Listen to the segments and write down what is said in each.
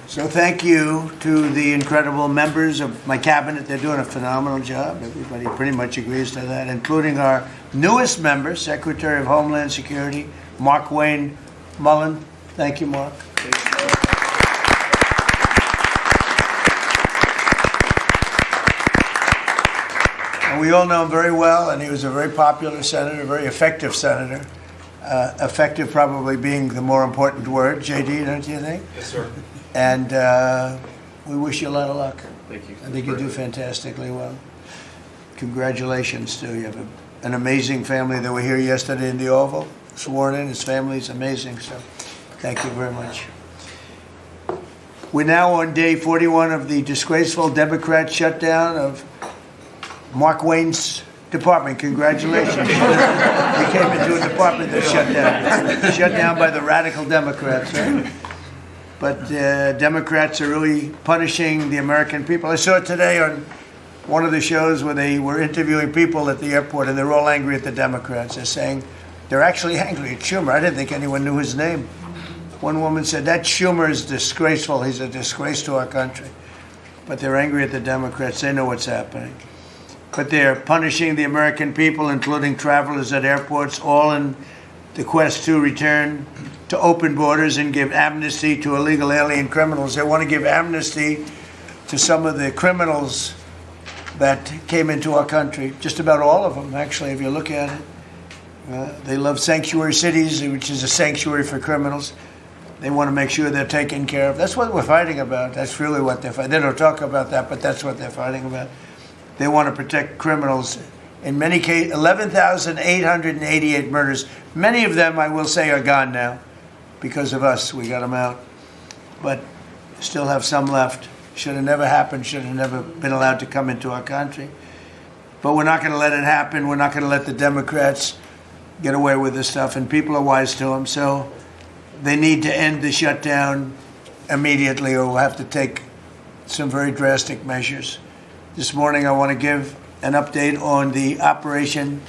So thank you to the incredible members of my cabinet. They're doing a phenomenal job. Everybody pretty much agrees to that, including our newest member, Secretary of Homeland Security, Mark Wayne Mullen. Thank you, Mark. And we all know him very well, and he was a very popular senator, a very effective senator. Effective probably being the more important word. JD, don't you think? Yes, sir. And we wish you a lot of luck. Thank you. I think you do fantastically well. Congratulations to you. You have an amazing family that were here yesterday in the Oval, sworn in. His family is amazing, so thank you very much. We're now on day 41 of the disgraceful Democrat shutdown of Mark Wayne's department. Congratulations. He came into a department that shut down by the radical Democrats. Right? But Democrats are really punishing the American people. I saw it today on one of the shows where they were interviewing people at the airport, and they're all angry at the Democrats. They're saying they're actually angry at Schumer. I didn't think anyone knew his name. One woman said, that Schumer is disgraceful. He's a disgrace to our country. But they're angry at the Democrats. They know what's happening. But they're punishing the American people, including travelers at airports, all in the quest to return to open borders and give amnesty to illegal alien criminals. They want to give amnesty to some of the criminals that came into our country, just about all of them, actually, if you look at it. They love sanctuary cities, which is a sanctuary for criminals. They want to make sure they're taken care of. That's what we're fighting about. That's really what they're fighting. They don't talk about that, but that's what they're fighting about. They want to protect criminals. In many cases, 11,888 murders. Many of them, I will say, are gone now. Because of us, we got them out. But still have some left. Should have never happened, should have never been allowed to come into our country. But we're not going to let it happen. We're not going to let the Democrats get away with this stuff. And people are wise to them. So they need to end the shutdown immediately, or we'll have to take some very drastic measures. This morning, I want to give an update on the Operation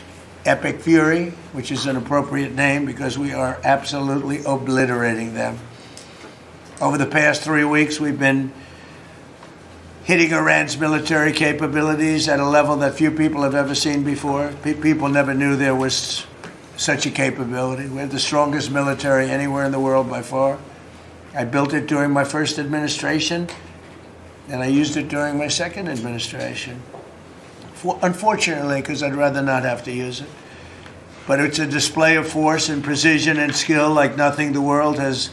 Epic Fury, which is an appropriate name because we are absolutely obliterating them. Over the past 3 weeks, we've been hitting Iran's military capabilities at a level that few people have ever seen before. People never knew there was such a capability. We have the strongest military anywhere in the world by far. I built it during my first administration, and I used it during my second administration. Unfortunately, because I'd rather not have to use it. But it's a display of force and precision and skill like nothing the world has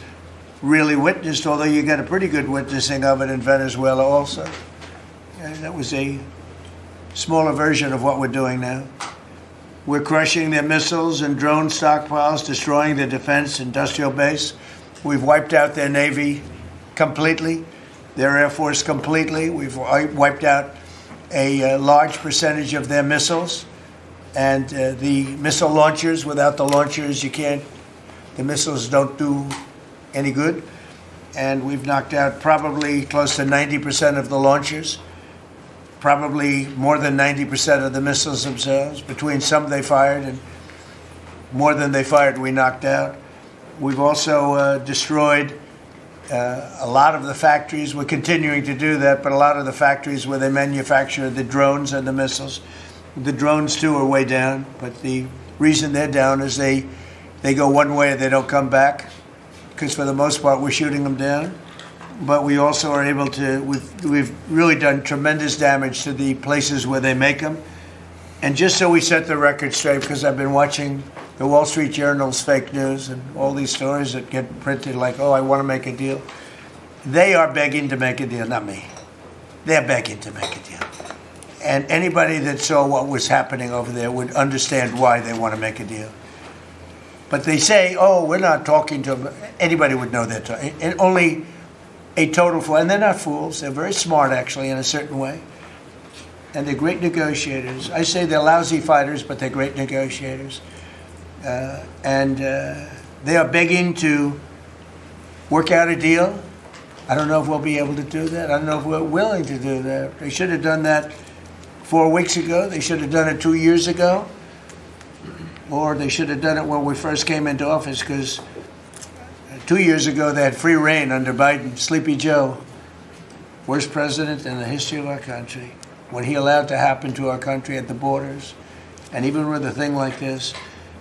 really witnessed, although you got a pretty good witnessing of it in Venezuela also. And that was a smaller version of what we're doing now. We're crushing their missiles and drone stockpiles, destroying their defense industrial base. We've wiped out their Navy completely, their Air Force completely. We've wiped out a large percentage of their missiles, and the missile launchers. Without the launchers, the missiles don't do any good. And we've knocked out probably close to 90% of the launchers, probably more than 90% of the missiles themselves. Between some they fired and more than they fired, we knocked out. We've also destroyed a lot of the factories. We're continuing to do that, but a lot of the factories where they manufacture the drones and the missiles. The drones, too, are way down, but the reason they're down is they go one way and they don't come back, because for the most part, we're shooting them down. But we also are able to, we've really done tremendous damage to the places where they make them. And just so we set the record straight, because I've been watching the Wall Street Journal's fake news and all these stories that get printed like, oh, I want to make a deal. They are begging to make a deal, not me. They're begging to make a deal. And anybody that saw what was happening over there would understand why they want to make a deal. But they say, oh, we're not talking to them. Anybody would know that. And only a total fool. And they're not fools. They're very smart, actually, in a certain way. And they're great negotiators. I say they're lousy fighters, but they're great negotiators. They are begging to work out a deal. I don't know if we'll be able to do that. I don't know if we're willing to do that. They should have done that 4 weeks ago. They should have done it 2 years ago. Or they should have done it when we first came into office, because 2 years ago, they had free reign under Biden. Sleepy Joe, worst president in the history of our country. What he allowed to happen to our country at the borders, and even with a thing like this.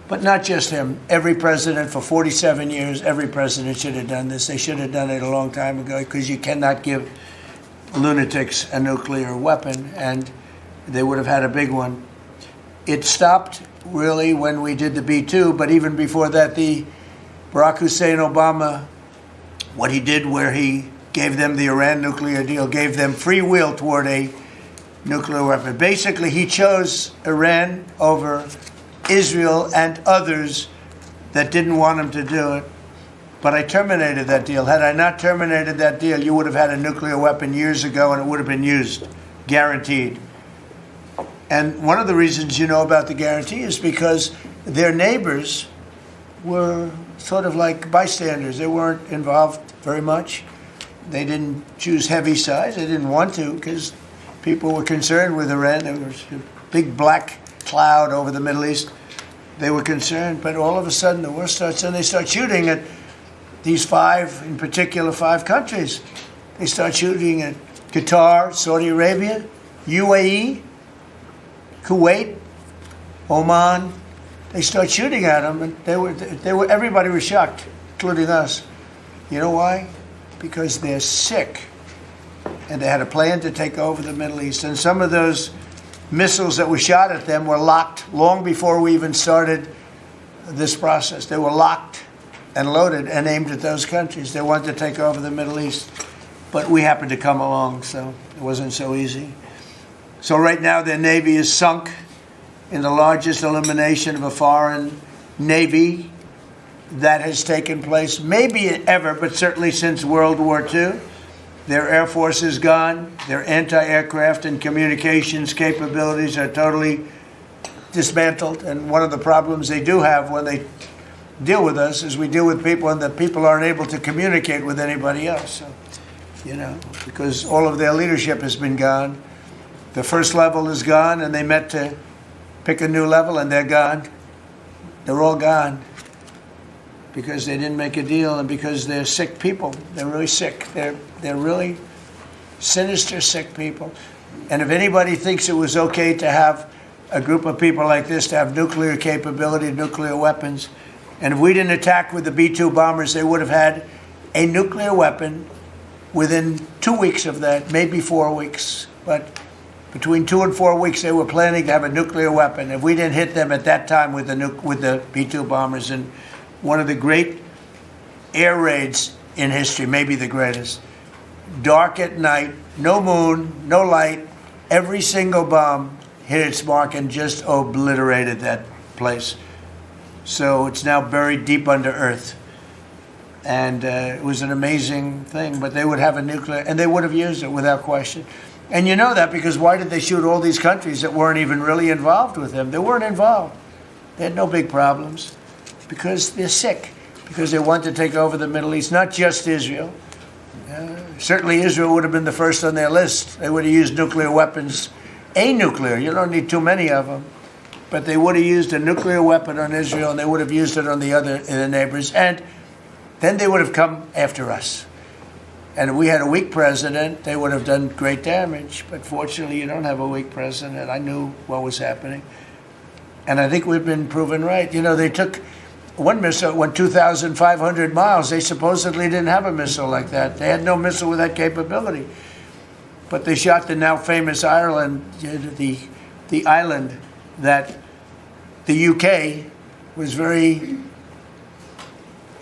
But not just him. Every president for 47 years, every president should have done this. They should have done it a long time ago, because you cannot give lunatics a nuclear weapon, and they would have had a big one. It stopped really when we did the B-2, but even before that, the Barack Hussein Obama, what he did where he gave them the Iran nuclear deal, gave them free will toward a nuclear weapon. Basically, he chose Iran over Israel and others that didn't want him to do it. But I terminated that deal. Had I not terminated that deal, you would have had a nuclear weapon years ago, and it would have been used, guaranteed. And one of the reasons you know about the guarantee is because their neighbors were sort of like bystanders. They weren't involved very much. They didn't choose heavy sides. They didn't want to, because people were concerned with Iran. There was a big black cloud over the Middle East. They were concerned, but all of a sudden the war starts, and they start shooting at these five, in particular, 5 countries. They start shooting at Qatar, Saudi Arabia, UAE, Kuwait, Oman. They start shooting at them, and everybody was shocked, including us. You know why? Because they're sick, and they had a plan to take over the Middle East. And some of those missiles that were shot at them were locked long before we even started this process. They were locked and loaded and aimed at those countries. They wanted to take over the Middle East. But we happened to come along, so it wasn't so easy. So right now their navy is sunk in the largest elimination of a foreign navy that has taken place, maybe ever, but certainly since World War II. Their air force is gone. Their anti-aircraft and communications capabilities are totally dismantled. And one of the problems they do have when they deal with us is we deal with people, and the people aren't able to communicate with anybody else. So, because all of their leadership has been gone. The first level is gone, and they met to pick a new level, and they're gone. They're all gone because they didn't make a deal, and because they're sick people. They're really sick. They're really sinister, sick people. And if anybody thinks it was okay to have a group of people like this to have nuclear capability, nuclear weapons, and if we didn't attack with the B-2 bombers, they would have had a nuclear weapon within 2 weeks of that, maybe 4 weeks. But between 2 and 4 weeks, they were planning to have a nuclear weapon. If we didn't hit them at that time with the B-2 bombers, and one of the great air raids in history, maybe the greatest, dark at night, no moon, no light, every single bomb hit its mark and just obliterated that place. So it's now buried deep under earth. And it was an amazing thing, but they would have a nuclear, and they would have used it without question. And you know that because why did they shoot all these countries that weren't even really involved with them? They weren't involved. They had no big problems because they're sick, because they want to take over the Middle East, not just Israel. Certainly Israel would have been the first on their list. They would have used nuclear weapons, a nuclear, you don't need too many of them, but they would have used a nuclear weapon on Israel, and they would have used it on the neighbors, and then they would have come after us. And if we had a weak president, they would have done great damage. But fortunately, you don't have a weak president. I knew what was happening. And I think we've been proven right. They took one missile, went 2,500 miles. They supposedly didn't have a missile like that. They had no missile with that capability. But they shot the now famous Ireland, the island that the UK was very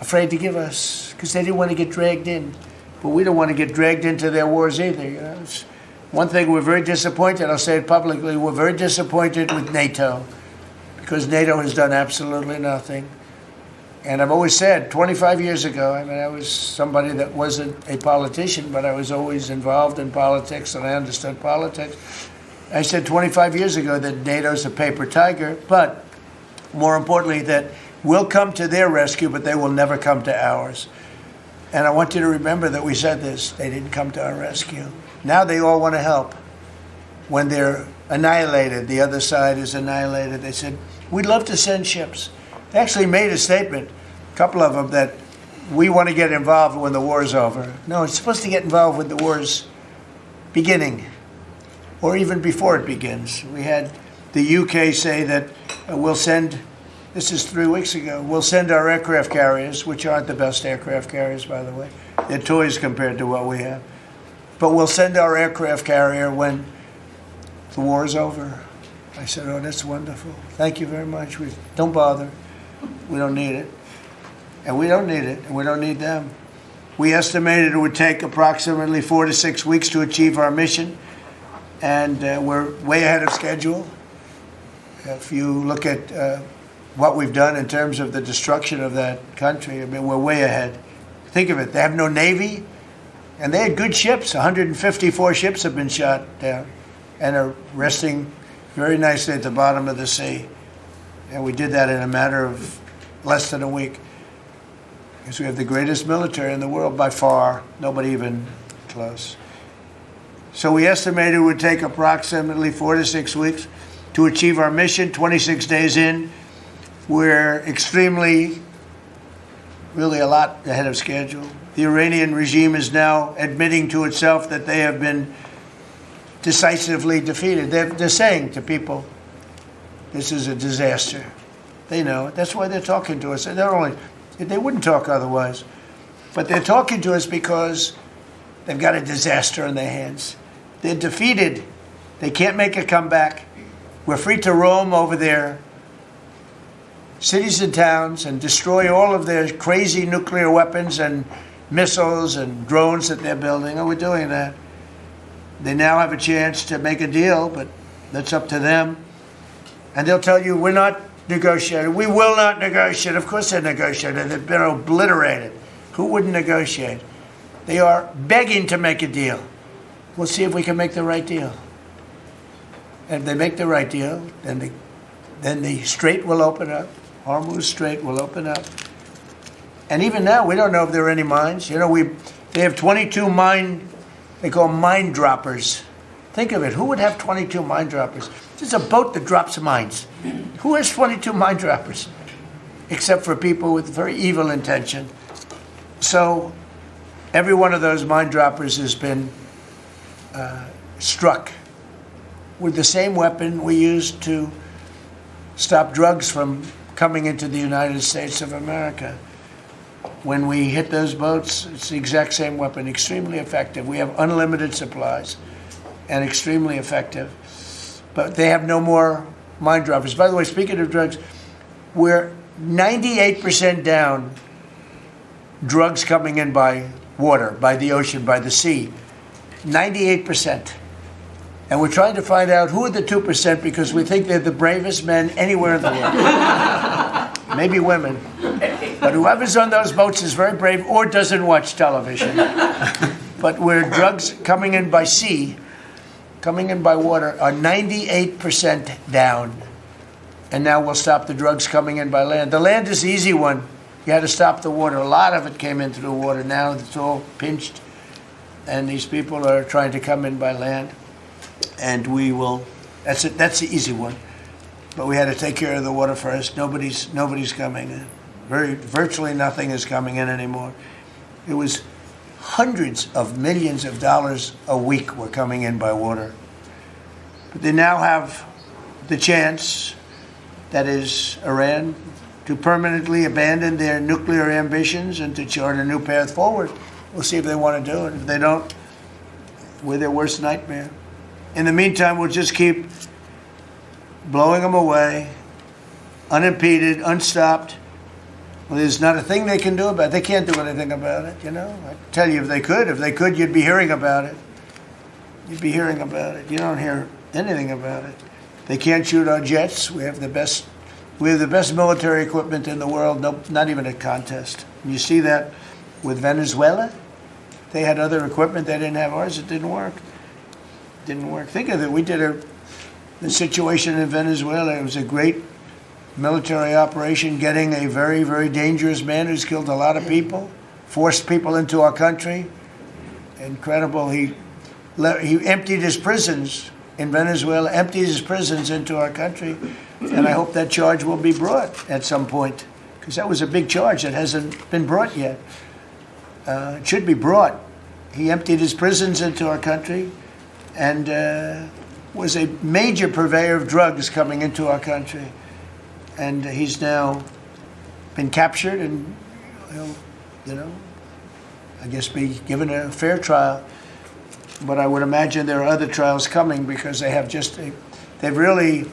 afraid to give us because they didn't want to get dragged in. But we don't want to get dragged into their wars either. It's one thing we're very disappointed, I'll say it publicly, we're very disappointed with NATO because NATO has done absolutely nothing. And I've always said, 25 years ago, I was somebody that wasn't a politician, but I was always involved in politics and I understood politics. I said 25 years ago that NATO's a paper tiger, but more importantly that we'll come to their rescue, but they will never come to ours. And I want you to remember that we said this. They didn't come to our rescue. Now they all want to help. When they're annihilated, the other side is annihilated, they said, we'd love to send ships. They actually made a statement, a couple of them, that we want to get involved when the war is over. No, it's supposed to get involved when the war's beginning, or even before it begins. We had the UK say that we'll send, this is 3 weeks ago, we'll send our aircraft carriers, which aren't the best aircraft carriers, by the way. They're toys compared to what we have. But we'll send our aircraft carrier when the war is over. I said, oh, that's wonderful. Thank you very much. Don't bother. We don't need it. And we don't need it, and we don't need them. We estimated it would take approximately 4 to 6 weeks to achieve our mission, and we're way ahead of schedule. If you look at what we've done in terms of the destruction of that country, I mean, we're way ahead. Think of it. They have no Navy, and they had good ships. 154 ships have been shot down and are resting very nicely at the bottom of the sea. And we did that in a matter of less than a week. Because we have the greatest military in the world by far, nobody even close. So we estimated it would take approximately 4 to 6 weeks to achieve our mission. 26 days in, we're extremely, really a lot ahead of schedule. The Iranian regime is now admitting to itself that they have been decisively defeated. They're saying to people, this is a disaster. They know it. That's why they're talking to us. They wouldn't talk otherwise. But they're talking to us because they've got a disaster in their hands. They're defeated. They can't make a comeback. We're free to roam over their cities and towns and destroy all of their crazy nuclear weapons and missiles and drones that they're building. Oh, we're doing that. They now have a chance to make a deal, but that's up to them. And they'll tell you, we're not negotiating. We will not negotiate. Of course they're negotiating. They've been obliterated. Who wouldn't negotiate? They are begging to make a deal. We'll see if we can make the right deal. And if they make the right deal, then the strait will open up. Hormuz Strait will open up. And even now, we don't know if there are any mines. You know, they have 22 they call mine droppers. Think of it. Who would have 22 mine droppers? There's a boat that drops mines. Who has 22 mine droppers? Except for people with very evil intention. So every one of those mine droppers has been struck with the same weapon we used to stop drugs from coming into the United States of America. When we hit those boats, it's the exact same weapon, extremely effective. We have unlimited supplies and extremely effective. But they have no more mine droppers. By the way, speaking of drugs, we're 98% down drugs coming in by water, by the ocean, by the sea. 98%. And we're trying to find out who are the 2% because we think they're the bravest men anywhere in the world. Maybe women. But whoever's on those boats is very brave or doesn't watch television. But where drugs coming in by sea, coming in by water, are 98% down. And now we'll stop the drugs coming in by land. The land is the easy one. You had to stop the water. A lot of it came in through the water. Now it's all pinched. And these people are trying to come in by land. And we will, that's it. That's the easy one. But we had to take care of the water first. Nobody's coming in. Virtually nothing is coming in anymore. It was hundreds of millions of dollars a week were coming in by water. But they now have the chance, that is Iran, to permanently abandon their nuclear ambitions and to chart a new path forward. We'll see if they want to do it. If they don't, we're their worst nightmare. In the meantime, we'll just keep blowing them away, unimpeded, unstopped. Well, there's not a thing they can do about it. They can't do anything about it, you know. I tell you, if they could, you'd be hearing about it. You'd be hearing about it. You don't hear anything about it. They can't shoot our jets. We have the best military equipment in the world. No, not even a contest. And you see that with Venezuela. They had other equipment. They didn't have ours. It didn't work. Didn't work. Think of it. We did the situation in Venezuela. It was a great military operation, getting a very, very dangerous man who's killed a lot of people, forced people into our country. Incredible. He emptied his prisons in Venezuela, emptied his prisons into our country, and I hope that charge will be brought at some point, because that was a big charge that hasn't been brought yet. It should be brought. He emptied his prisons into our country and was a major purveyor of drugs coming into our country. And he's now been captured and, I guess be given a fair trial. But I would imagine there are other trials coming because they've really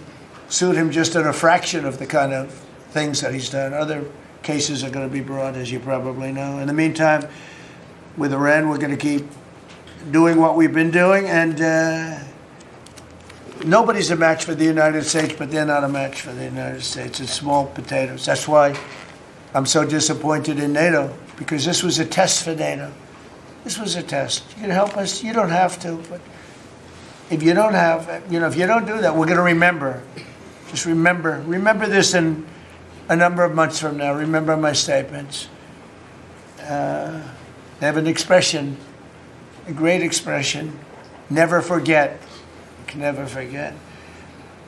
sued him just in a fraction of the kind of things that he's done. Other cases are going to be brought, as you probably know. In the meantime, with Iran, we're going to keep doing what we've been doing, and nobody's a match for the United States, but they're not a match for the United States. It's small potatoes. That's why I'm so disappointed in NATO, because this was a test for NATO. This was a test. You can help us. You don't have to, but if you don't if you don't do that, we're going to remember. Just remember this in a number of months from now. Remember my statements. They have an expression, a great expression, never forget. You can never forget.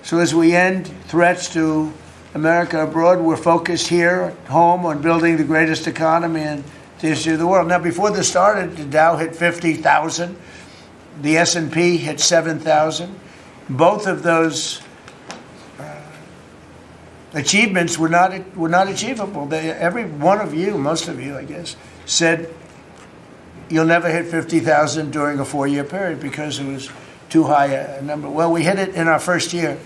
So as we end threats to America abroad, we're focused here at home on building the greatest economy in the history of the world. Now, before this started, the Dow hit 50,000. The S&P hit 7,000. Both of those achievements were not achievable. Every one of you, most of you, I guess, said you'll never hit 50,000 during a 4-year period because it was too high a number. Well, we hit it in our first year.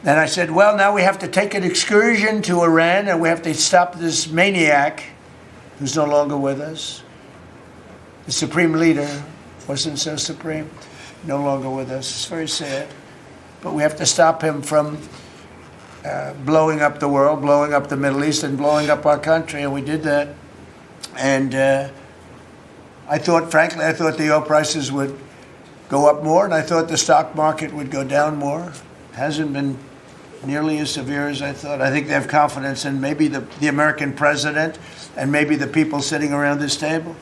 And I said, well, now we have to take an excursion to Iran and we have to stop this maniac who's no longer with us. The supreme leader wasn't so supreme, no longer with us. It's very sad. But we have to stop him from blowing up the world, blowing up the Middle East, and blowing up our country. And we did that. And frankly, I thought the oil prices would go up more, and I thought the stock market would go down more. It hasn't been nearly as severe as I thought. I think they have confidence in maybe the American president and maybe the people sitting around this table.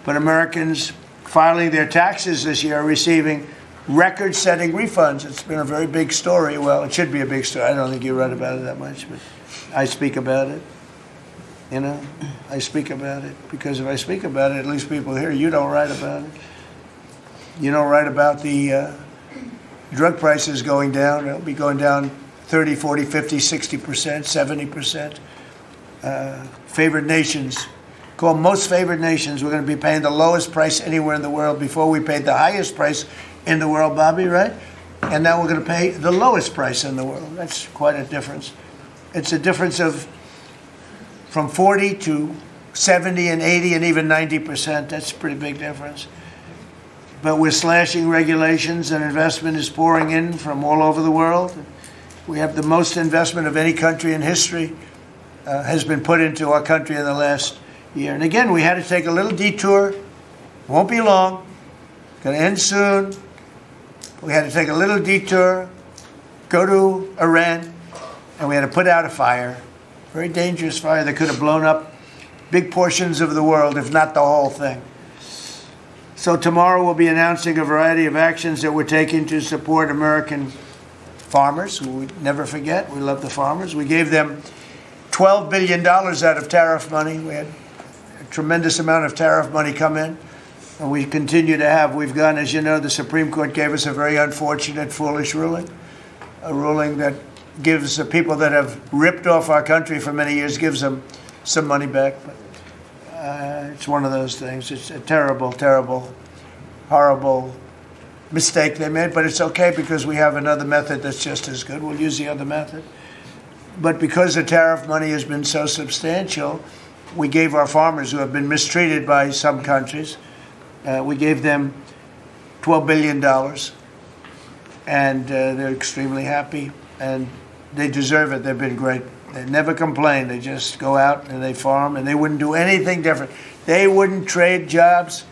But Americans filing their taxes this year are receiving record-setting refunds. It's been a very big story. Well, it should be a big story. I don't think you write about it that much, but I speak about it. I speak about it because if I speak about it, at least people hear. You don't write about it. You don't write about the drug prices going down. It'll be going down 30, 40, 50, 60%, 70%. Favored nations. Called most favored nations. We're going to be paying the lowest price anywhere in the world. Before we paid the highest price in the world, Bobby, right? And now we're going to pay the lowest price in the world. That's quite a difference. It's a difference of from 40 to 70 and 80 and even 90%. That's a pretty big difference. But we're slashing regulations and investment is pouring in from all over the world. We have the most investment of any country in history has been put into our country in the last year. And again, we had to take a little detour. Won't be long. Going to end soon. We had to take a little detour, go to Iran, and we had to put out a fire. Very dangerous fire that could have blown up big portions of the world, if not the whole thing. So tomorrow we'll be announcing a variety of actions that we're taking to support American farmers, who we never forget. We love the farmers. We gave them $12 billion out of tariff money. We had a tremendous amount of tariff money come in, and we continue to have. We've gone, as you know, the Supreme Court gave us a very unfortunate, foolish ruling, a ruling that gives the people that have ripped off our country for many years, gives them some money back. But it's one of those things. It's a terrible, terrible, horrible mistake they made, but it's okay because we have another method that's just as good. We'll use the other method. But because the tariff money has been so substantial, we gave our farmers who have been mistreated by some countries, we gave them $12 billion. And they're extremely happy, and they deserve it. They've been great. They never complain. They just go out and they farm, and they wouldn't do anything different. They wouldn't trade jobs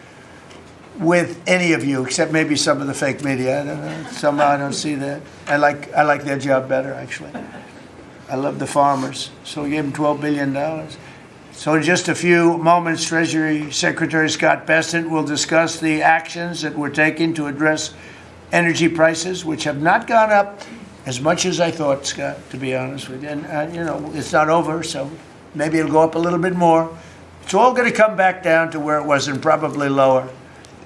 with any of you, except maybe some of the fake media. I don't know. Somehow I don't see that. I like their job better, actually. I love the farmers. So we gave them $12 billion. So in just a few moments, Treasury Secretary Scott Bessent will discuss the actions that we're taking to address energy prices, which have not gone up as much as I thought, Scott, to be honest with you. And, it's not over, so maybe it'll go up a little bit more. It's all going to come back down to where it was and probably lower.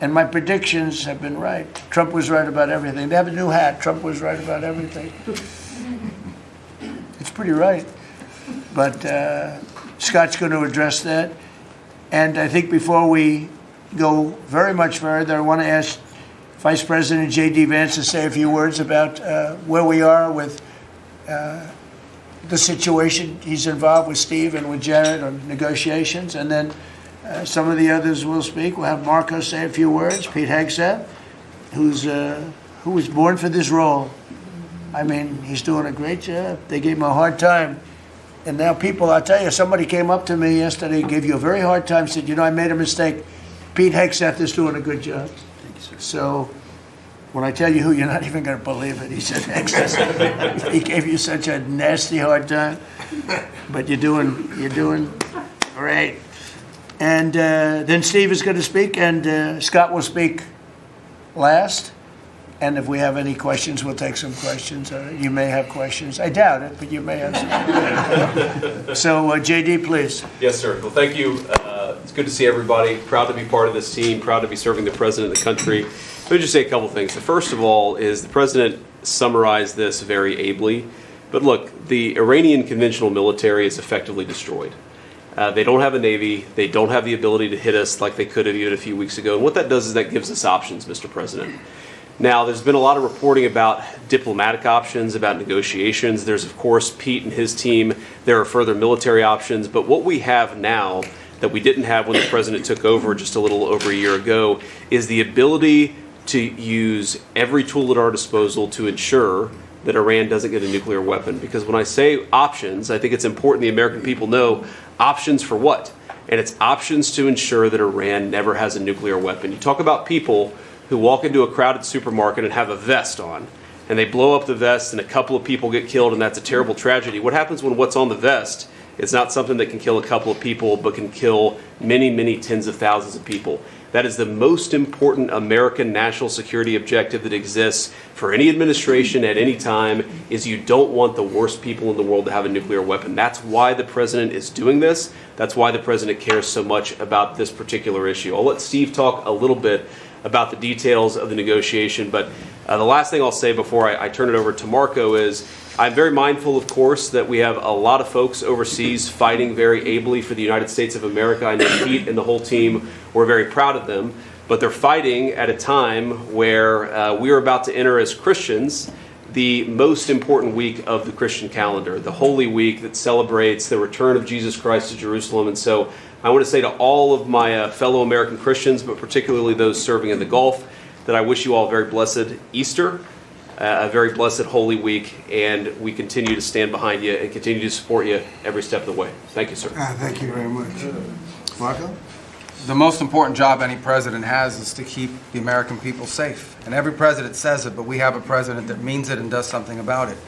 And my predictions have been right. Trump was right about everything. They have a new hat. Trump was right about everything. It's pretty right. But Scott's going to address that. And I think before we go very much further, I want to ask Vice President J.D. Vance to say a few words about where we are with the situation he's involved with Steve and with Jared on negotiations. And then some of the others will speak. We'll have Marco say a few words. Pete Hegseth, who was born for this role. I mean, he's doing a great job. They gave him a hard time. And now people, I'll tell you, somebody came up to me yesterday, gave you a very hard time, said, I made a mistake. Pete Hegseth is doing a good job. Thank you, sir. So when I tell you who, you're not even going to believe it. He said, Hegseth, he gave you such a nasty hard time. But you're doing great. And then Steve is going to speak, and Scott will speak last. And if we have any questions, we'll take some questions. You may have questions. I doubt it, but you may have some. So, J.D., please. Yes, sir. Well, thank you. It's good to see everybody. Proud to be part of this team. Proud to be serving the president of the country. Let me just say a couple things. The first of all is the president summarized this very ably. But look, the Iranian conventional military is effectively destroyed. They don't have a navy. They don't have the ability to hit us like they could have even a few weeks ago. And what that does is that gives us options, Mr. President. Now, there's been a lot of reporting about diplomatic options, about negotiations. There's, of course, Pete and his team. There are further military options. But what we have now that we didn't have when the president took over just a little over a year ago is the ability to use every tool at our disposal to ensure that Iran doesn't get a nuclear weapon. Because when I say options, I think it's important the American people know options for what? And it's options to ensure that Iran never has a nuclear weapon. You talk about people who walk into a crowded supermarket and have a vest on, and they blow up the vest and a couple of people get killed, and that's a terrible tragedy. What happens when what's on the vest is not something that can kill a couple of people, but can kill many, many tens of thousands of people? That is the most important American national security objective that exists for any administration at any time, is you don't want the worst people in the world to have a nuclear weapon. That's why the president is doing this. That's why the president cares so much about this particular issue. I'll let Steve talk a little bit about the details of the negotiation. But the last thing I'll say before I turn it over to Marco is I'm very mindful, of course, that we have a lot of folks overseas fighting very ably for the United States of America. I know Pete and the whole team, we're very proud of them. But they're fighting at a time where we are about to enter as Christians the most important week of the Christian calendar, the Holy Week that celebrates the return of Jesus Christ to Jerusalem. And so I want to say to all of my fellow American Christians, but particularly those serving in the Gulf, that I wish you all a very blessed Easter, a very blessed Holy Week, and we continue to stand behind you and continue to support you every step of the way. Thank you, sir. Thank you very much. Marco? The most important job any president has is to keep the American people safe. And every president says it, but we have a president that means it and does something about it.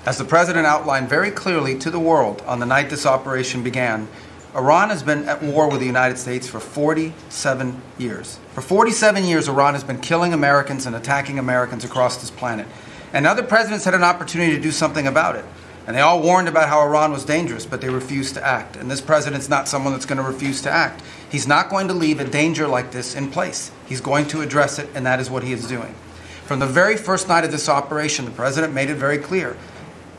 As the president outlined very clearly to the world on the night this operation began, Iran has been at war with the United States for 47 years. For 47 years, Iran has been killing Americans and attacking Americans across this planet. And other presidents had an opportunity to do something about it. And they all warned about how Iran was dangerous, but they refused to act. And this president's not someone that's going to refuse to act. He's not going to leave a danger like this in place. He's going to address it, and that is what he is doing. From the very first night of this operation, the president made it very clear.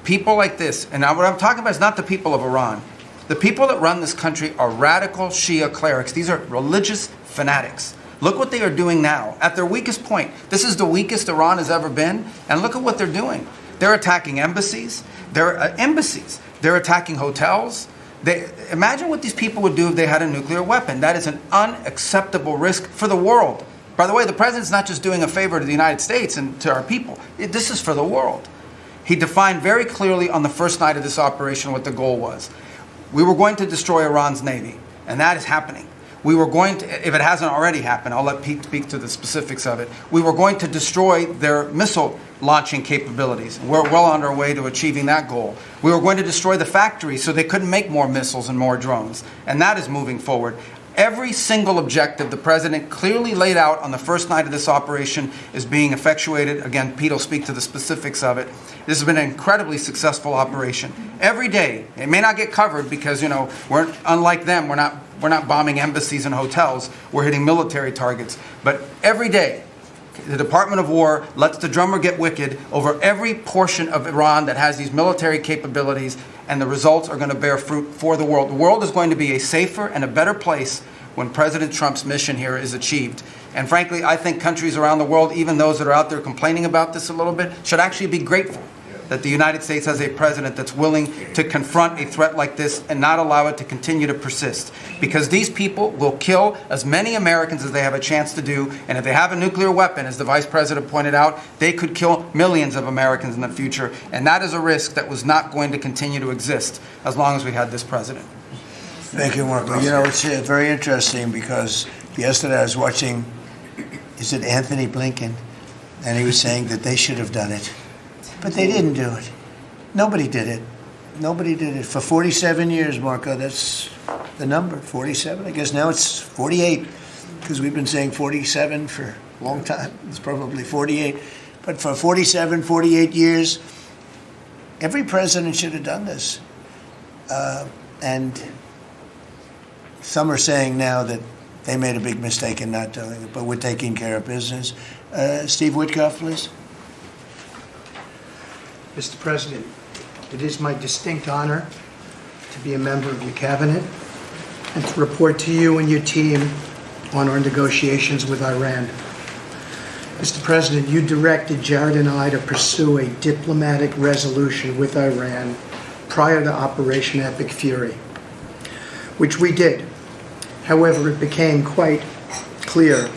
People like this, and now what I'm talking about is not the people of Iran. The people that run this country are radical Shia clerics. These are religious fanatics. Look what they are doing now. At their weakest point, this is the weakest Iran has ever been, and look at what they're doing. They're attacking embassies. They're attacking hotels. Imagine what these people would do if they had a nuclear weapon. That is an unacceptable risk for the world. By the way, the president's not just doing a favor to the United States and to our people. This is for the world. He defined very clearly on the first night of this operation what the goal was. We were going to destroy Iran's navy, and that is happening. We were going to, if it hasn't already happened, I'll let Pete speak to the specifics of it. We were going to destroy their missile launching capabilities. We're well on our way to achieving that goal. We were going to destroy the factories so they couldn't make more missiles and more drones, and that is moving forward. Every single objective the president clearly laid out on the first night of this operation is being effectuated. Again, Pete will speak to the specifics of it. This has been an incredibly successful operation. Every day, it may not get covered because, we're unlike them. We're not bombing embassies and hotels. We're hitting military targets. But every day, the Department of War lets the drummer get wicked over every portion of Iran that has these military capabilities, and the results are going to bear fruit for the world. The world is going to be a safer and a better place when President Trump's mission here is achieved. And frankly, I think countries around the world, even those that are out there complaining about this a little bit, should actually be grateful that the United States has a president that's willing to confront a threat like this and not allow it to continue to persist. Because these people will kill as many Americans as they have a chance to do, and if they have a nuclear weapon, as the Vice President pointed out, they could kill millions of Americans in the future, and that is a risk that was not going to continue to exist as long as we had this president. Thank you, Marco. It's very interesting because yesterday I was watching, is it Anthony Blinken? And he was saying that they should have done it. But they didn't do it. Nobody did it. Nobody did it. For 47 years, Marco, that's the number, 47. I guess now it's 48 because we've been saying 47 for a long time. It's probably 48. But for 47, 48 years, every president should have done this. And some are saying now that they made a big mistake in not doing it, but we're taking care of business. Steve Witkoff, please. Mr. President, it is my distinct honor to be a member of your cabinet and to report to you and your team on our negotiations with Iran. Mr. President, you directed Jared and I to pursue a diplomatic resolution with Iran prior to Operation Epic Fury, which we did. However, it became quite clear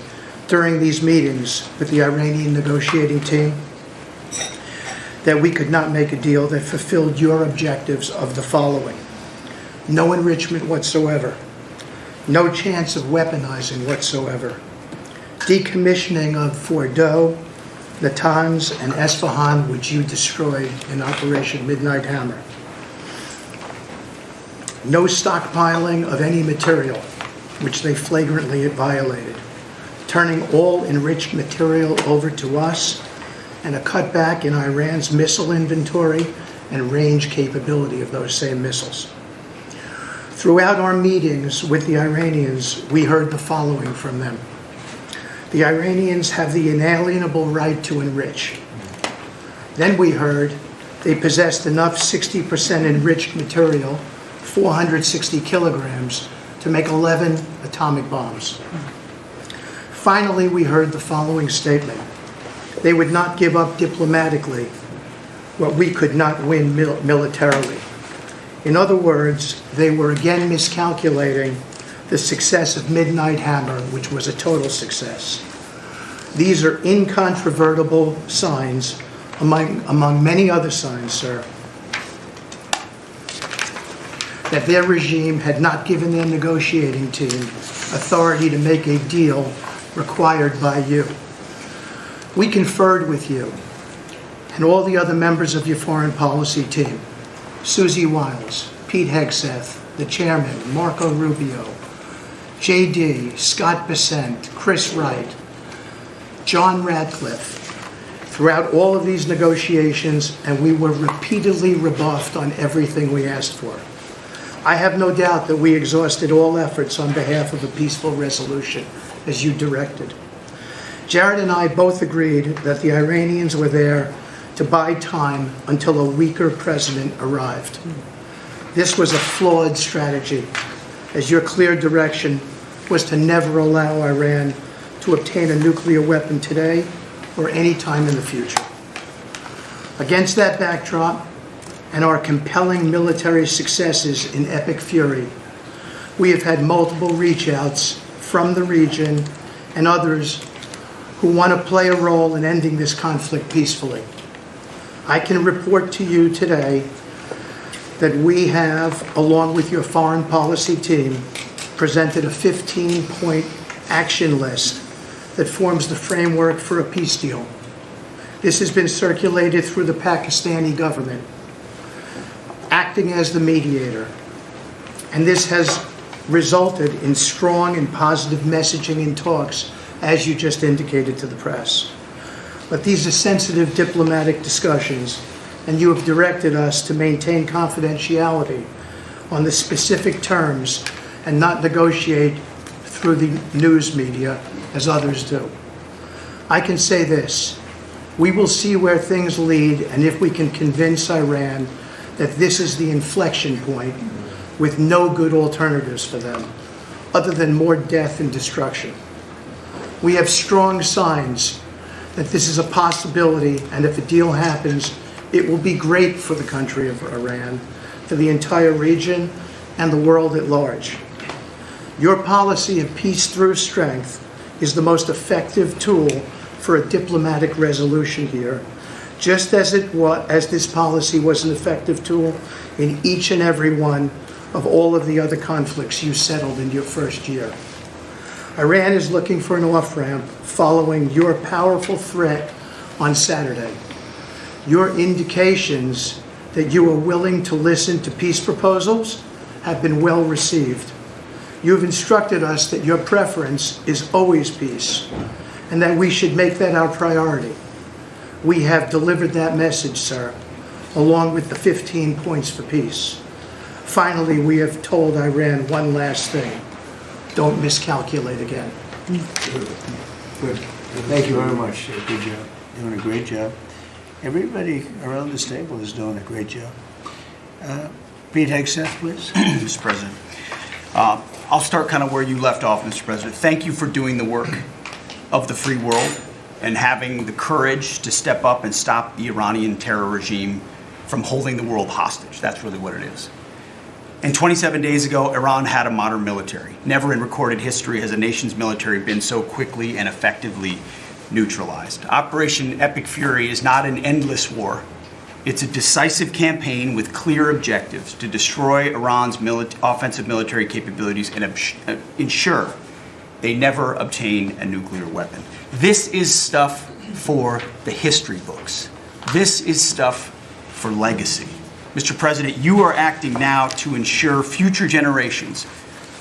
during these meetings with the Iranian negotiating team that we could not make a deal that fulfilled your objectives of the following: no enrichment whatsoever, no chance of weaponizing whatsoever, decommissioning of Fordow, Natanz, and Esfahan, which you destroyed in Operation Midnight Hammer, no stockpiling of any material, which they flagrantly violated, turning all enriched material over to us, and a cutback in Iran's missile inventory and range capability of those same missiles. Throughout our meetings with the Iranians, we heard the following from them. The Iranians have the inalienable right to enrich. Then we heard they possessed enough 60% enriched material, 460 kilograms, to make 11 atomic bombs. Finally, we heard the following statement. They would not give up diplomatically what we could not win militarily. In other words, they were again miscalculating the success of Midnight Hammer, which was a total success. These are incontrovertible signs, among many other signs, sir, that their regime had not given their negotiating team authority to make a deal required by you. We conferred with you and all the other members of your foreign policy team, Susie Wiles, Pete Hegseth, the chairman, Marco Rubio, JD, Scott Bessent, Chris Wright, John Radcliffe, throughout all of these negotiations, and we were repeatedly rebuffed on everything we asked for. I have no doubt that we exhausted all efforts on behalf of a peaceful resolution, as you directed. Jared and I both agreed that the Iranians were there to buy time until a weaker president arrived. This was a flawed strategy, as your clear direction was to never allow Iran to obtain a nuclear weapon today or any time in the future. Against that backdrop and our compelling military successes in Epic Fury, we have had multiple reach-outs from the region and others who want to play a role in ending this conflict peacefully. I can report to you today that we have, along with your foreign policy team, presented a 15-point action list that forms the framework for a peace deal. This has been circulated through the Pakistani government, acting as the mediator. And this has resulted in strong and positive messaging in talks, as you just indicated to the press. But these are sensitive diplomatic discussions, and you have directed us to maintain confidentiality on the specific terms and not negotiate through the news media as others do. I can say this: we will see where things lead, and if we can convince Iran that this is the inflection point with no good alternatives for them, other than more death and destruction. We have strong signs that this is a possibility, and if a deal happens, it will be great for the country of Iran, for the entire region, and the world at large. Your policy of peace through strength is the most effective tool for a diplomatic resolution here, just as this policy was an effective tool in each and every one of all of the other conflicts you settled in your first year. Iran is looking for an off-ramp following your powerful threat on Saturday. Your indications that you are willing to listen to peace proposals have been well received. You have instructed us that your preference is always peace, and that we should make that our priority. We have delivered that message, sir, along with the 15 points for peace. Finally, we have told Iran one last thing: don't miscalculate again. Good. Thank you very much. Good job. Doing a great job. Everybody around this table is doing a great job. Pete Hegseth, please. Mr. President. I'll start kind of where you left off, Mr. President. Thank you for doing the work of the free world and having the courage to step up and stop the Iranian terror regime from holding the world hostage. That's really what it is. And 27 days ago, Iran had a modern military. Never in recorded history has a nation's military been so quickly and effectively neutralized. Operation Epic Fury is not an endless war. It's a decisive campaign with clear objectives to destroy Iran's offensive military capabilities and ensure they never obtain a nuclear weapon. This is stuff for the history books. This is stuff for legacy. Mr. President, you are acting now to ensure future generations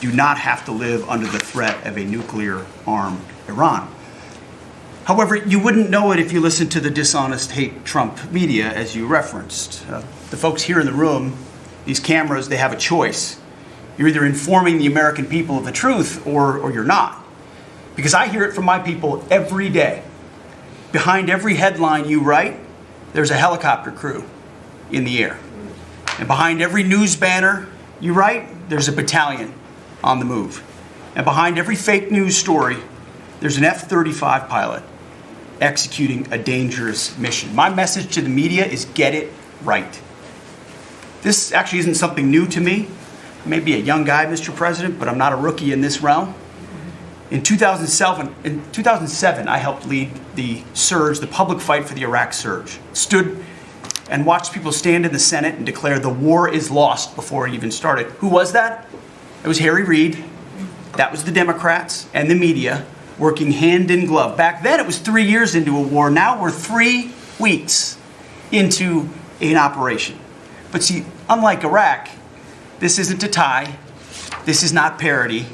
do not have to live under the threat of a nuclear-armed Iran. However, you wouldn't know it if you listened to the dishonest hate Trump media, as you referenced. The folks here in the room, these cameras, they have a choice. You're either informing the American people of the truth or you're not. Because I hear it from my people every day. Behind every headline you write, there's a helicopter crew in the air. And behind every news banner you write, there's a battalion on the move. And behind every fake news story, there's an F-35 pilot executing a dangerous mission. My message to the media is get it right. This actually isn't something new to me. I may be a young guy, Mr. President, but I'm not a rookie in this realm. In 2007, I helped lead the surge, the public fight for the Iraq surge. Stood and watched people stand in the Senate and declare the war is lost before it even started. Who was that? It was Harry Reid. That was the Democrats and the media working hand in glove. Back then it was 3 years into a war. Now we're 3 weeks into an operation. But see, unlike Iraq, this isn't a tie. This is not parity.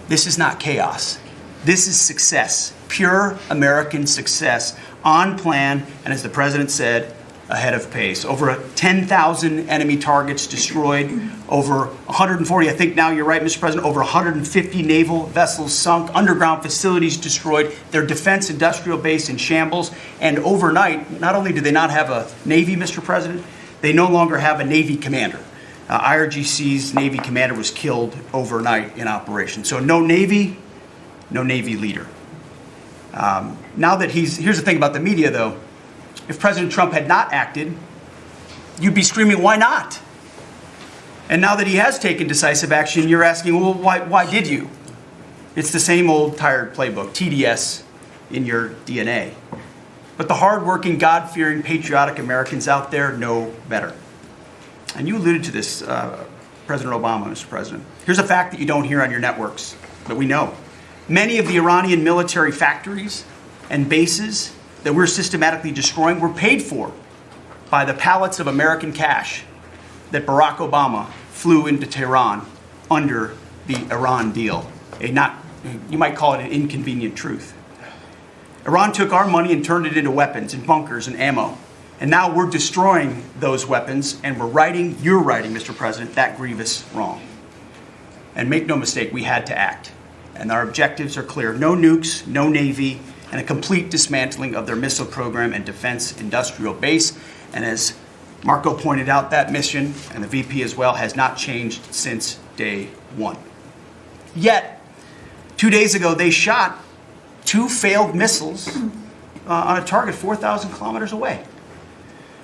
This is not chaos. This is success, pure American success, on plan, and as the President said, ahead of pace. Over 10,000 enemy targets destroyed, over 140, I think now you're right, Mr. President, over 150 naval vessels sunk, underground facilities destroyed, their defense industrial base in shambles, and overnight, not only do they not have a Navy, Mr. President, they no longer have a Navy commander. IRGC's Navy commander was killed overnight in operation. So no Navy leader. Now that here's the thing about the media, though. If President Trump had not acted, you'd be screaming, why not? And now that he has taken decisive action, you're asking, well, why did you? It's the same old tired playbook, TDS in your DNA. But the hardworking, God-fearing, patriotic Americans out there know better. And you alluded to this, President Obama, Mr. President. Here's a fact that you don't hear on your networks, but we know. Many of the Iranian military factories and bases that we're systematically destroying were paid for by the pallets of American cash that Barack Obama flew into Tehran under the Iran deal, you might call it an inconvenient truth. Iran took our money and turned it into weapons and bunkers and ammo. And now we're destroying those weapons, and you're righting, Mr. President, that grievous wrong. And make no mistake, we had to act. And our objectives are clear. No nukes, no Navy, and a complete dismantling of their missile program and defense industrial base. And as Marco pointed out, that mission, and the VP as well, has not changed since day one. Yet, 2 days ago, they shot 2 failed missiles on a target 4,000 kilometers away.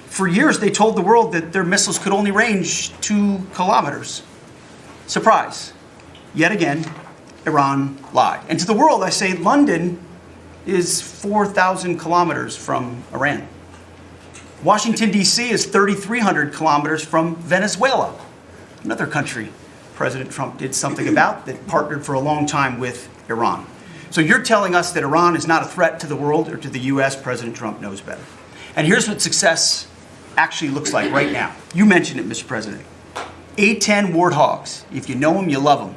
For years, they told the world that their missiles could only range 2 kilometers. Surprise. Yet again, Iran lied. And to the world, I say London is 4,000 kilometers from Iran. Washington, D.C. is 3,300 kilometers from Venezuela, another country President Trump did something about that partnered for a long time with Iran. So you're telling us that Iran is not a threat to the world or to the U.S. President Trump knows better. And here's what success actually looks like right now. You mentioned it, Mr. President. A-10 Warthogs, if you know them, you love them,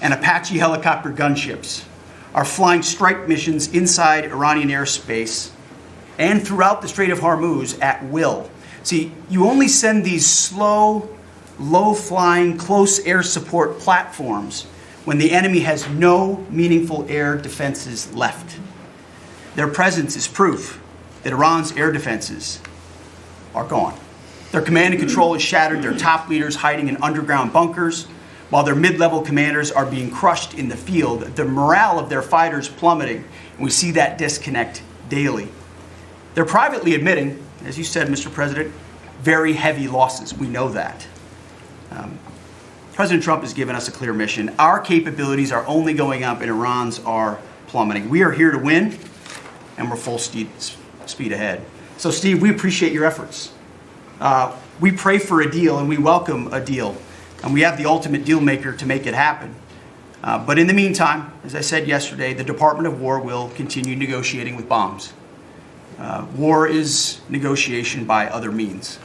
and Apache helicopter gunships are flying strike missions inside Iranian airspace and throughout the Strait of Hormuz at will. See, you only send these slow, low-flying, close air support platforms when the enemy has no meaningful air defenses left. Their presence is proof that Iran's air defenses are gone. Their command and control is shattered, their top leaders hiding in underground bunkers, while their mid-level commanders are being crushed in the field. The morale of their fighters plummeting, and we see that disconnect daily. They're privately admitting, as you said, Mr. President, very heavy losses. We know that. President Trump has given us a clear mission. Our capabilities are only going up and Iran's are plummeting. We are here to win, and we're full speed ahead. So, Steve, we appreciate your efforts. We pray for a deal, and we welcome a deal. And we have the ultimate deal maker to make it happen. But in the meantime, as I said yesterday, the Department of War will continue negotiating with bombs. War is negotiation by other means.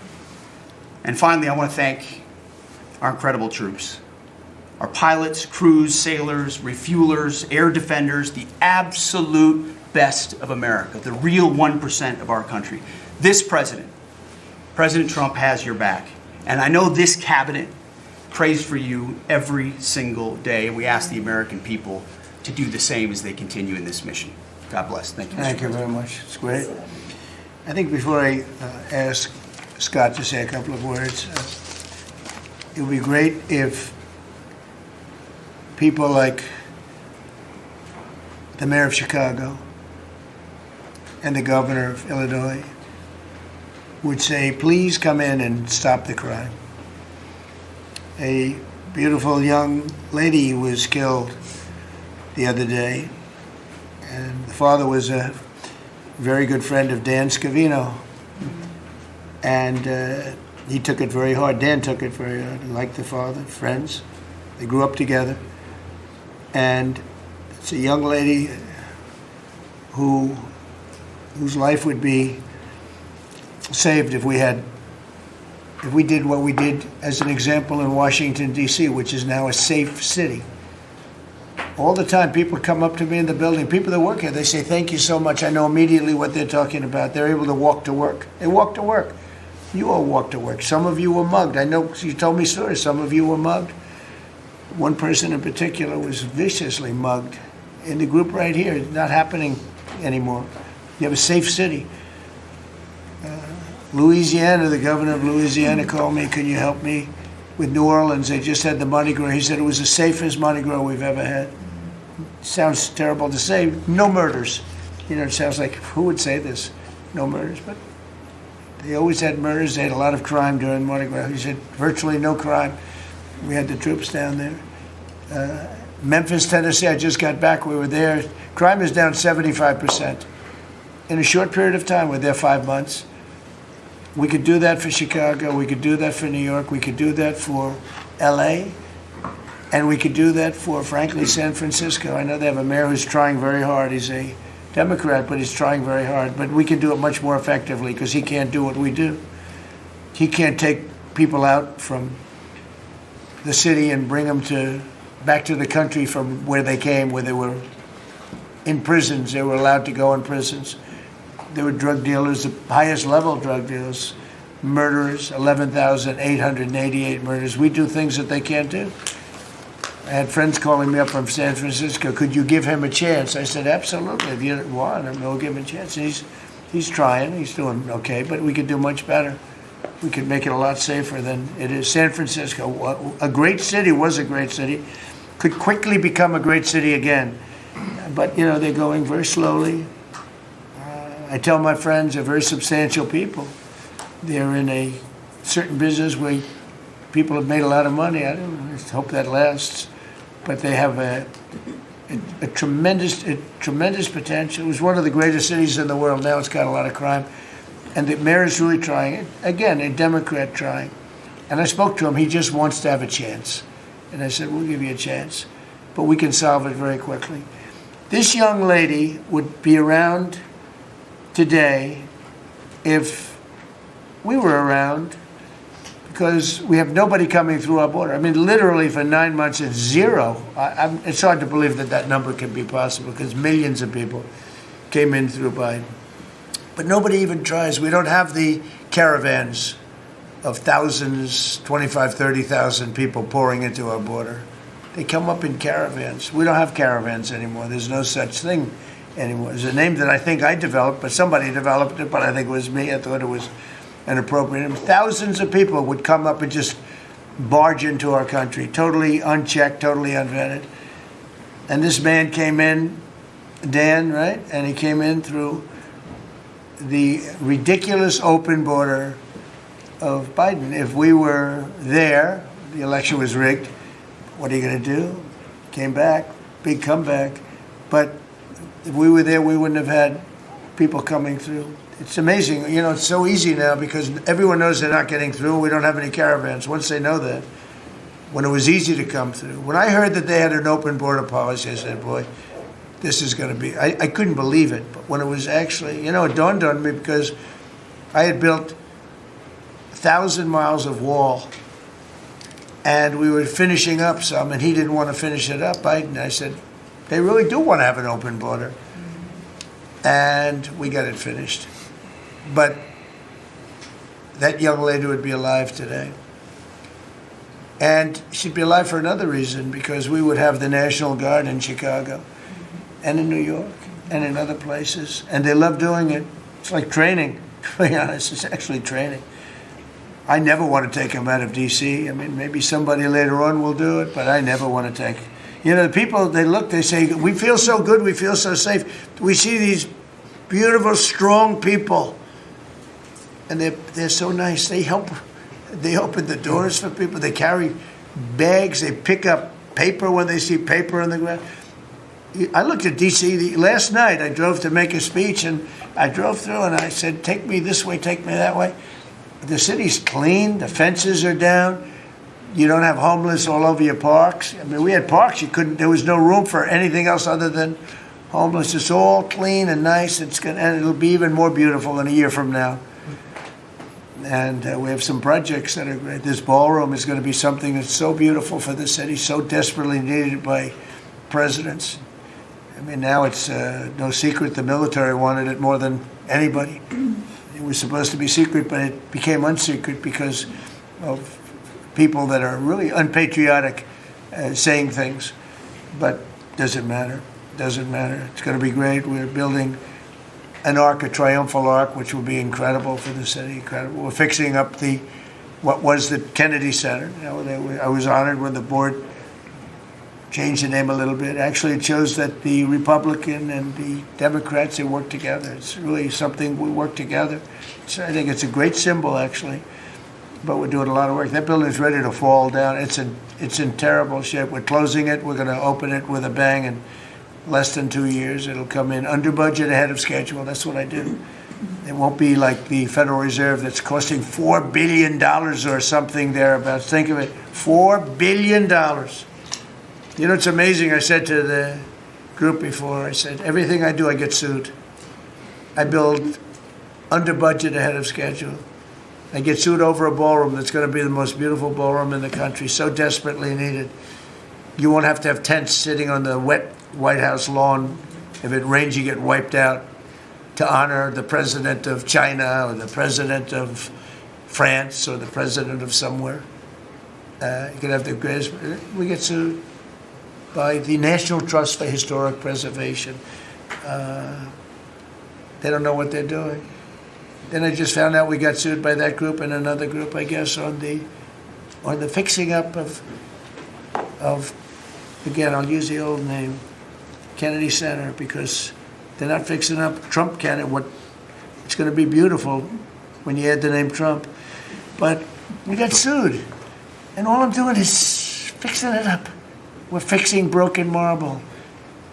And finally, I want to thank our incredible troops. Our pilots, crews, sailors, refuelers, air defenders, the absolute best of America, the real 1% of our country. This president, President Trump, has your back. And I know this cabinet prays for you every single day. And we ask the American people to do the same as they continue in this mission. God bless. Thank you. Thank you very much. It's great. I think before I ask Scott to say a couple of words, it would be great if people like the mayor of Chicago and the governor of Illinois would say, please come in and stop the crime. A beautiful young lady was killed the other day, and the father was a very good friend of Dan Scavino, and he took it very hard. Dan took it very hard. He liked the father, friends. They grew up together, and it's a young lady whose life would be saved if we did what we did as an example in Washington, D.C., which is now a safe city. All the time, people come up to me in the building, people that work here, they say, thank you so much. I know immediately what they're talking about. They're able to walk to work. They walk to work. You all walk to work. Some of you were mugged. I know you told me stories. Some of you were mugged. One person in particular was viciously mugged in the group right here. It's not happening anymore. You have a safe city. Louisiana, the governor of Louisiana called me, can you help me with New Orleans? They just had the Mardi Gras. He said it was the safest Mardi Gras we've ever had. Sounds terrible to say. No murders. You know, it sounds like, who would say this? No murders. But they always had murders. They had a lot of crime during Mardi Gras. He said virtually no crime. We had the troops down there. Memphis, Tennessee, I just got back. We were there. Crime is down 75%. In a short period of time, we're there 5 months. We could do that for Chicago. We could do that for New York. We could do that for L.A. And we could do that for, frankly, San Francisco. I know they have a mayor who's trying very hard. He's a Democrat, but he's trying very hard. But we can do it much more effectively because he can't do what we do. He can't take people out from the city and bring them to back to the country from where they came, where they were in prisons. They were allowed to go in prisons. They were drug dealers, the highest level drug dealers, murderers, 11,888 murders. We do things that they can't do. I had friends calling me up from San Francisco. Could you give him a chance? I said, absolutely. If you want him, we'll give him a chance. And he's trying. He's doing okay, but we could do much better. We could make it a lot safer than it is. San Francisco, a great city, was a great city, could quickly become a great city again. But, you know, they're going very slowly. I tell my friends, they're very substantial people. They're in a certain business where people have made a lot of money. I hope that lasts. But they have a tremendous potential. It was one of the greatest cities in the world. Now it's got a lot of crime. And the mayor is really trying. Again, a Democrat trying. And I spoke to him. He just wants to have a chance. And I said, we'll give you a chance. But we can solve it very quickly. This young lady would be around today if we were around, because we have nobody coming through our border. I mean, literally for 9 months, it's zero. It's hard to believe that that number can be possible, because millions of people came in through Biden. But nobody even tries. We don't have the caravans of thousands, 25, 30,000 people pouring into our border. They come up in caravans. We don't have caravans anymore. There's no such thing anymore. There's a name that I think I developed, but somebody developed it, but I think it was me. I thought it was an appropriate name. Thousands of people would come up and just barge into our country, totally unchecked, totally unvetted. And this man came in, Dan, right? And he came in through the ridiculous open border of Biden. If we were there, the election was rigged. What are you going to do? Came back, big comeback. But if we were there, we wouldn't have had people coming through. It's amazing. You know, it's so easy now because everyone knows they're not getting through. We don't have any caravans. Once they know that, when it was easy to come through. When I heard that they had an open border policy, I said, boy, this is going to be, I couldn't believe it. But when it was actually, you know, it dawned on me because I had built 1,000 miles of wall. And we were finishing up some, and he didn't want to finish it up. Biden, I said, they really do want to have an open border. And we got it finished. But that young lady would be alive today. And she'd be alive for another reason, because we would have the National Guard in Chicago and in New York and in other places. And they love doing it. It's like training, to be honest. It's actually training. I never want to take them out of D.C. I mean, maybe somebody later on will do it, but I never want to take. You know, the people, they look, they say, we feel so good, we feel so safe. We see these beautiful, strong people, and they're so nice. They help. They open the doors for people. They carry bags. They pick up paper when they see paper on the ground. I looked at D.C. last night. I drove to make a speech, and I drove through, and I said, take me this way, take me that way. The city's clean. The fences are down. You don't have homeless all over your parks. I mean, we had parks. There was no room for anything else other than homeless. It's all clean and nice. And it'll be even more beautiful in a year from now. And we have some projects that are great. This ballroom is going to be something that's so beautiful for the city, so desperately needed by presidents. I mean, now it's no secret the military wanted it more than anybody. It was supposed to be secret, but it became unsecret because of people that are really unpatriotic saying things. But doesn't matter. Doesn't matter. It's going to be great. We're building an arc, a triumphal arc, which will be incredible for the city. Incredible. We're fixing up what was the Kennedy Center. You know, I was honored when the board changed the name a little bit. Actually, it shows that the Republican and the Democrats, they work together. It's really something we work together. So I think it's a great symbol, actually. But we're doing a lot of work. That building is ready to fall down. It's in terrible shape. We're closing it. We're going to open it with a bang in less than 2 years. It'll come in under budget, ahead of schedule. That's what I do. It won't be like the Federal Reserve that's costing $4 billion or something thereabouts. Think of it, $4 billion. You know, it's amazing. I said to the group before, I said, everything I do, I get sued. I build under budget, ahead of schedule. I get sued over a ballroom that's going to be the most beautiful ballroom in the country, so desperately needed. You won't have to have tents sitting on the wet White House lawn. If it rains, you get wiped out, to honor the president of China or the president of France or the president of somewhere. You can have the greatest. We get sued by the National Trust for Historic Preservation. They don't know what they're doing. Then I just found out we got sued by that group and another group, I guess, on the fixing up of again, I'll use the old name, Kennedy Center, because they're not fixing up Trump Kennedy. It's going to be beautiful when you add the name Trump. But we got sued. And all I'm doing is fixing it up. We're fixing broken marble.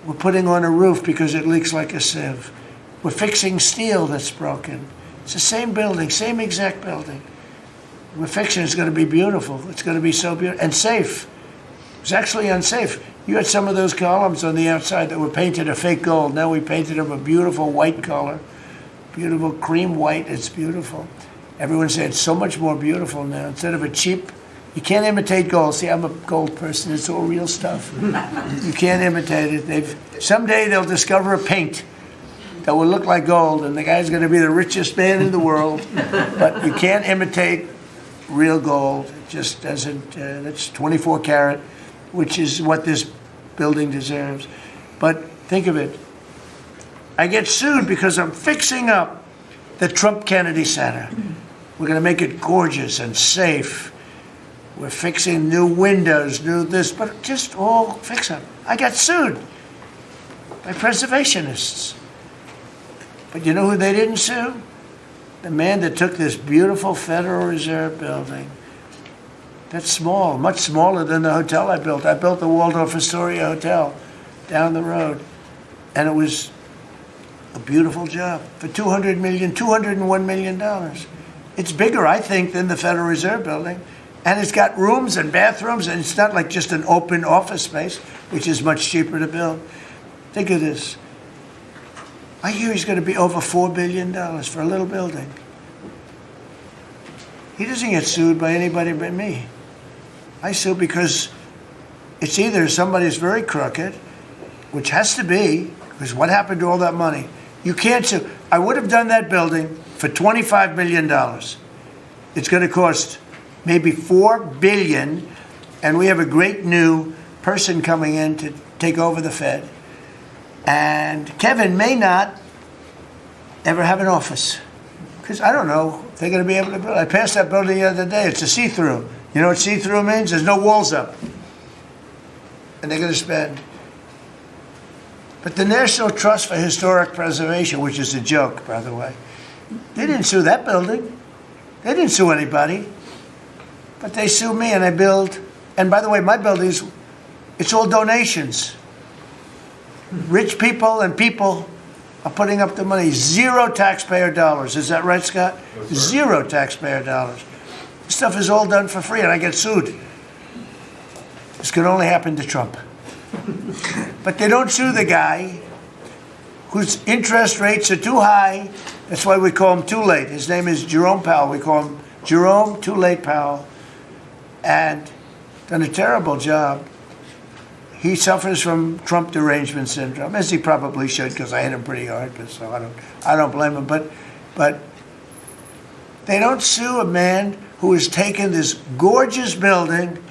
We're putting on a roof because it leaks like a sieve. We're fixing steel that's broken. It's the same building, same exact building. We're fixing it's going to be beautiful. It's going to be so beautiful and safe. It's actually unsafe. You had some of those columns on the outside that were painted a fake gold. Now we painted them a beautiful white color, beautiful cream white. It's beautiful. Everyone said it's so much more beautiful now. Instead of a cheap, you can't imitate gold. See, I'm a gold person. It's all real stuff. You can't imitate it. Someday they'll discover a paint that will look like gold, and the guy's going to be the richest man in the world. But you can't imitate real gold. It just doesn't. That's 24 karat, which is what this building deserves. But think of it. I get sued because I'm fixing up the Trump Kennedy Center. We're going to make it gorgeous and safe. We're fixing new windows, new this, but just all fix up. I got sued by preservationists. But you know who they didn't sue? The man that took this beautiful Federal Reserve building. That's small, much smaller than the hotel I built. I built the Waldorf Astoria Hotel down the road. And it was a beautiful job for $201 million. It's bigger, I think, than the Federal Reserve building. And it's got rooms and bathrooms, and it's not like just an open office space, which is much cheaper to build. Think of this. I hear he's going to be over $4 billion for a little building. He doesn't get sued by anybody but me. I sue because it's either somebody's very crooked, which has to be, because what happened to all that money? You can't sue. I would have done that building for $25 million. It's going to cost maybe $4 billion, and we have a great new person coming in to take over the Fed. And Kevin may not ever have an office, because I don't know if they're going to be able to build. I passed that building the other day. It's a see-through. You know what see-through means? There's no walls up. And they're going to spend. But the National Trust for Historic Preservation, which is a joke, by the way, they didn't sue that building. They didn't sue anybody. But they sue me, and I build. And by the way, my buildings, it's all donations. Rich people and people are putting up the money. Zero taxpayer dollars. Is that right, Scott? Yes, zero taxpayer dollars. This stuff is all done for free, and I get sued. This could only happen to Trump. But they don't sue the guy whose interest rates are too high. That's why we call him Too Late. His name is Jerome Powell. We call him Jerome Too Late Powell. And done a terrible job. He suffers from Trump derangement syndrome, as he probably should, because I hit him pretty hard. But so I don't blame him. But they don't sue a man who has taken this gorgeous building,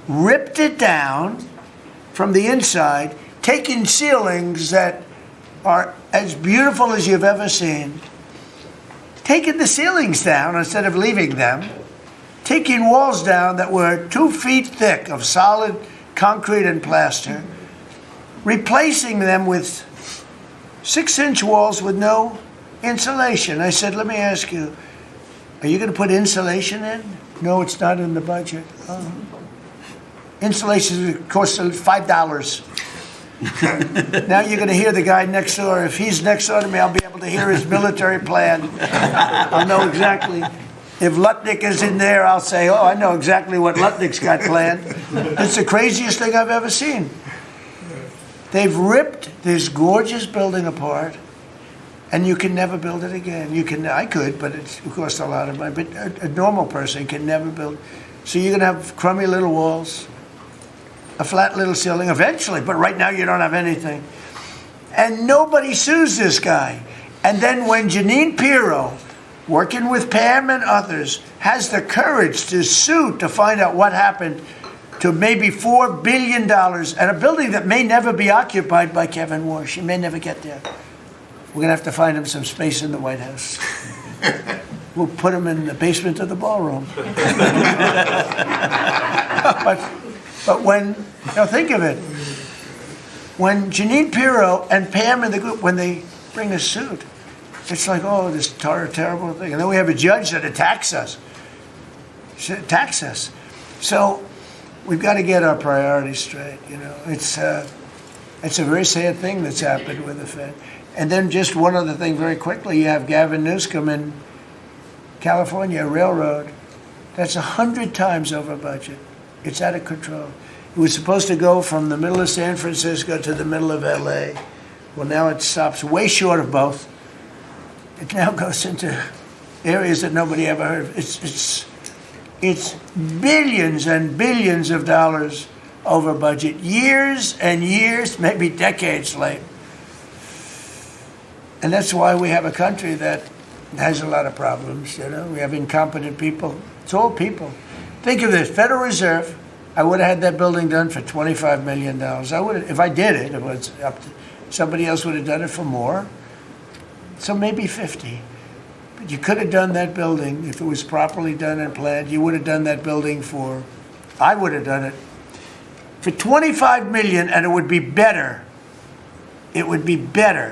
ripped it down from the inside, taking ceilings that are as beautiful as you've ever seen, taking the ceilings down instead of leaving them, taking walls down that were 2 feet thick of solid concrete and plaster, replacing them with 6-inch walls with no insulation. I said, let me ask you, are you going to put insulation in? No, it's not in the budget. Oh. Insulation costs $5. Now you're going to hear the guy next door. If he's next door to me, I'll be able to hear his military plan. I'll know exactly. If Lutnick is in there, I'll say, oh, I know exactly what Lutnick's got planned. It's the craziest thing I've ever seen. They've ripped this gorgeous building apart, and you can never build it again. I could, but it costs a lot of money. But a normal person can never build. So you're going to have crummy little walls. a flat little ceiling eventually, but right now you don't have anything. And nobody sues this guy. And then when Jeanine Pirro, working with Pam and others, has the courage to sue to find out what happened to maybe $4 billion and a building that may never be occupied by Kevin Warsh. He may never get there. We're going to have to find him some space in the White House. We'll put him in the basement of the ballroom. But when, now think of it, when Jeanine Pirro and Pam and the group, when they bring a suit, it's like, oh, this terrible thing. And then we have a judge that attacks us. So we've got to get our priorities straight, you know. It's a very sad thing that's happened with the Fed. And then just one other thing very quickly, you have Gavin Newsom in California, a railroad that's 100 times over budget. It's out of control. It was supposed to go from the middle of San Francisco to the middle of LA. Well, now it stops way short of both. It now goes into areas that nobody ever heard of. It's billions and billions of dollars over budget, years and years, maybe decades late. And that's why we have a country that has a lot of problems, you know. We have incompetent people. It's all people. Think of this, Federal Reserve, I would have had that building done for $25 million. I would have, if I did it, it was up to, somebody else would have done it for more. So maybe 50. But you could have done that building, if it was properly done and planned, you would have done that building for, I would have done it for $25 million, and it would be better. It would be better.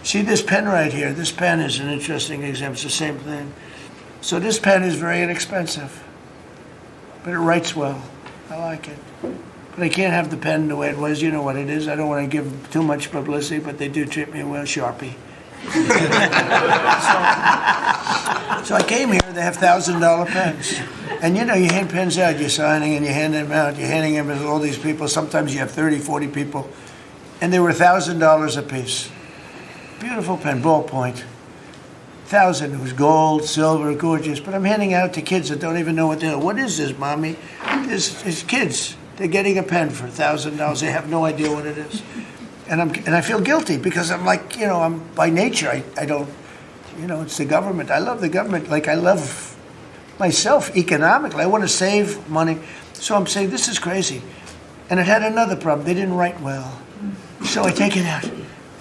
See this pen right here? This pen is an interesting example. It's the same thing. So this pen is very inexpensive, but it writes well. I like it. But I can't have the pen the way it was. You know what it is. I don't want to give too much publicity, but they do treat me well. Sharpie. So I came here, they have $1,000 pens. And you know, you hand pens out, you're signing and you hand them out, you're handing them to all these people. Sometimes you have 30, 40 people. And they were $1,000 a piece. Beautiful pen, ballpoint. 1,000, it was gold, silver, gorgeous. But I'm handing out to kids that don't even know what they're doing. What is this, Mommy? It's kids. They're getting a pen for $1,000. They have no idea what it is. And I feel guilty because I'm like, you know, I'm by nature, I don't, you know, it's the government. I love the government like I love myself economically. I want to save money. So I'm saying, this is crazy. And it had another problem. They didn't write well. So I take it out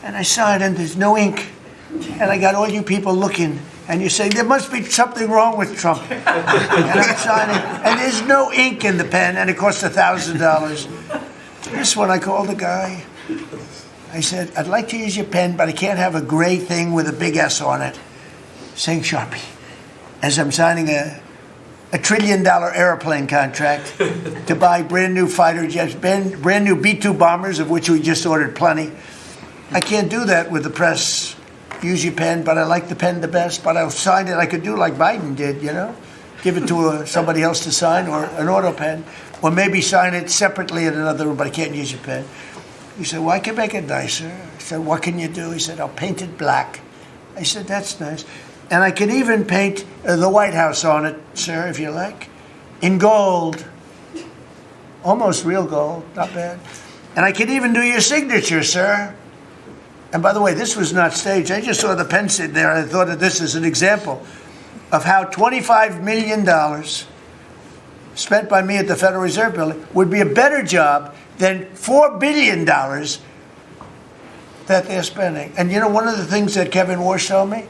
and I sign and there's no ink. And I got all you people looking and you say, there must be something wrong with Trump. And I'm signing and there's no ink in the pen and it costs $1,000. This one I called the guy. I said, I'd like to use your pen, but I can't have a gray thing with a big S on it saying Sharpie. As I'm signing a $1 trillion airplane contract to buy brand new fighter jets, brand new B-2 bombers, of which we just ordered plenty. I can't do that with the press. Use your pen, but I like the pen the best. But I'll sign it. I could do like Biden did, you know, give it to somebody else to sign, or an auto pen, or maybe sign it separately in another room. But I can't use your pen. He said, well, I can make it nicer. I said, what can you do? He said, I'll paint it black. I said, that's nice. And I can even paint the White House on it, sir, if you like, in gold. Almost real gold, not bad. And I can even do your signature, sir. And by the way, this was not staged. I just saw the pen sitting there. I thought of this as an example of how $25 million spent by me at the Federal Reserve Building would be a better job than $4 billion that they're spending. And you know, one of the things that Kevin Warsh told me,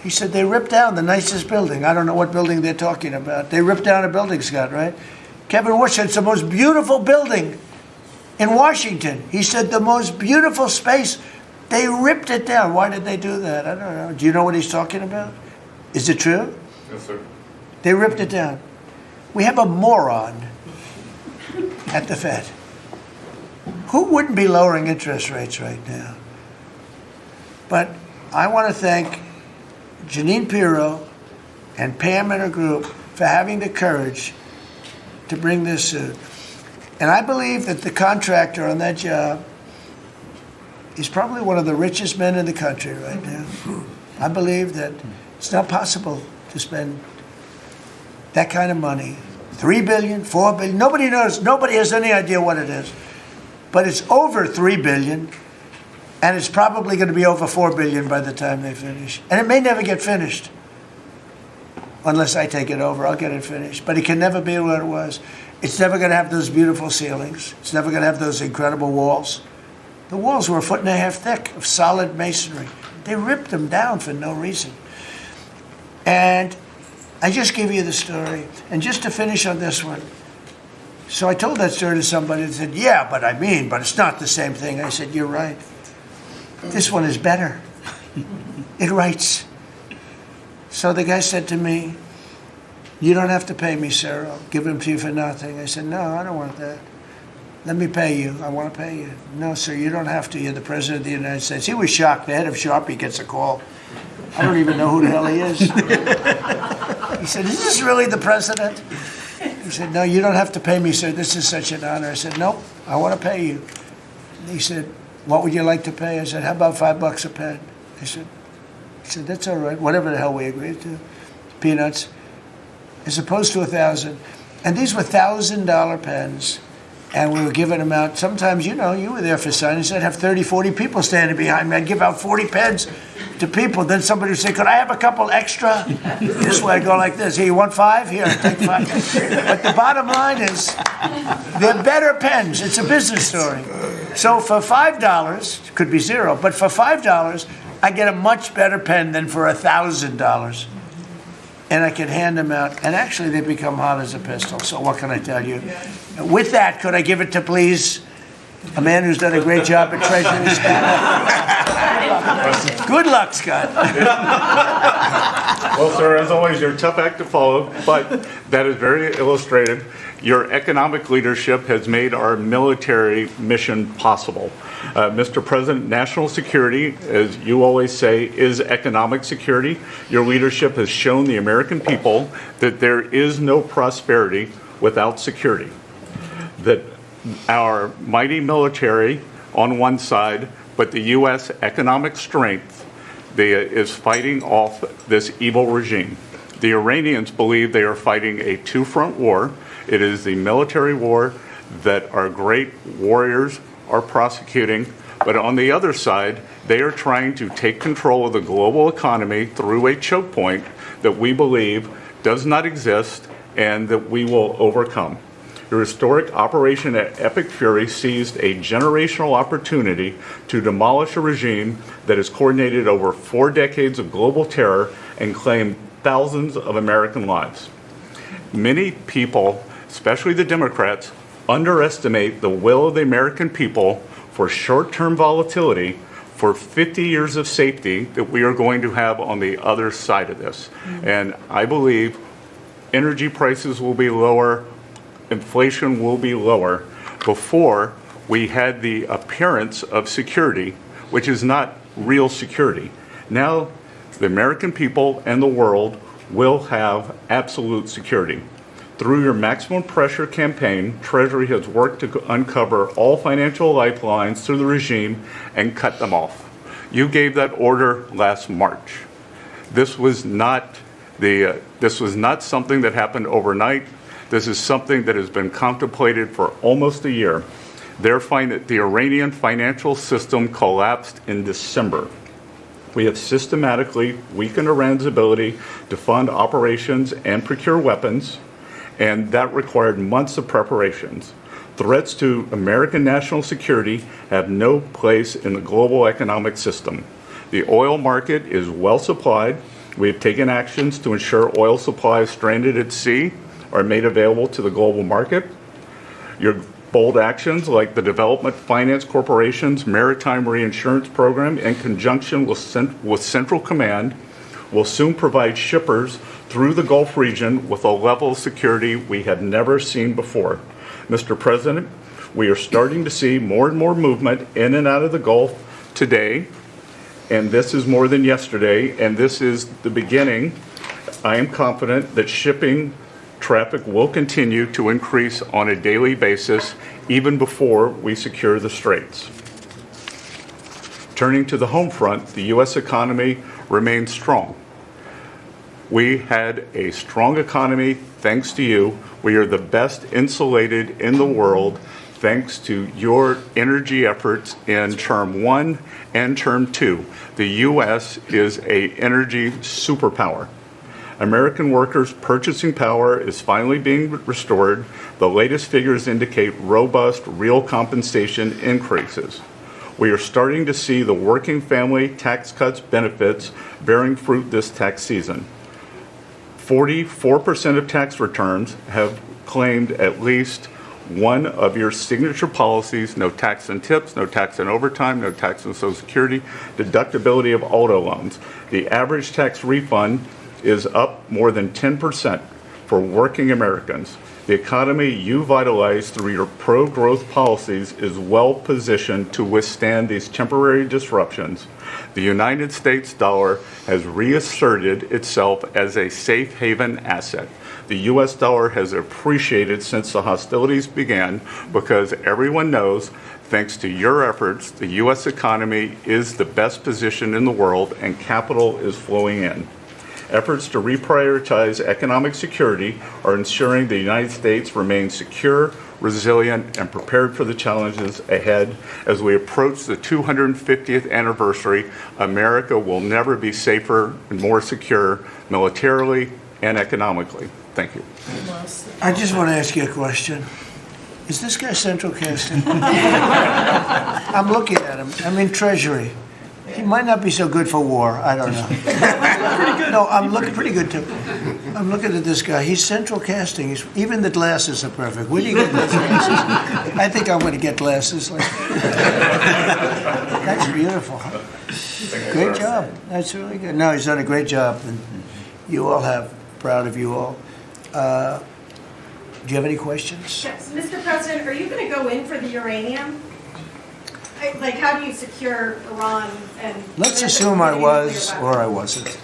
he said they ripped down the nicest building. I don't know what building they're talking about. They ripped down a building, Scott, right? Kevin Warsh said it's the most beautiful building in Washington. He said the most beautiful space. They ripped it down. Why did they do that? I don't know. Do you know what he's talking about? Is it true? Yes, sir. They ripped it down. We have a moron at the Fed. Who wouldn't be lowering interest rates right now? But I want to thank Jeanine Pirro and Pam and her group for having the courage to bring this suit. And I believe that the contractor on that job is probably one of the richest men in the country right now. I believe that it's not possible to spend that kind of money 3 billion, 4 billion. Nobody knows. Nobody has any idea what it is. But it's over 3 billion, and it's probably going to be over 4 billion by the time they finish. And it may never get finished. Unless I take it over, I'll get it finished. But it can never be what it was. It's never going to have those beautiful ceilings. It's never going to have those incredible walls. The walls were 1.5 feet thick of solid masonry. They ripped them down for no reason. And I just gave you the story. And just to finish on this one, so I told that story to somebody and said, yeah, but it's not the same thing. I said, you're right. This one is better. It writes. So the guy said to me, you don't have to pay me, sir. I'll give them to you for nothing. I said, no, I don't want that. Let me pay you. I want to pay you. No, sir, you don't have to. You're the President of the United States. He was shocked. The head of Sharpie gets a call. I don't even know who the hell he is. He said, is this really the President? He said, no, you don't have to pay me, sir. This is such an honor. I said, nope, I want to pay you. And he said, what would you like to pay? I said, how about $5 a pen? He said, that's all right, whatever the hell we agreed to. Peanuts. As opposed to 1,000. And these were $1,000 pens. And we were giving them out. Sometimes, you were there for signings. I'd have 30, 40 people standing behind me. I'd give out 40 pens to people. Then somebody would say, could I have a couple extra? This way I'd go like this. Here, you want 5? Here, take 5. But the bottom line is, they're better pens. It's a business story. So for $5, could be 0, but for $5, I get a much better pen than for $1,000. And I can hand them out. And actually, they become hot as a pistol. So what can I tell you? With that, could I give it to, please, a man who's done a great job at Treasury, Scott? Good luck, Scott. Well, sir, as always, you're a tough act to follow, but that is very illustrative. Your economic leadership has made our military mission possible. Mr. President, national security, as you always say, is economic security. Your leadership has shown the American people that there is no prosperity without security. That our mighty military on one side, but the U.S. economic strength is fighting off this evil regime. The Iranians believe they are fighting a two-front war. It is the military war that our great warriors are prosecuting, but on the other side, they are trying to take control of the global economy through a choke point that we believe does not exist and that we will overcome. Your historic Operation Epic Fury seized a generational opportunity to demolish a regime that has coordinated over 4 decades of global terror and claimed thousands of American lives. Many people, especially the Democrats, underestimate the will of the American people for short-term volatility for 50 years of safety that we are going to have on the other side of this. And I believe energy prices will be lower, inflation will be lower before we had the appearance of security, which is not real security. Now, the American people and the world will have absolute security. Through your maximum pressure campaign, Treasury has worked to uncover all financial lifelines through the regime and cut them off. You gave that order last March. This was not something that happened overnight. This is something that has been contemplated for almost a year. The Iranian financial system collapsed in December. We have systematically weakened Iran's ability to fund operations and procure weapons, and that required months of preparations. Threats to American national security have no place in the global economic system. The oil market is well supplied. We have taken actions to ensure oil supplies stranded at sea are made available to the global market. Your bold actions like the Development Finance Corporation's Maritime Reinsurance Program in conjunction with Central Command will soon provide shippers through the Gulf region with a level of security we had never seen before. Mr. President, we are starting to see more and more movement in and out of the Gulf today, and this is more than yesterday, and this is the beginning. I am confident that shipping traffic will continue to increase on a daily basis even before we secure the straits. Turning to the home front, the U.S. economy remains strong. We had a strong economy thanks to you. We are the best insulated in the world thanks to your energy efforts in term 1 and term 2. The U.S. is an energy superpower. American workers' purchasing power is finally being restored. The latest figures indicate robust real compensation increases. We are starting to see the working family tax cuts benefits bearing fruit this tax season. 44% of tax returns have claimed at least one of your signature policies: no tax on tips, no tax on overtime, no tax on Social Security, deductibility of auto loans. The average tax refund is up more than 10% for working Americans. The economy you vitalized through your pro-growth policies is well positioned to withstand these temporary disruptions. The United States dollar has reasserted itself as a safe haven asset. The U.S. dollar has appreciated since the hostilities began because everyone knows, thanks to your efforts, the U.S. economy is the best position in the world and capital is flowing in. Efforts to reprioritize economic security are ensuring the United States remains secure, resilient, and prepared for the challenges ahead. As we approach the 250th anniversary, America will never be safer and more secure militarily and economically. Thank you. I just want to ask you a question. Is this guy central casting? I'm looking at him. I'm in Treasury. He might not be so good for war. I don't know. No, I'm looking pretty good too. I'm looking at this guy. He's central casting. Even the glasses are perfect. Where do you get those glasses? I think I'm going to get glasses. That's beautiful. Great job. That's really good. No, he's done a great job. And you all have. Proud of you all. Do you have any questions? Yes. Mr. President, are you going to go in for the uranium? Like, how do you secure Iran and... Let's assume I was or I wasn't.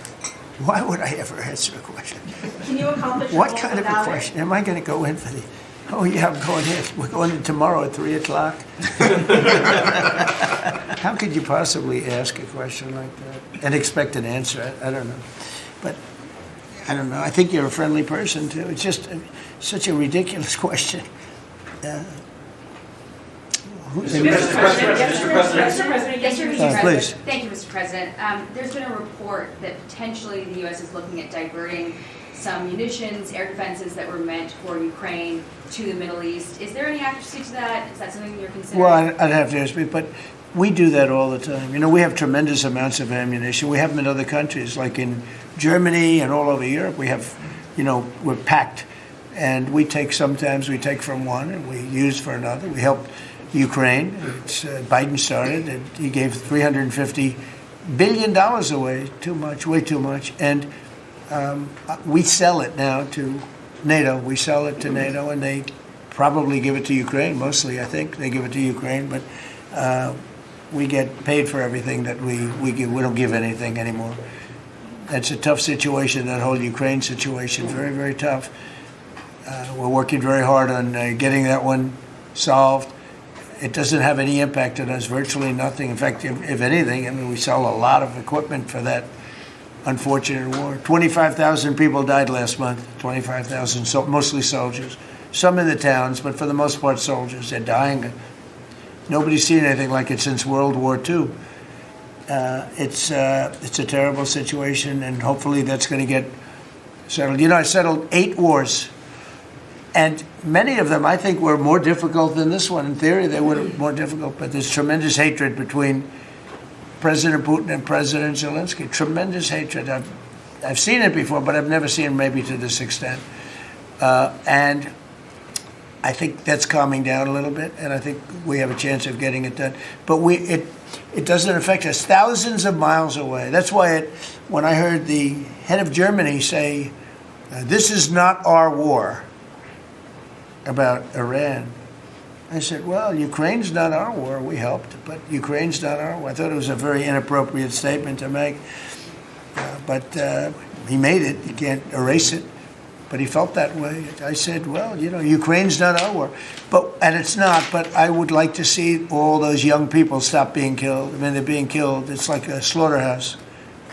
Why would I ever answer a question? Can you accomplish what kind of a question? Am I going to go in for the... Oh, yeah, I'm going in. We're going in tomorrow at 3 o'clock. How could you possibly ask a question like that and expect an answer? I don't know. But I don't know. I think you're a friendly person, too. It's just such a ridiculous question. Mr. President, yes, Mr. President. Please. Thank you, Mr. President. There's been a report that potentially the U.S. is looking at diverting some munitions, air defenses that were meant for Ukraine to the Middle East. Is there any accuracy to that? Is that something you're considering? Well, I'd have to ask me, but we do that all the time. You know, we have tremendous amounts of ammunition. We have them in other countries, like in Germany and all over Europe. We have, you know, we're packed. And sometimes we take from one and we use for another. We helped Ukraine. Biden started, and he gave $350 billion away. Too much, way too much. And we sell it now to NATO. We sell it to NATO, and they probably give it to Ukraine. Mostly, I think they give it to Ukraine. But we get paid for everything that we give. We don't give anything anymore. That's a tough situation. That whole Ukraine situation, very, very tough. We're working very hard on getting that one solved. It doesn't have any impact on us, virtually nothing. In fact, if anything, I mean, we sell a lot of equipment for that unfortunate war. 25,000 people died last month, 25,000, so mostly soldiers. Some in the towns, but for the most part soldiers. They're dying. Nobody's seen anything like it since World War II. It's a terrible situation, and hopefully that's going to get settled. You know, I settled 8 wars. And many of them, I think, were more difficult than this one. In theory, they were more difficult, but there's tremendous hatred between President Putin and President Zelensky. Tremendous hatred. I've seen it before, but I've never seen it maybe to this extent. And I think that's calming down a little bit, and I think we have a chance of getting it done. But it doesn't affect us. Thousands of miles away. That's why when I heard the head of Germany say, this is not our war, about Iran, I said, well, Ukraine's not our war. We helped, but Ukraine's not our war. I thought it was a very inappropriate statement to make, but he made it. You can't erase it, but he felt that way. I said, well, you know, Ukraine's not our war, and it's not, but I would like to see all those young people stop being killed. I mean, they're being killed. It's like a slaughterhouse.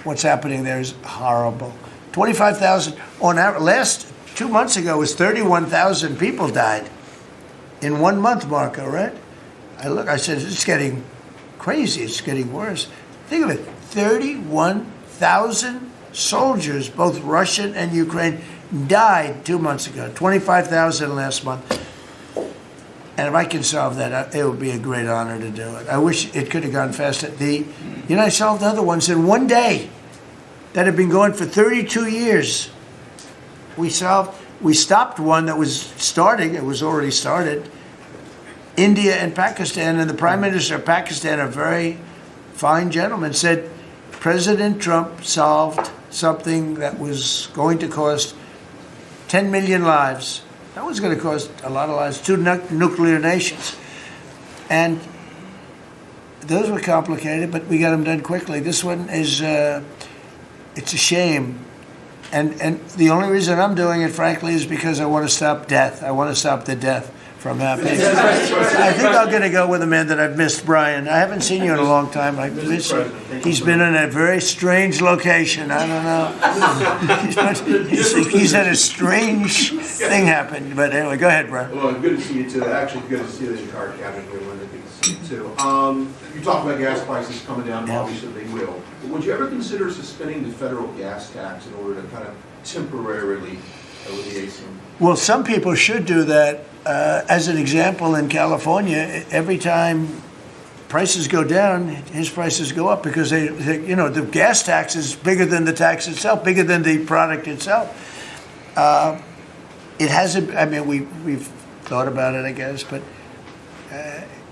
What's happening there is horrible. 25,000 on our last 2 months ago was 31,000 people died in 1 month, Marco, right? I said, it's getting crazy. It's getting worse. Think of it, 31,000 soldiers, both Russian and Ukraine, died 2 months ago, 25,000 last month. And if I can solve that, it would be a great honor to do it. I wish it could have gone faster. I solved other ones in 1 day that had been going for 32 years. We stopped one that was starting, it was already started, India and Pakistan, and the Prime Minister of Pakistan, a very fine gentleman, said President Trump solved something that was going to cost 10 million lives. That was going to cost a lot of lives, 2 nuclear nations. And those were complicated, but we got them done quickly. This one is, it's a shame. And the only reason I'm doing it, frankly, is because I want to stop death. I want to stop the death from happening. I think I'm going to go with a man that I've missed, Brian. I haven't seen you in a long time. I miss you. He's been in a very strange location. I don't know. He's had a strange thing happen. But anyway, go ahead, Brian. Well, good to see you too. Actually, good to see the entire cabinet here. Linda, good to see you too. You talk about gas prices coming down. Yeah. Obviously, they will. But would you ever consider suspending the federal gas tax in order to kind of temporarily alleviate some? Well, some people should do that. As an example, in California, every time prices go down, his prices go up because the gas tax is bigger than the tax itself, bigger than the product itself. It hasn't. I mean, we've thought about it, I guess, but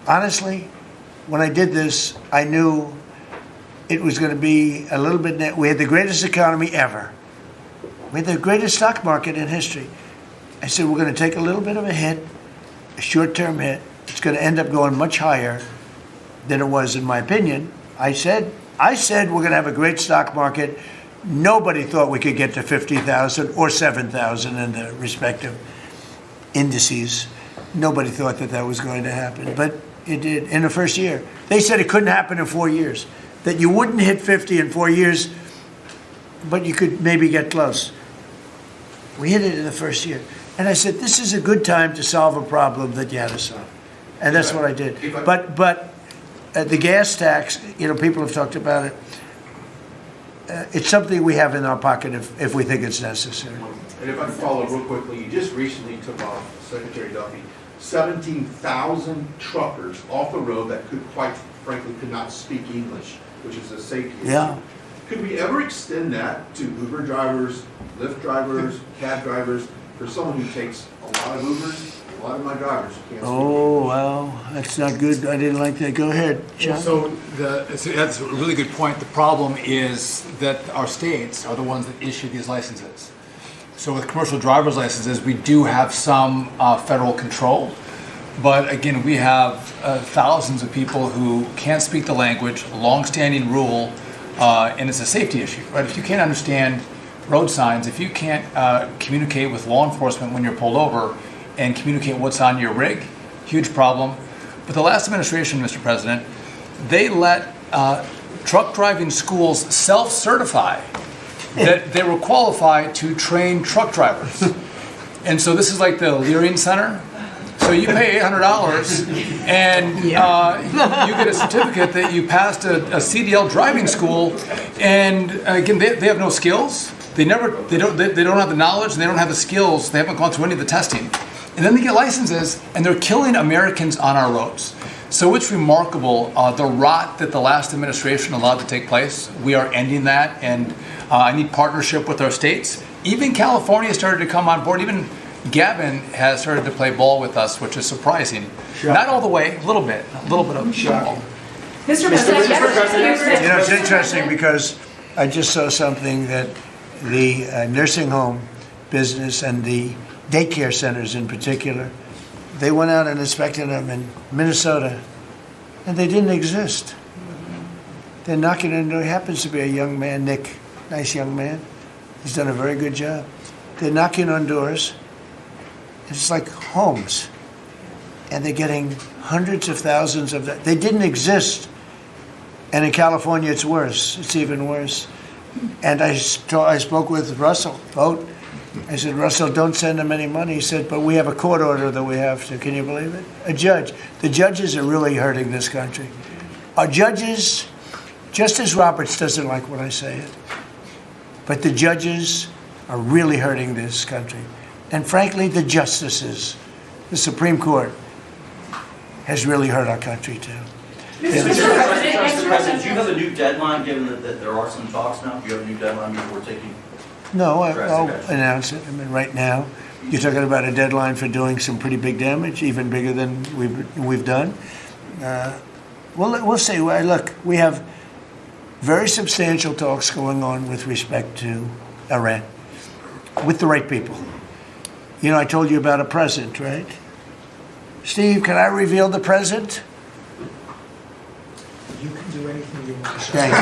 honestly, when I did this, I knew it was going to be a little bit. We had the greatest economy ever. We had the greatest stock market in history. I said, we're going to take a little bit of a hit, a short-term hit. It's going to end up going much higher than it was, in my opinion. I said we're going to have a great stock market. Nobody thought we could get to 50,000 or 7,000 in the respective indices. Nobody thought that was going to happen, but it did in the first year. They said it couldn't happen in 4 years, that you wouldn't hit 50 in 4 years, but you could maybe get close. We hit it in the first year. And I said, this is a good time to solve a problem that you had to solve. And that's what I did. But the gas tax, people have talked about it. It's something we have in our pocket if we think it's necessary. And if I can follow real quickly, you just recently took off, Secretary Duffy, 17,000 truckers off the road that quite frankly could not speak English, which is a safety issue. Yeah. Could we ever extend that to Uber drivers, Lyft drivers, cab drivers, for someone who takes a lot of Ubers? A lot of my drivers can't speak English. Well, that's not good. I didn't like that. Go ahead, John. So that's a really good point. The problem is that our states are the ones that issue these licenses. So with commercial driver's licenses, we do have some federal control. But again, we have thousands of people who can't speak the language, long-standing rule, and it's a safety issue, right? If you can't understand road signs, if you can't communicate with law enforcement when you're pulled over and communicate what's on your rig, huge problem. But the last administration, Mr. President, they let truck driving schools self-certify that they were qualified to train truck drivers. And so this is like the Leering Center. So you pay $800 and you get a certificate that you passed a CDL driving school. And again, they have no skills. They don't have the knowledge, and they don't have the skills. They haven't gone through any of the testing. And then they get licenses, and they're killing Americans on our roads. So it's remarkable, the rot that the last administration allowed to take place. We are ending that, and I need partnership with our states. Even California started to come on board. Even Gavin has started to play ball with us, which is surprising. Shocking. Not all the way, a little bit of ball. Mr. President, It's interesting because I just saw something that the nursing home business and the daycare centers in particular, they went out and inspected them in Minnesota, and they didn't exist. They're knocking on the door. He happens to be a young man, Nick, nice young man. He's done a very good job. They're knocking on doors. It's like homes, and they're getting hundreds of thousands of that. They didn't exist, and in California it's worse. It's even worse. And I spoke with Russell Vogt. I said, Russell, don't send them any money. He said, but we have a court order that we have to. Can you believe it? A judge. The judges are really hurting this country. Our judges, Justice Roberts doesn't like when I say it, but the judges are really hurting this country. And frankly, the justices, the Supreme Court, has really hurt our country too. Mr. President, do you have a new deadline, given that there are some talks now? Do you have a new deadline before taking? No, I'll announce it. I mean, right now, you're talking about a deadline for doing some pretty big damage, even bigger than we've done. We'll see. Look, we have very substantial talks going on with respect to Iran, with the right people. You know, I told you about a present, right? Steve, can I reveal the present? You can do anything you want. Thank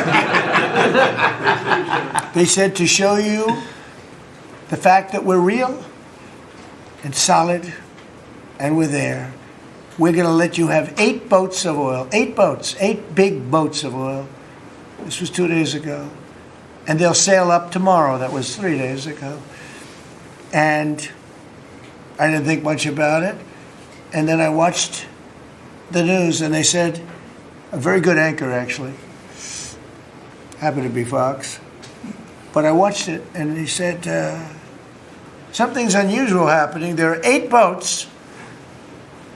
you. They said to show you the fact that we're real and solid and we're there, we're going to let you have 8 boats of oil, 8 boats, 8 big boats of oil. This was 2 days ago. And they'll sail up tomorrow. That was 3 days ago. And I didn't think much about it. And then I watched the news and they said, a very good anchor actually, happened to be Fox, but I watched it and he said, something's unusual happening. There are 8 boats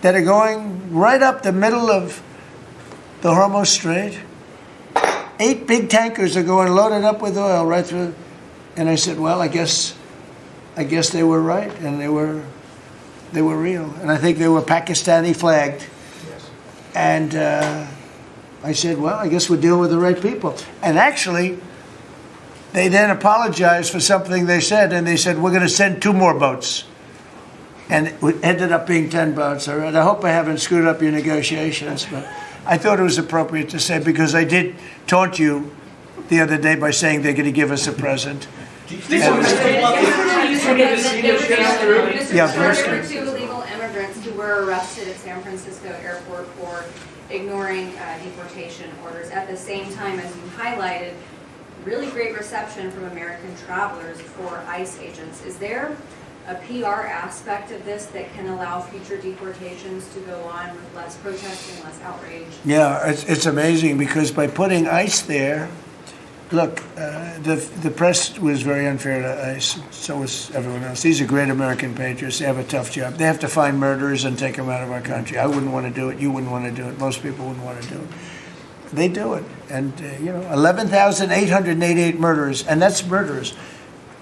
that are going right up the middle of the Hormuz Strait. 8 big tankers are going loaded up with oil right through. And I said, well, I guess they were right, and they were real. And I think they were Pakistani flagged. Yes. And I said, well, I guess we're dealing with the right people. And actually, they then apologized for something they said, and they said, we're going to send 2 more boats. And it ended up being 10 boats. All right. I hope I haven't screwed up your negotiations, but I thought it was appropriate to say, because I did taunt you the other day by saying they're going to give us a present. There were 2 illegal immigrants who were arrested at San Francisco airport for ignoring deportation orders. At the same time, as you highlighted, really great reception from American travelers for ICE agents. Is there a PR aspect of this that can allow future deportations to go on with less protesting, less outrage? Yeah, it's amazing, because by putting ICE there, look, the press was very unfair to ICE, so was everyone else. These are great American patriots. They have a tough job. They have to find murderers and take them out of our country. I wouldn't want to do it. You wouldn't want to do it. Most people wouldn't want to do it. They do it. And, 11,888 murderers, and that's murderers.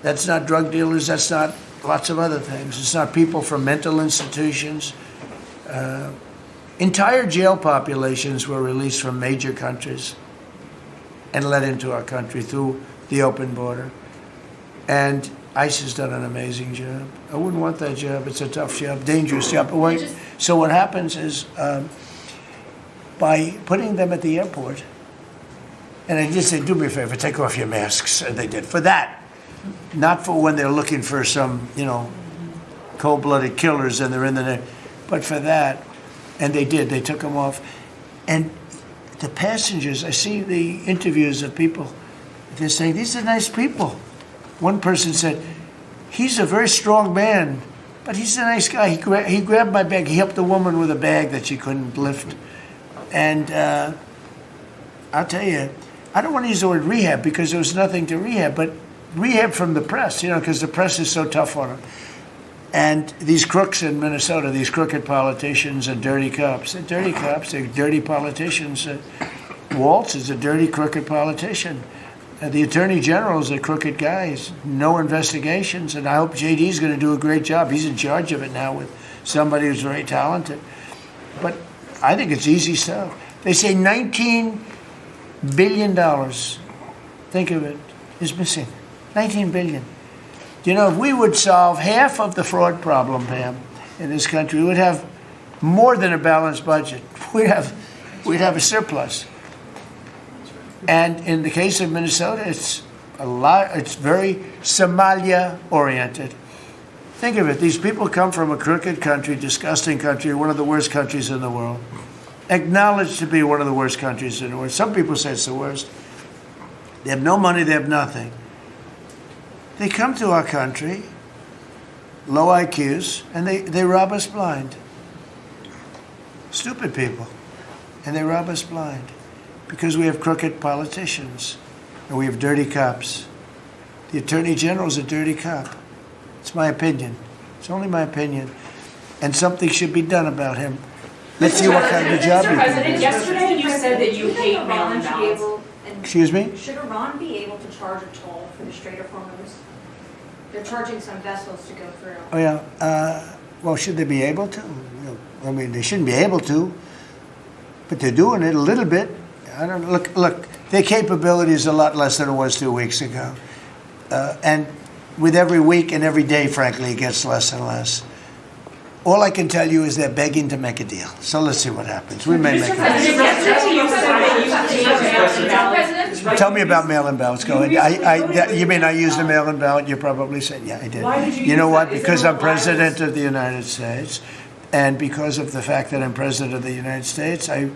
That's not drug dealers. That's not lots of other things. It's not people from mental institutions. Entire jail populations were released from major countries and let into our country through the open border. And ICE has done an amazing job. I wouldn't want that job. It's a tough job, dangerous job. So what happens is, by putting them at the airport, and I just said, do me a favor, take off your masks. And they did. For that, not for when they're looking for some, cold-blooded killers and they're in the, but for that. And they did. They took them off. And the passengers, I see the interviews of people, they're saying, these are nice people. One person said, he's a very strong man, but he's a nice guy. He grabbed my bag. He helped a woman with a bag that she couldn't lift. And I'll tell you, I don't want to use the word rehab because there was nothing to rehab, but rehab from the press, because the press is so tough on them. And these crooks in Minnesota, these crooked politicians and dirty cops. They're dirty cops, they're dirty politicians. Waltz is a dirty, crooked politician. The Attorney General is a crooked guy. He's no investigations, and I hope JD's going to do a great job. He's in charge of it now with somebody who's very talented. But I think it's easy stuff. They say $19 billion, think of it, is missing. $19 billion. If we would solve half of the fraud problem, Pam, in this country, we would have more than a balanced budget. We'd have a surplus. And in the case of Minnesota, it's very Somalia-oriented. Think of it. These people come from a crooked country, disgusting country, one of the worst countries in the world. Acknowledged to be one of the worst countries in the world. Some people say it's the worst. They have no money, they have nothing. They come to our country, low IQs, and they rob us blind. Stupid people. And they rob us blind because we have crooked politicians and we have dirty cops. The Attorney General's a dirty cop. It's my opinion. It's only my opinion. And something should be done about him. Let's see what kind of job he Mr. President, can do. yesterday you said that you hate mail-in ballots. Excuse me? Should Iran be able to charge a toll for the Strait of Hormuz? They're charging some vessels to go through. Oh, yeah. Well, should they be able to? I mean, they shouldn't be able to, but they're doing it a little bit. I don't look. Their capability is a lot less than it was 2 weeks ago, and with every week and every day, frankly, it gets less and less. All I can tell you is they're begging to make a deal. So let's see what happens. We may make a deal. Yesterday you said that you hate mail-in ballots. Tell me about mail-in ballots. Go ahead. You mean I used a mail-in ballot? You probably said, yeah, I did. Why did you You know use what? that? Is Because there I'm no president bias? of the United States, and because of the fact that I'm president of the United States, I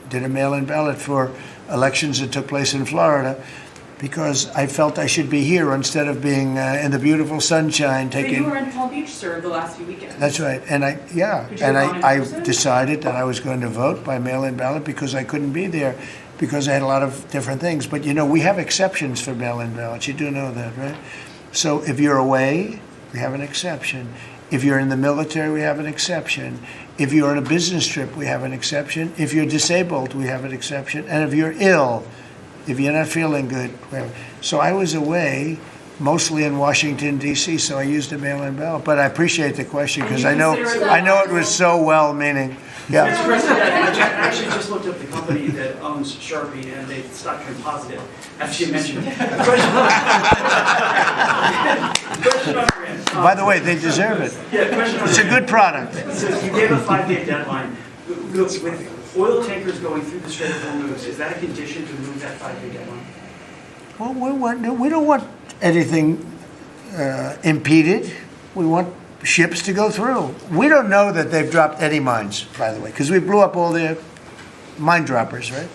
did a mail-in ballot for elections that took place in Florida, because I felt I should be here instead of being in the beautiful sunshine But you taking. were in Palm Beach, sir, the last few weekends. That's right, and I Did you vote in I person? decided that I was going to vote by mail-in ballot because I couldn't be there because I had a lot of different things. But you know, we have exceptions for mail-in ballots. You do know that, right? So if you're away, we have an exception. If you're in the military, we have an exception. If you're on a business trip, we have an exception. If you're disabled, we have an exception. And if you're ill, if you're not feeling good, whatever. So I was away, mostly in Washington, D.C., so I used a mail-in ballot. But I appreciate the question because I know it was so well-meaning. Mr. Yeah. President, I actually just looked up the company that owns Sharpie, and they stock turned positive after you mentioned it. Question number in. By the way, they deserve it. Yeah, question It's a number good product. So you gave a 5-day deadline. With oil tankers going through the Strait of Hormuz, is that a condition to move that 5-day deadline? Well, we don't want anything impeded. We want ships to go through. We don't know that they've dropped any mines, by the way, because we blew up all their mine droppers, right?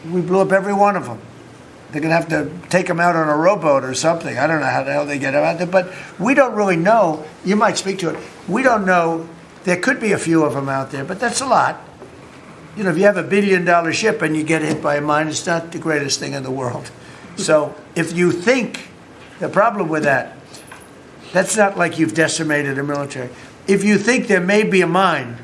We blew up every one of them. They're going to have to take them out on a rowboat or something. I don't know how the hell they get them out there, but we don't really know. You might speak to it. We don't know. There could be a few of them out there, but that's a lot. You know, if you have $1 billion ship and you get hit by a mine, it's not the greatest thing in the world. So if you think, the problem with that, that's not like you've decimated a military. If you think there may be a mine,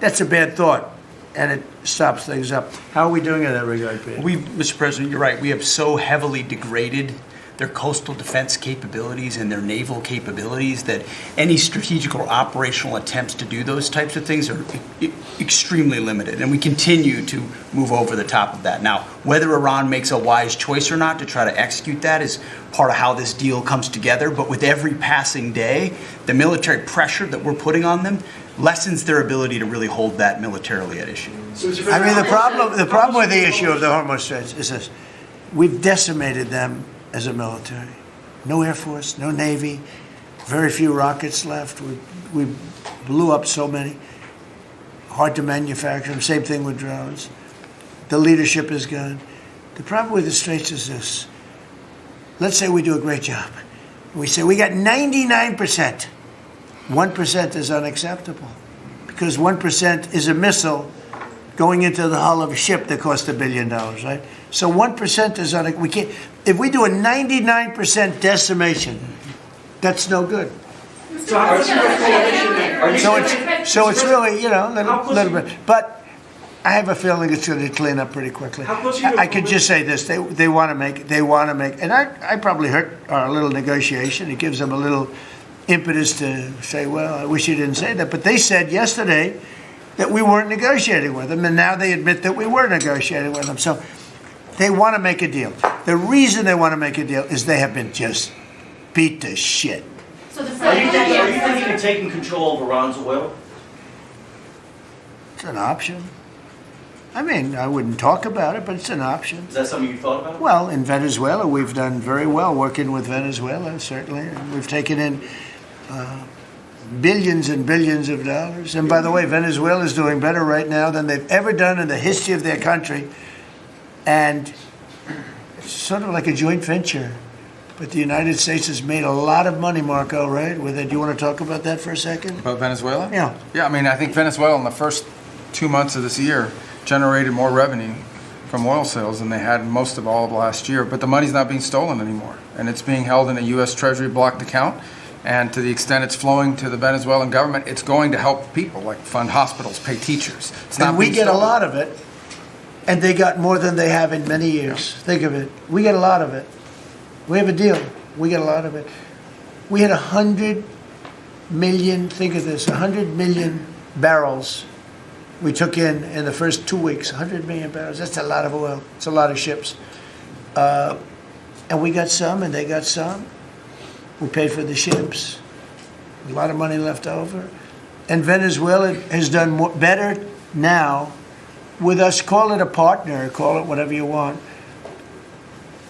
that's a bad thought, and it stops things up. How are we doing in that regard, Peter? Mr. President, you're right. We have so heavily degraded their coastal defense capabilities and their naval capabilities that any strategic or operational attempts to do those types of things are extremely limited. And we continue to move over the top of that. Now, whether Iran makes a wise choice or not to try to execute that is part of how this deal comes together. But with every passing day, the military pressure that we're putting on them lessens their ability to really hold that militarily at issue. I mean, the problem with the issue of the Hormuz Straits is this. We've decimated them as a military. No Air Force, no Navy, very few rockets left. We blew up so many. Hard to manufacture them. Same thing with drones. The leadership is gone. The problem with the Straits is this. Let's say we do a great job. We say we got 99%. 1% is unacceptable because 1% is a missile going into the hull of a ship that cost $1 billion, right? So 1% is we can't. If we do a 99% decimation, that's no good. So it's really, you know, a little bit. But I have a feeling it's going to clean up pretty quickly. I could just say this: they want to make, and I probably hurt our little negotiation. It gives them a little impetus to say, well, I wish you didn't say that. But they said yesterday that we weren't negotiating with them, and now they admit that we were negotiating with them. So they want to make a deal. The reason they want to make a deal is they have been just beat to shit. So the Are you thinking of taking control of Iran's oil? It's an option. I mean, I wouldn't talk about it, but it's an option. Is that something you've thought about? Well, in Venezuela, we've done very well working with Venezuela, certainly. And we've taken in billions and billions of dollars. And by the way, Venezuela is doing better right now than they've ever done in the history of their country. And it's sort of like a joint venture. But the United States has made a lot of money, Marco, right? With it. Do you want to talk about that for a second? About Venezuela? Yeah. Yeah, I mean, I think Venezuela in the first 2 months of this year generated more revenue from oil sales than they had most of all of last year. But the money's not being stolen anymore. And it's being held in a U.S. Treasury blocked account. And to the extent it's flowing to the Venezuelan government, it's going to help people, like fund hospitals, pay teachers. It's not And we being get a stolen. lot of it. And they got more than they have in many years. Think of it. We get a lot of it. We have a deal. We get a lot of it. We had 100 million, think of this, 100 million barrels we took in the first 2 weeks. 100 million barrels. That's a lot of oil. It's a lot of ships. And we got some and they got some. We paid for the ships. A lot of money left over. And Venezuela has done better now with us. Call it a partner, call it whatever you want.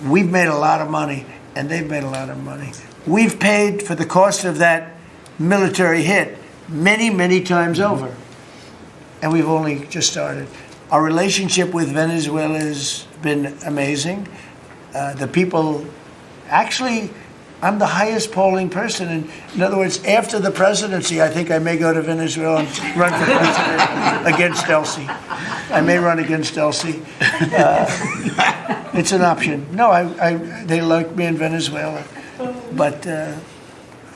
We've made a lot of money, and they've made a lot of money. We've paid for the cost of that military hit many, many times over. And we've only just started. Our relationship with Venezuela has been amazing. The people, actually, I'm the highest polling person. And in other words, after the presidency, I think I may go to Venezuela and run for president against Elsie. I may run against Elsie. It's an option. No, they like me in Venezuela, but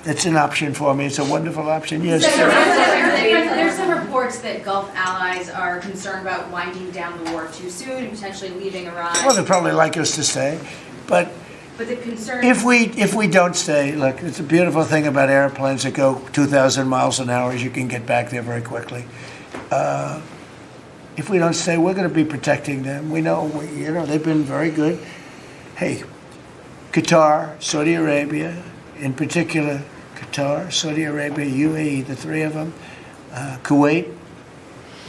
it's an option for me. It's a wonderful option. Yes. There's some reports that Gulf allies are concerned about winding down the war too soon and potentially leaving Iran. Well, they'd probably like us to stay, but the concern. If we don't stay, look, it's a beautiful thing about airplanes that go 2,000 miles an hour is you can get back there very quickly. If we don't stay, we're going to be protecting them. We know, they've been very good. Hey, Qatar, Saudi Arabia, in particular, Qatar, Saudi Arabia, UAE, the three of them, Kuwait,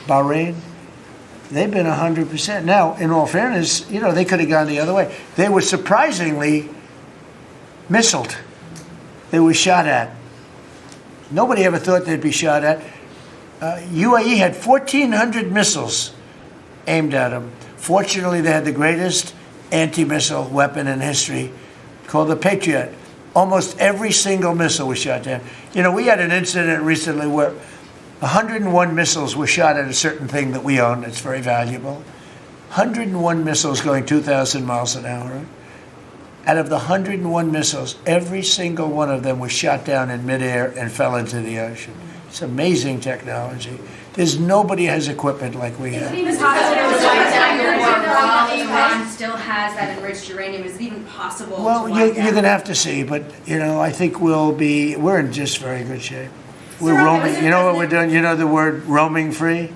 Bahrain, they've been 100%. Now, in all fairness, they could have gone the other way. They were surprisingly missiled. They were shot at. Nobody ever thought they'd be shot at. UAE had 1,400 missiles aimed at them. Fortunately, they had the greatest anti-missile weapon in history called the Patriot. Almost every single missile was shot down. We had an incident recently where 101 missiles were shot at a certain thing that we own that's very valuable. 101 missiles going 2,000 miles an hour. Out of the 101 missiles, every single one of them was shot down in midair and fell into the ocean. It's amazing technology. There's nobody has equipment like we have. Is it even possible while Iran still has that enriched uranium? Is it even possible? Well, you're going to have to see, but I think we're in just very good shape. We're roaming. You know what we're doing? You know the word roaming free?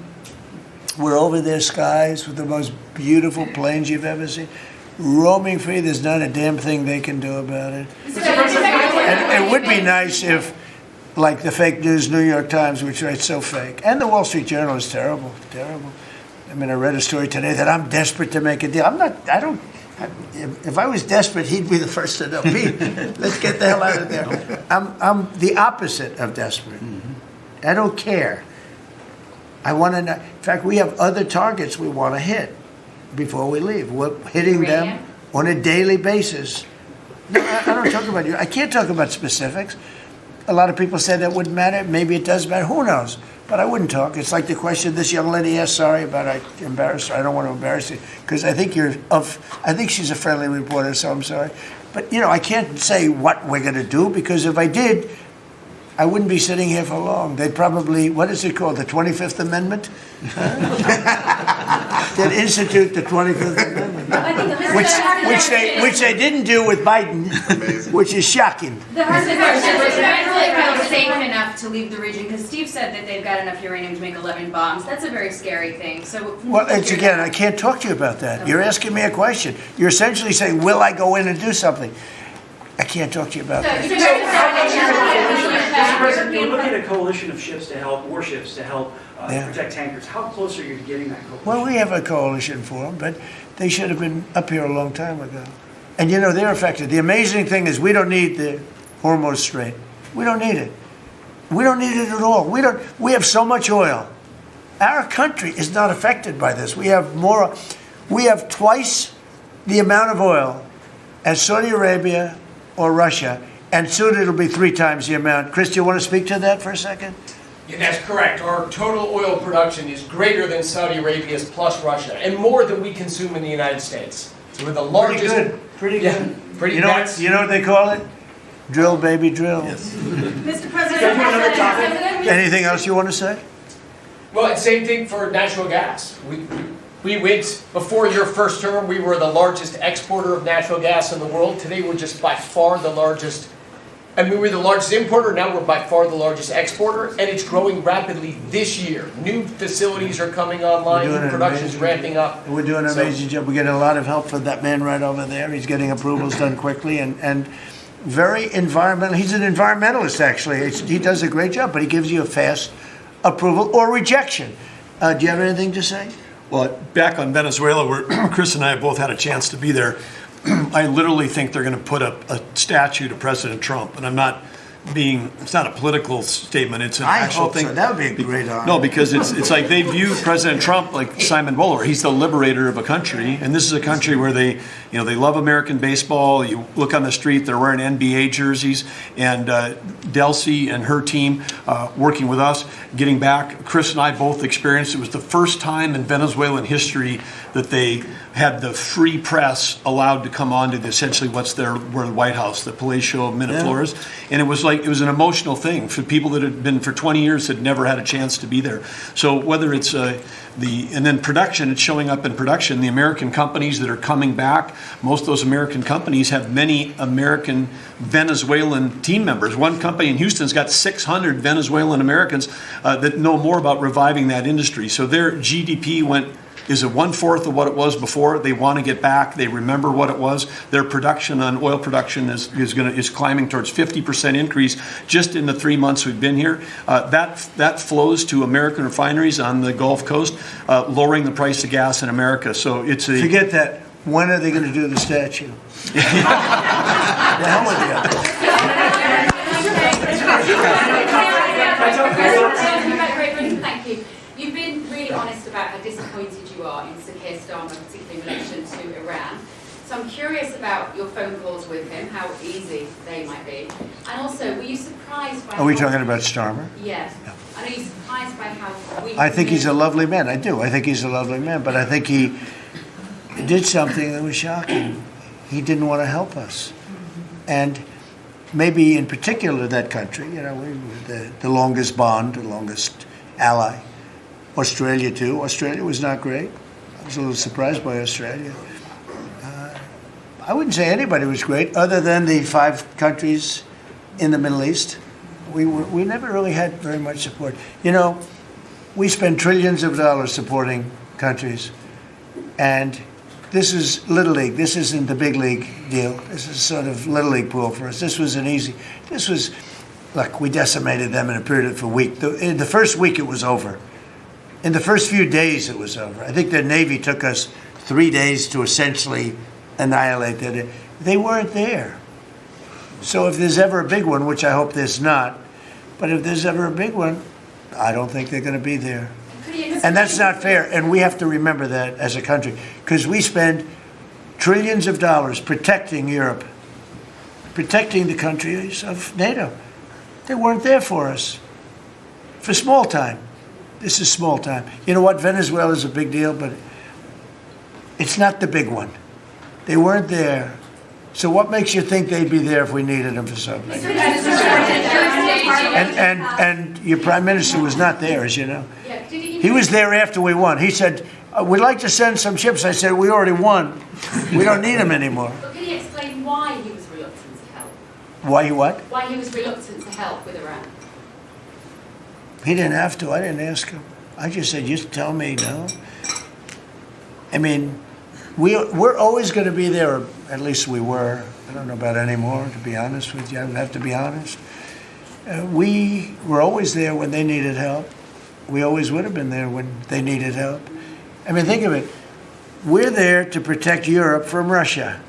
We're over their skies with the most beautiful planes you've ever seen. Roaming free, there's not a damn thing they can do about it. And it would be nice if, like the fake news New York Times, which writes so fake, and the Wall Street Journal is terrible, terrible. I mean, I read a story today that I'm desperate to make a deal. If I was desperate, he'd be the first to know. Pete, let's get the hell out of there. I'm the opposite of desperate. I don't care. I want to know. In fact, we have other targets we want to hit before we leave. We're hitting them on a daily basis. No, I don't talk about you. I can't talk about specifics. A lot of people say that wouldn't matter. Maybe it does matter. Who knows? But I wouldn't talk. It's like the question this young lady asked. Sorry about I embarrassed her. I don't want to embarrass you because I think I think she's a friendly reporter, so I'm sorry. But I can't say what we're going to do because if I did, I wouldn't be sitting here for long. They'd probably, what is it called, the 25th Amendment? They'd institute the 25th Amendment, which they didn't do with Biden, which is shocking. The hard question is Venezuela safe enough to leave the region? Because Steve said that they've got enough uranium to make 11 bombs. That's a very scary thing. So, well, it's again, I can't talk to you about that. You're asking me a question. You're essentially saying, will I go in and do something? I can't talk to you about that. Mr. President, you're looking at a coalition of ships to help, warships to help protect tankers. How close are you to getting that coalition? Well, we have a coalition for them, but they should have been up here a long time ago. And they're affected. The amazing thing is we don't need the Hormuz Strait. We don't need it. We don't need it at all. We have so much oil. Our country is not affected by this. We have twice the amount of oil as Saudi Arabia or Russia, and soon it'll be 3 times the amount. Chris, do you want to speak to that for a second? Yeah, that's correct. Our total oil production is greater than Saudi Arabia's plus Russia, and more than we consume in the United States. So we're the largest. Pretty good. Pretty you know what they call it? Drill, baby, drill. Mr. President, President. Anything else you want to say? Well, it's same thing for natural gas. We went, before your first term, we were the largest exporter of natural gas in the world. Today, we're just by far the largest. I mean, we were the largest importer, now we're by far the largest exporter, and it's growing rapidly this year. New facilities are coming online, new production's ramping up. We're doing an amazing job. We're getting a lot of help from that man right over there. He's getting approvals done quickly and very environmental. He's an environmentalist, actually. He does a great job, but he gives you a fast approval or rejection. Do you have anything to say? Well, back on Venezuela, where Chris and I have both had a chance to be there, I literally think they're going to put up a statue to President Trump. And I'm not being, it's not a political statement, it's an actual thing. So. That would be a great honor. No, because it's like they view President Trump like Simon Bowler. He's the liberator of a country, and this is a country where they love American baseball. You look on the street, they're wearing NBA jerseys, and Delcy and her team working with us, getting back. Chris and I both experienced, it was the first time in Venezuelan history that they had the free press allowed to come on to essentially where the White House, the Palacio Miraflores, and it was an emotional thing for people that had been for 20 years had never had a chance to be there. So whether it's and then production, it's showing up in production. The American companies that are coming back, most of those American companies have many American Venezuelan team members. One company in Houston's got 600 Venezuelan Americans that know more about reviving that industry. So their GDP is 1/4 of what it was before. They want to get back. They remember what it was. Their production on oil production is climbing towards 50% increase just in the 3 months we've been here. That flows to American refineries on the Gulf Coast, lowering the price of gas in America. So it's a forget that. When are they going to do the statue? The hell with you. Thank you. You've been really honest about how disappointed you are in Sir Keir Starmer, particularly in relation to Iran. So I'm curious about your phone calls with him, how easy they might be. And also, were you surprised by... Are we talking about Starmer? Yes. No. And are you surprised by how weak... I think he's a lovely man. I do. I think he's a lovely man. But I think he did something that was shocking. He didn't want to help us. And maybe in particular that country, we were the longest bond, the longest ally. Australia, too. Australia was not great. I was a little surprised by Australia. I wouldn't say anybody was great other than the 5 countries in the Middle East. We never really had very much support. We spend trillions of dollars supporting countries, and this is Little League. This isn't the big league deal. This is sort of Little League pool for us. This was look, we decimated them in a period of a week. In the first week, it was over. In the first few days, it was over. I think the Navy took us 3 days to essentially annihilate it. They weren't there. So if there's ever a big one, which I hope there's not, but if there's ever a big one, I don't think they're going to be there. And that's not fair. And we have to remember that as a country, because we spend trillions of dollars protecting Europe, protecting the countries of NATO. They weren't there for us for small time. This is small time. You know what? Venezuela is a big deal, but it's not the big one. They weren't there. So what makes you think they'd be there if we needed them for something? And your prime minister was not there, as you know. He was there after we won. He said, we'd like to send some ships. I said, we already won. We don't need them anymore. But can you explain why he was reluctant to help? Why he what? Why he was reluctant to help with Iran? He didn't have to. I didn't ask him. I just said, just tell me, no. I mean, we're always going to be there, or at least we were. I don't know about anymore, to be honest with you. I would have to be honest. We were always there when they needed help. We always would have been there when they needed help. I mean, think of it. We're there to protect Europe from Russia.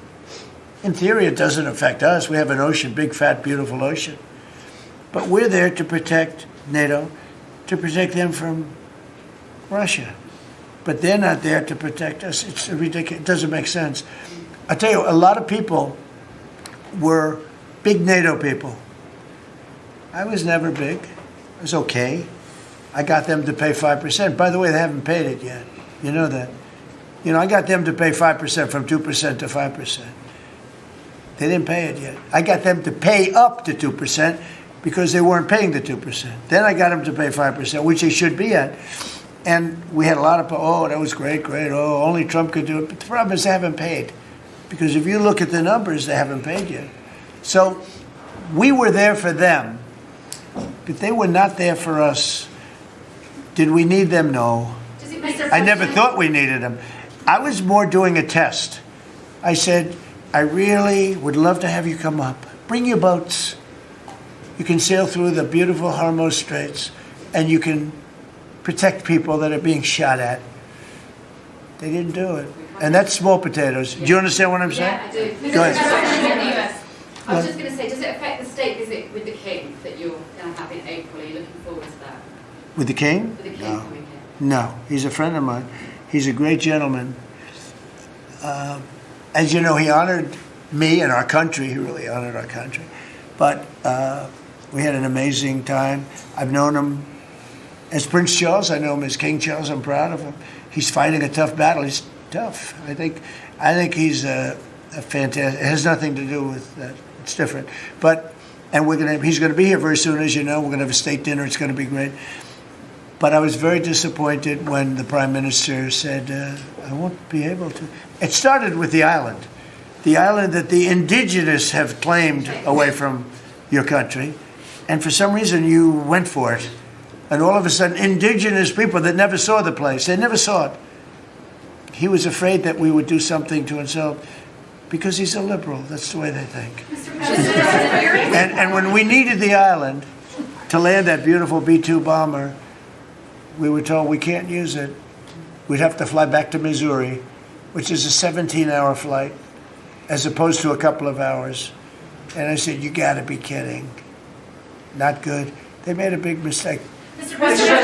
In theory, it doesn't affect us. We have an ocean, big, fat, beautiful ocean. But we're there to protect NATO, to protect them from Russia. But they're not there to protect us. It's ridiculous. It doesn't make sense. I tell you, a lot of people were big NATO people. I was never big. I was okay. I got them to pay 5%. By the way, they haven't paid it yet. You know that. You know, I got them to pay 5% from 2% to 5%. They didn't pay it yet. I got them to pay up to 2% because they weren't paying the 2%. Then I got them to pay 5%, which they should be at. And we had a lot of, oh, that was great, great. Oh, only Trump could do it. But the problem is they haven't paid. Because if you look at the numbers, they haven't paid yet. So we were there for them, but they were not there for us. Did we need them? No. I never thought we needed them. I was more doing a test. I said, I really would love to have you come up. Bring your boats. You can sail through the beautiful Hormuz Straits, and you can protect people that are being shot at. They didn't do it. And that's small potatoes. Do you understand what I'm saying? Yeah, I do. Go ahead. I was just going to say, does it affect the state visit with the King that you're going to have in April? Are you looking forward to that? With the King? With the King No. coming here? No. He's a friend of mine. He's a great gentleman. As you know, he honored me and our country. He really honored our country. But we had an amazing time. I've known him as Prince Charles. I know him as King Charles. I'm proud of him. He's fighting a tough battle. He's tough. I think he's a fantastic. It has nothing to do with that. It's different. But he's going to be here very soon, as you know. We're going to have a state dinner. It's going to be great. But I was very disappointed when the Prime Minister said, I won't be able to. It started with the island that the indigenous have claimed away from your country. And for some reason, you went for it. And all of a sudden, indigenous people that never saw the place, they never saw it. He was afraid that we would do something to insult, because he's a liberal. That's the way they think. And when we needed the island to land that beautiful B-2 bomber, we were told we can't use it. We'd have to fly back to Missouri, which is a 17-hour flight, as opposed to a couple of hours. And I said, you got to be kidding. Not good. They made a big mistake. Mr. President,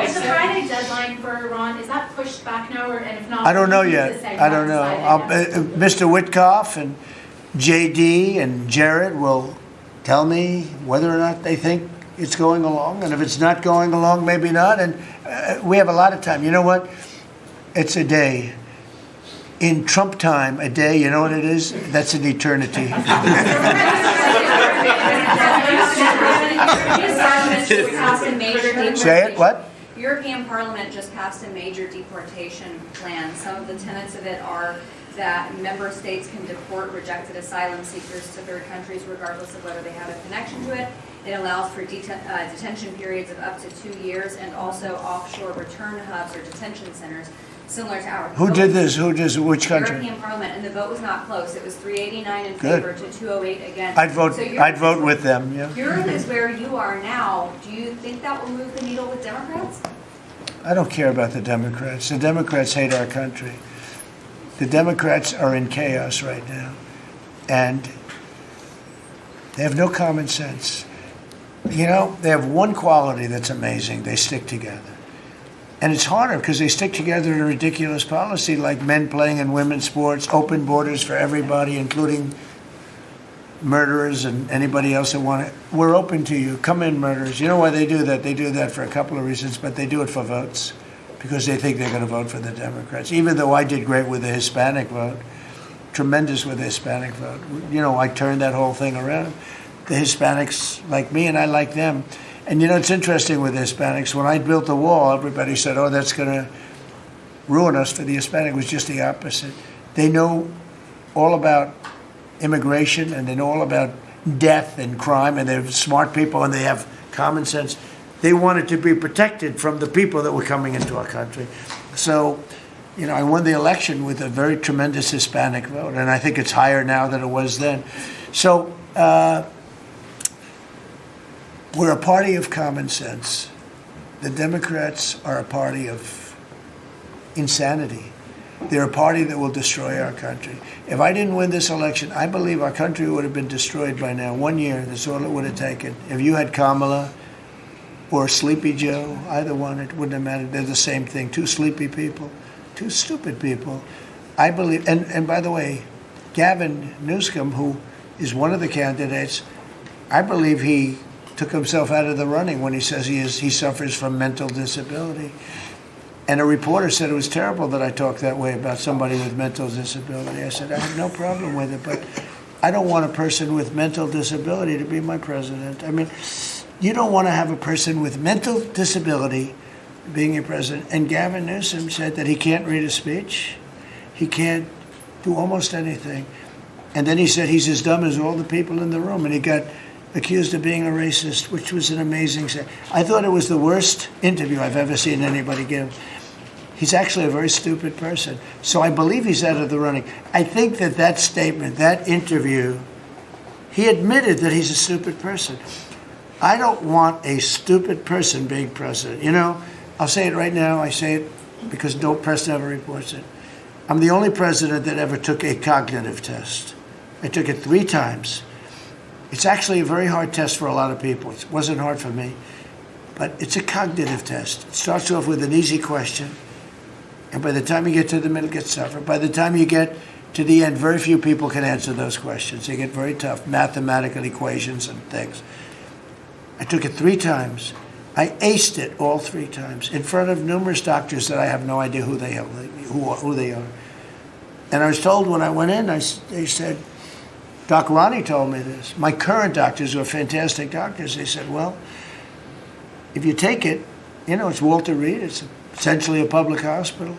is the Friday deadline for Iran, is that pushed back now, or, and if not? I don't know yet. I don't know. Mr. Witkoff and JD and Jared will tell me whether or not they think it's going along. And if it's not going along, maybe not. And we have a lot of time. You know what? It's a day. In Trump time, a day, you know what it is? That's an eternity. Say it, what? European Parliament just passed a major deportation plan. Some of the tenets of it are that member states can deport rejected asylum seekers to third countries regardless of whether they have a connection to it. It allows for detention periods of up to 2 years and also offshore return hubs or detention centers similar to ours. Who did this? Which country? European Parliament, and the vote was not close. It was 389 in favor to 208 against. I'd vote with them, yeah. Europe is where you are now. Do you think that will move the needle with Democrats? I don't care about the Democrats. The Democrats hate our country. The Democrats are in chaos right now. And they have no common sense. You know, they have one quality that's amazing. They stick together. And it's harder because they stick together in a ridiculous policy like men playing in women's sports, open borders for everybody, including murderers and anybody else that want it. We're open to you. Come in, murderers. You know why they do that? They do that for a couple of reasons, but they do it for votes because they think they're going to vote for the Democrats. Even though I did great with the Hispanic vote, tremendous with the Hispanic vote. You know, I turned that whole thing around. The Hispanics like me and I like them. And you know, it's interesting with the Hispanics. When I built the wall, everybody said, oh, that's going to ruin us for the Hispanic. It was just the opposite. They know all about immigration and they know all about death and crime, and they're smart people and they have common sense. They wanted to be protected from the people that were coming into our country. So, you know, I won the election with a very tremendous Hispanic vote, and I think it's higher now than it was then. So, we're a party of common sense. The Democrats are a party of insanity. They're a party that will destroy our country. If I didn't win this election, I believe our country would have been destroyed by now. 1 year, that's all it would have taken. If you had Kamala or Sleepy Joe, either one, it wouldn't have mattered. They're the same thing. Two sleepy people, two stupid people. I believe, and by the way, Gavin Newsom, who is one of the candidates, I believe he took himself out of the running when he says he suffers from mental disability. And a reporter said it was terrible that I talked that way about somebody with mental disability. I said, I have no problem with it, but I don't want a person with mental disability to be my president. I mean, you don't want to have a person with mental disability being your president. And Gavin Newsom said that he can't read a speech. He can't do almost anything. And then he said he's as dumb as all the people in the room. And he got accused of being a racist, which was an amazing thing. I thought it was the worst interview I've ever seen anybody give. He's actually a very stupid person. So I believe he's out of the running. I think that statement, that interview, he admitted that he's a stupid person. I don't want a stupid person being president. You know, I'll say it right now. I say it because no press never reports it. I'm the only president that ever took a cognitive test. I took it 3 times. It's actually a very hard test for a lot of people. It wasn't hard for me. But it's a cognitive test. It starts off with an easy question. And by the time you get to the middle, it gets tougher. By the time you get to the end, very few people can answer those questions. They get very tough, mathematical equations and things. I took it 3 times. I aced it all 3 times in front of numerous doctors that I have no idea who they are. And I was told when I went in, they said, Doc Ronnie told me this. My current doctors who are fantastic doctors, they said, well, if you take it, you know, it's Walter Reed. It's essentially a public hospital.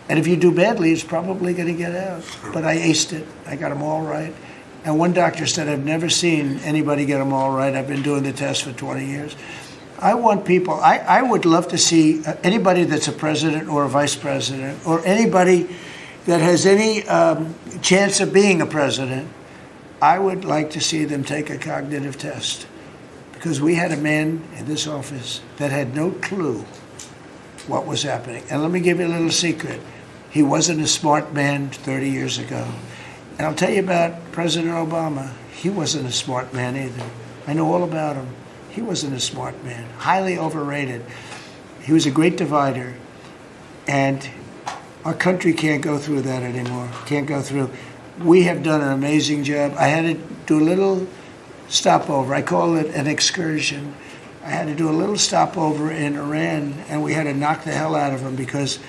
And if you do badly, it's probably going to get out. But I aced it. I got them all right. And one doctor said, I've never seen anybody get them all right. I've been doing the test for 20 years. I want people, I would love to see anybody that's a president or a vice president or anybody that has any chance of being a president, I would like to see them take a cognitive test. Because we had a man in this office that had no clue what was happening. And let me give you a little secret. He wasn't a smart man 30 years ago. And I'll tell you about President Obama. He wasn't a smart man either. I know all about him. He wasn't a smart man. Highly overrated. He was a great divider. And our country can't go through that anymore. Can't go through. We have done an amazing job. I had to do a little stopover. I call it an excursion. I had to do a little stopover in Iran, and we had to knock the hell out of them because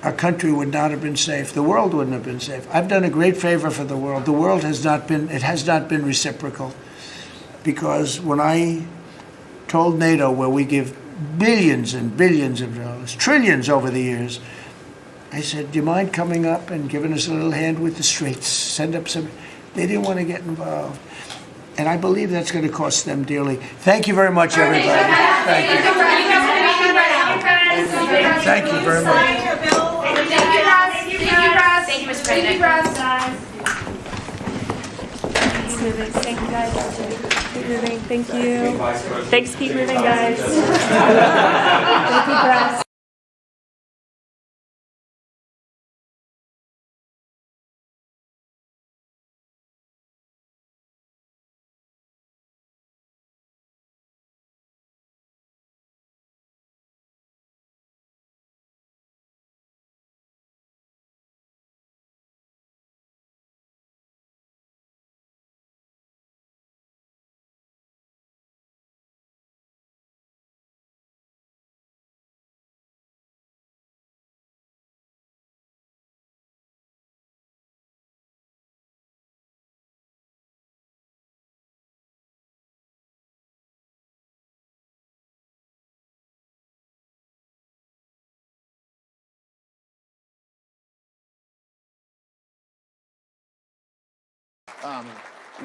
our country would not have been safe. The world wouldn't have been safe. I've done a great favor for the world. The world has not been reciprocal, because when I told NATO, where we give billions and billions of dollars, trillions over the years, I said, do you mind coming up and giving us a little hand with the streets? Send up some. They didn't want to get involved. And I believe that's going to cost them dearly. Thank you very much, everybody. Thank you. Thank you very much. Thank you, Mr. President. Keep moving. Thank you, guys. Keep moving. Thank you. Thanks. Keep moving, guys. Thank you, press.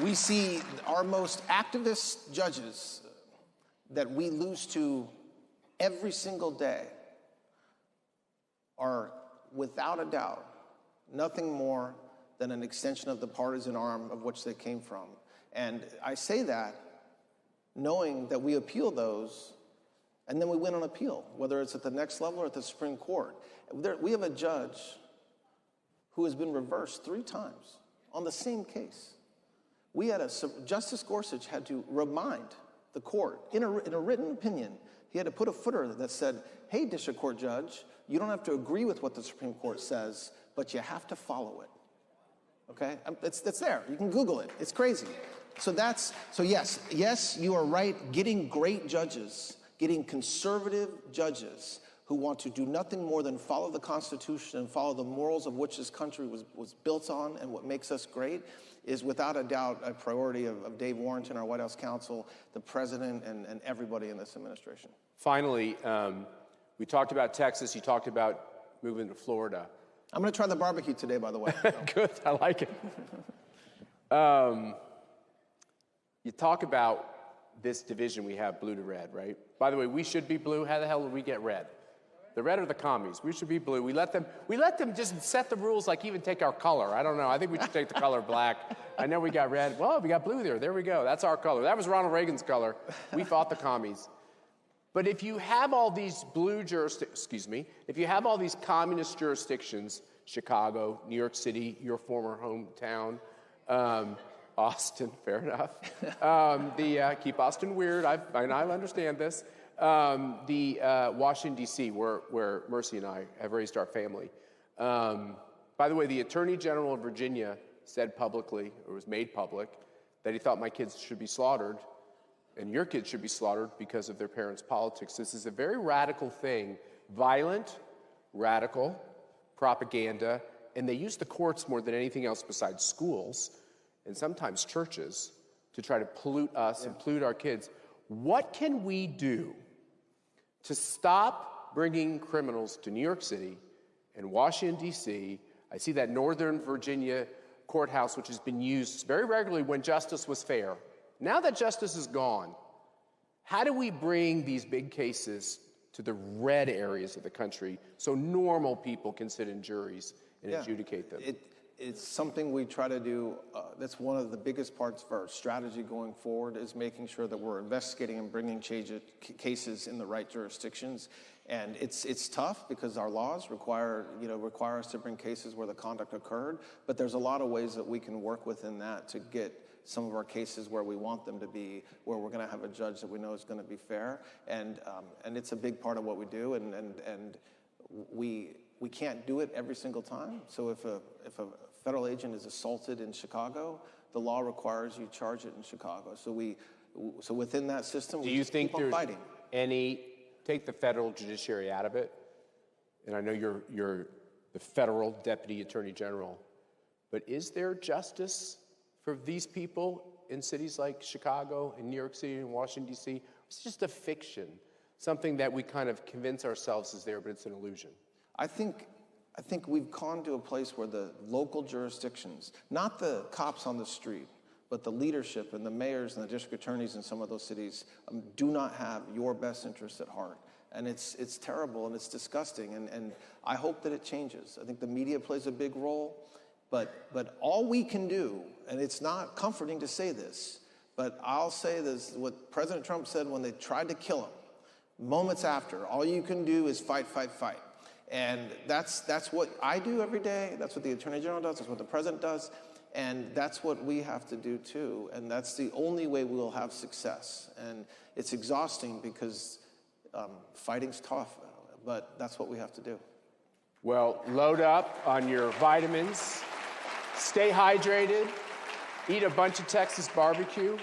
We see our most activist judges that we lose to every single day are, without a doubt, nothing more than an extension of the partisan arm of which they came from. And I say that knowing that we appeal those, and then we win on appeal, whether it's at the next level or at the Supreme Court. We have a judge who has been reversed 3 times on the same case. We had Justice Gorsuch had to remind the court, in a written opinion, he had to put a footer that said, hey, district court judge, you don't have to agree with what the Supreme Court says, but you have to follow it. Okay? It's there. You can Google it. It's crazy. So yes, you are right. Getting great judges, getting conservative judges who want to do nothing more than follow the Constitution and follow the morals of which this country was built on and what makes us great is without a doubt a priority of Dave Warrington, our White House counsel, the president, and everybody in this administration. Finally, we talked about Texas. You talked about moving to Florida. I'm going to try the barbecue today, by the way. Good, I like it. You talk about this division we have, blue to red, right? By the way, we should be blue. How the hell did we get red? The red are the commies. We should be blue. We let them just set the rules, like even take our color. I don't know. I think we should take the color black. I know we got red. Well, we got blue there. There we go. That's our color. That was Ronald Reagan's color. We fought the commies. But if you have all these if you have all these communist jurisdictions, Chicago, New York City, your former hometown, Austin, fair enough. Keep Austin weird. I understand this. Washington, D.C., where Mercy and I have raised our family. By the way, the Attorney General of Virginia said publicly, or was made public, that he thought my kids should be slaughtered, and your kids should be slaughtered because of their parents' politics. This is a very radical thing. Violent, radical, propaganda, and they use the courts more than anything else besides schools, and sometimes churches, to try to pollute us and pollute our kids. What can we do to stop bringing criminals to New York City and Washington, D.C.? I see that Northern Virginia courthouse, which has been used very regularly when justice was fair. Now that justice is gone, how do we bring these big cases to the red areas of the country so normal people can sit in juries and adjudicate them? It's something we try to do. That's one of the biggest parts of our strategy going forward is making sure that we're investigating and bringing cases in the right jurisdictions. And it's tough because our laws require us to bring cases where the conduct occurred. But there's a lot of ways that we can work within that to get some of our cases where we want them to be, where we're going to have a judge that we know is going to be fair. And it's a big part of what we do. And we can't do it every single time. So if a federal agent is assaulted in Chicago, the law requires you charge it in Chicago. So within that system, we just keep on fighting. Take the federal judiciary out of it, and I know you're the federal deputy attorney general, but is there justice for these people in cities like Chicago and New York City and Washington, D.C.? It's just a fiction, something that we kind of convince ourselves is there, but it's an illusion. I think we've gone to a place where the local jurisdictions, not the cops on the street, but the leadership and the mayors and the district attorneys in some of those cities do not have your best interests at heart. And it's terrible and it's disgusting. And I hope that it changes. I think the media plays a big role. But all we can do, and it's not comforting to say this, but I'll say this, what President Trump said when they tried to kill him, moments after, all you can do is fight, fight, fight. And that's what I do every day. That's what the Attorney General does. That's what the President does. And that's what we have to do too. And that's the only way we'll have success. And it's exhausting because fighting's tough, but that's what we have to do. Well, load up on your vitamins, stay hydrated, eat a bunch of Texas barbecue.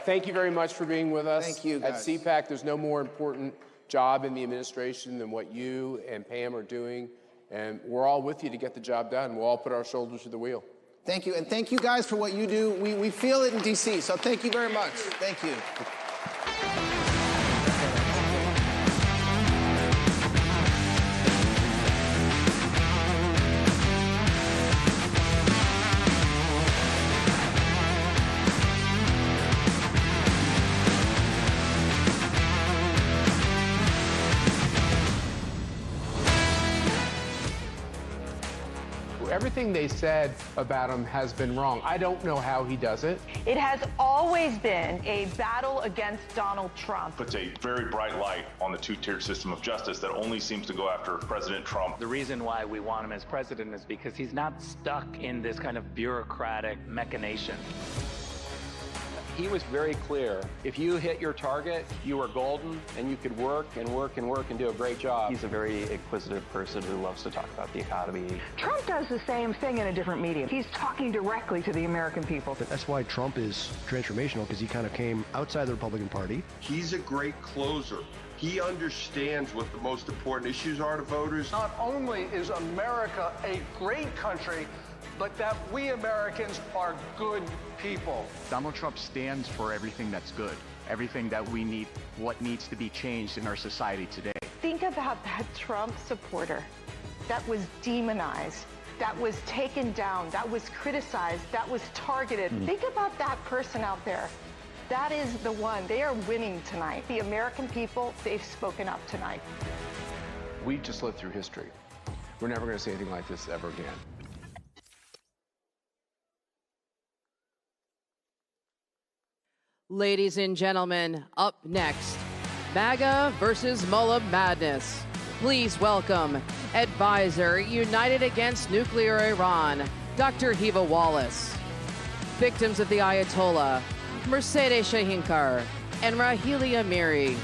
Thank you very much for being with us. Thank you, guys. At CPAC, there's no more important job in the administration than what you and Pam are doing. And we're all with you to get the job done. We'll all put our shoulders to the wheel. Thank you. And thank you guys for what you do. We feel it in D.C., so thank you very much. Thank you. Everything they said about him has been wrong. I don't know how he does it. It has always been a battle against Donald Trump. Puts a very bright light on the two-tiered system of justice that only seems to go after President Trump. The reason why we want him as president is because he's not stuck in this kind of bureaucratic machination. He was very clear. If you hit your target, you were golden, and you could work and work and work and do a great job. He's a very inquisitive person who loves to talk about the economy. Trump does the same thing in a different medium. He's talking directly to the American people. That's why Trump is transformational, because he kind of came outside the Republican Party. He's a great closer. He understands what the most important issues are to voters. Not only is America a great country, but that we Americans are good people. Donald Trump stands for everything that's good, everything that we need, what needs to be changed in our society today. Think about that Trump supporter that was demonized, that was taken down, that was criticized, that was targeted. Think about that person out there. That is the one. They are winning tonight. The American people, they've spoken up tonight. We just lived through history. We're never going to see anything like this ever again. Ladies and gentlemen, up next, MAGA versus Mullah Madness. Please welcome advisor, United Against Nuclear Iran, Dr. Hiba Wallace. Victims of the Ayatollah, Mercedes Shahinkar and Rahili Amiri.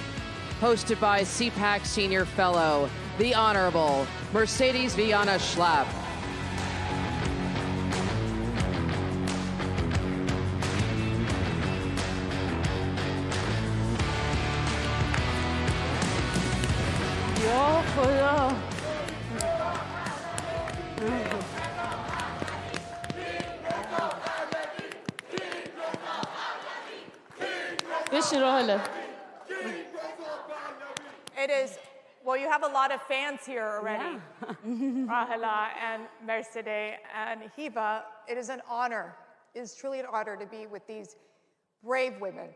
Hosted by CPAC Senior Fellow, the Honorable Mercedes Viana Schlapp. It is, well, you have a lot of fans here already. Rahila and Mercedes and Hiba, it is an honor. It is truly an honor to be with these brave women.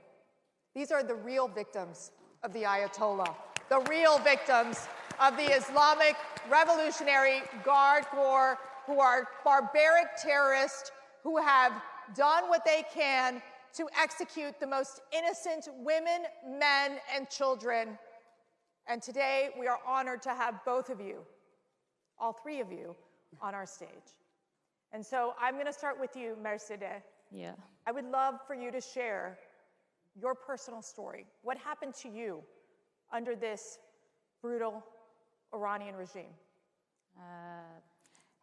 These are the real victims of the Ayatollah, the real victims of the Islamic Revolutionary Guard Corps, who are barbaric terrorists who have done what they can to execute the most innocent women, men, and children. And today we are honored to have both of you, all three of you, on our stage. And so I'm going to start with you, Mercedes. Yeah. I would love for you to share your personal story. What happened to you under this brutal Iranian regime?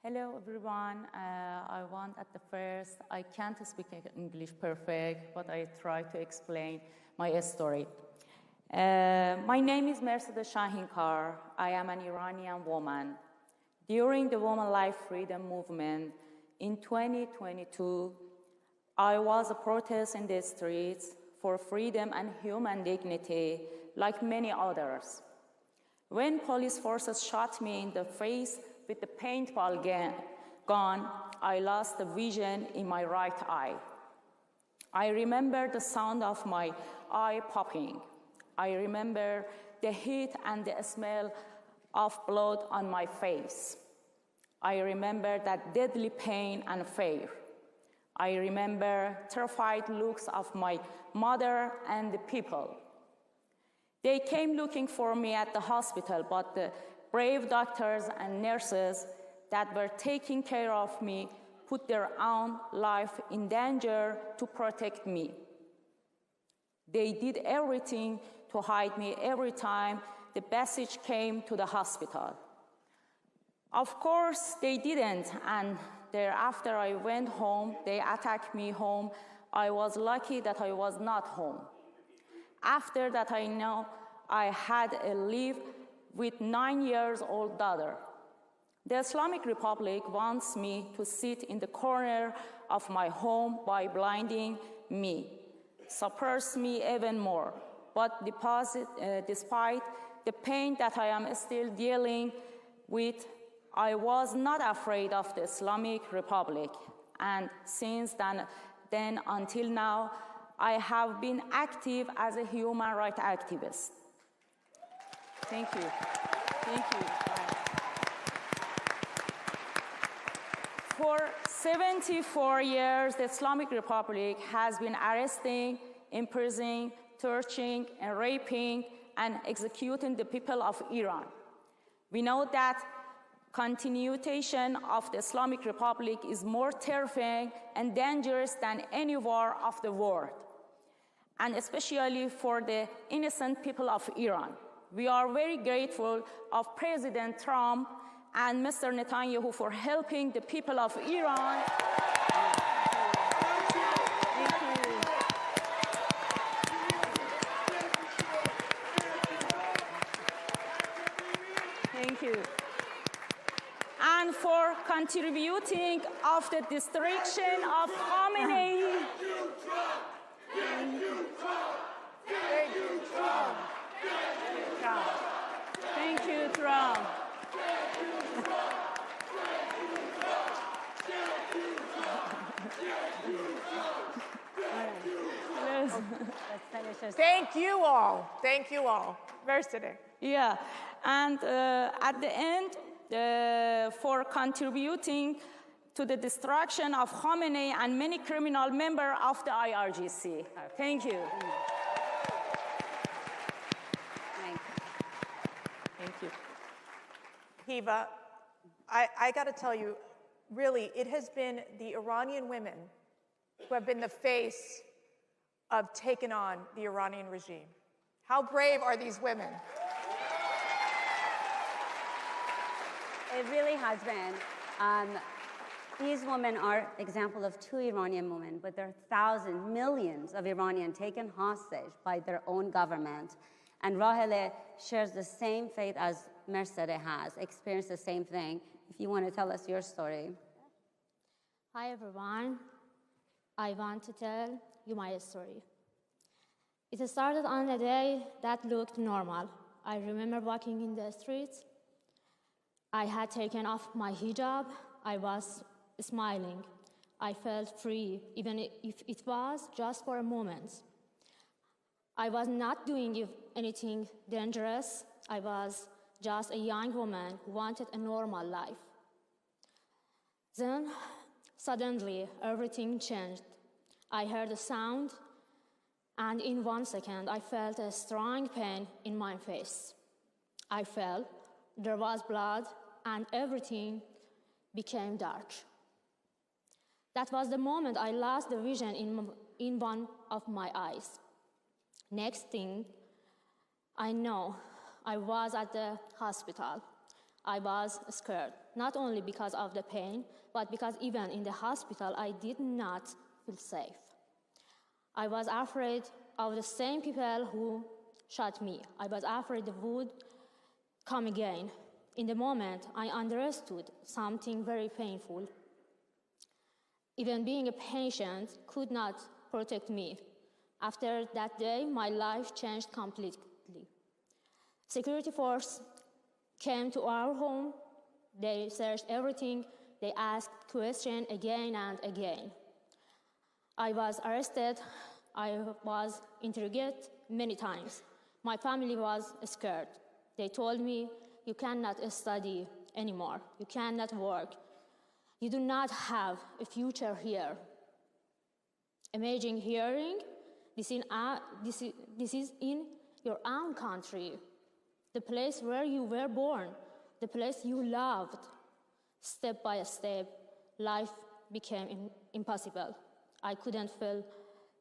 Hello, everyone. I want at the first, I can't speak English perfect, but I try to explain my story. My name is Mercedes Shahinkar. I am an Iranian woman. During the Women Life Freedom Movement in 2022, I was a protest in the streets for freedom and human dignity, like many others. When police forces shot me in the face with the paintball gun, I lost the vision in my right eye. I remember the sound of my eye popping. I remember the heat and the smell of blood on my face. I remember that deadly pain and fear. I remember terrified looks of my mother and the people. They came looking for me at the hospital, but the brave doctors and nurses that were taking care of me put their own life in danger to protect me. They did everything to hide me every time the message came to the hospital. Of course, they didn't, and thereafter I went home, they attacked me home. I was lucky that I was not home. After that, I know I had a live with 9-year-old daughter. The Islamic Republic wants me to sit in the corner of my home by blinding me, suppress me even more. But despite the pain that I am still dealing with, I was not afraid of the Islamic Republic. And since then until now, I have been active as a human rights activist. Thank you. Thank you. For 74 years, the Islamic Republic has been arresting, imprisoning, torturing, and raping, and executing the people of Iran. We know that continuation of the Islamic Republic is more terrifying and dangerous than any war of the world. and especially for the innocent people of Iran. We are very grateful of President Trump and Mr. Netanyahu for helping the people of Iran. Thank you. And for contributing of the destruction of Khamenei. Thank you, Trump. Thank you, Trump. Thank you all. Thank you all. Mercedes. Yeah, and at the end, for contributing to the destruction of Khamenei and many criminal members of the IRGC. Thank you. Thank you. Hiva, I got to tell you, really, it has been the Iranian women who have been the face of taking on the Iranian regime. How brave are these women? It really has been. These women are example of two Iranian women, but there are thousands, millions of Iranians taken hostage by their own government. And Rahele shares the same fate as Mercedes has, experienced the same thing. If you want to tell us your story. Hi, everyone. I want to tell you my story. It started on a day that looked normal. I remember walking in the streets. I had taken off my hijab. I was smiling. I felt free, even if it was just for a moment. I was not doing anything dangerous. I was just a young woman who wanted a normal life. Then, suddenly, everything changed. I heard a sound, and in 1 second, I felt a strong pain in my face. I fell, there was blood, and everything became dark. That was the moment I lost the vision in one of my eyes. Next thing I know, I was at the hospital. I was scared, not only because of the pain, but because even in the hospital, I did not feel safe. I was afraid of the same people who shot me. I was afraid they would come again. In the moment, I understood something very painful. Even being a patient could not protect me. After that day, my life changed completely. Security force came to our home. They searched everything. They asked questions again and again. I was arrested. I was interrogated many times. My family was scared. They told me, you cannot study anymore. You cannot work. You do not have a future here. Imagine hearing this is in your own country, the place where you were born, the place you loved. Step by step, life became impossible. I couldn't feel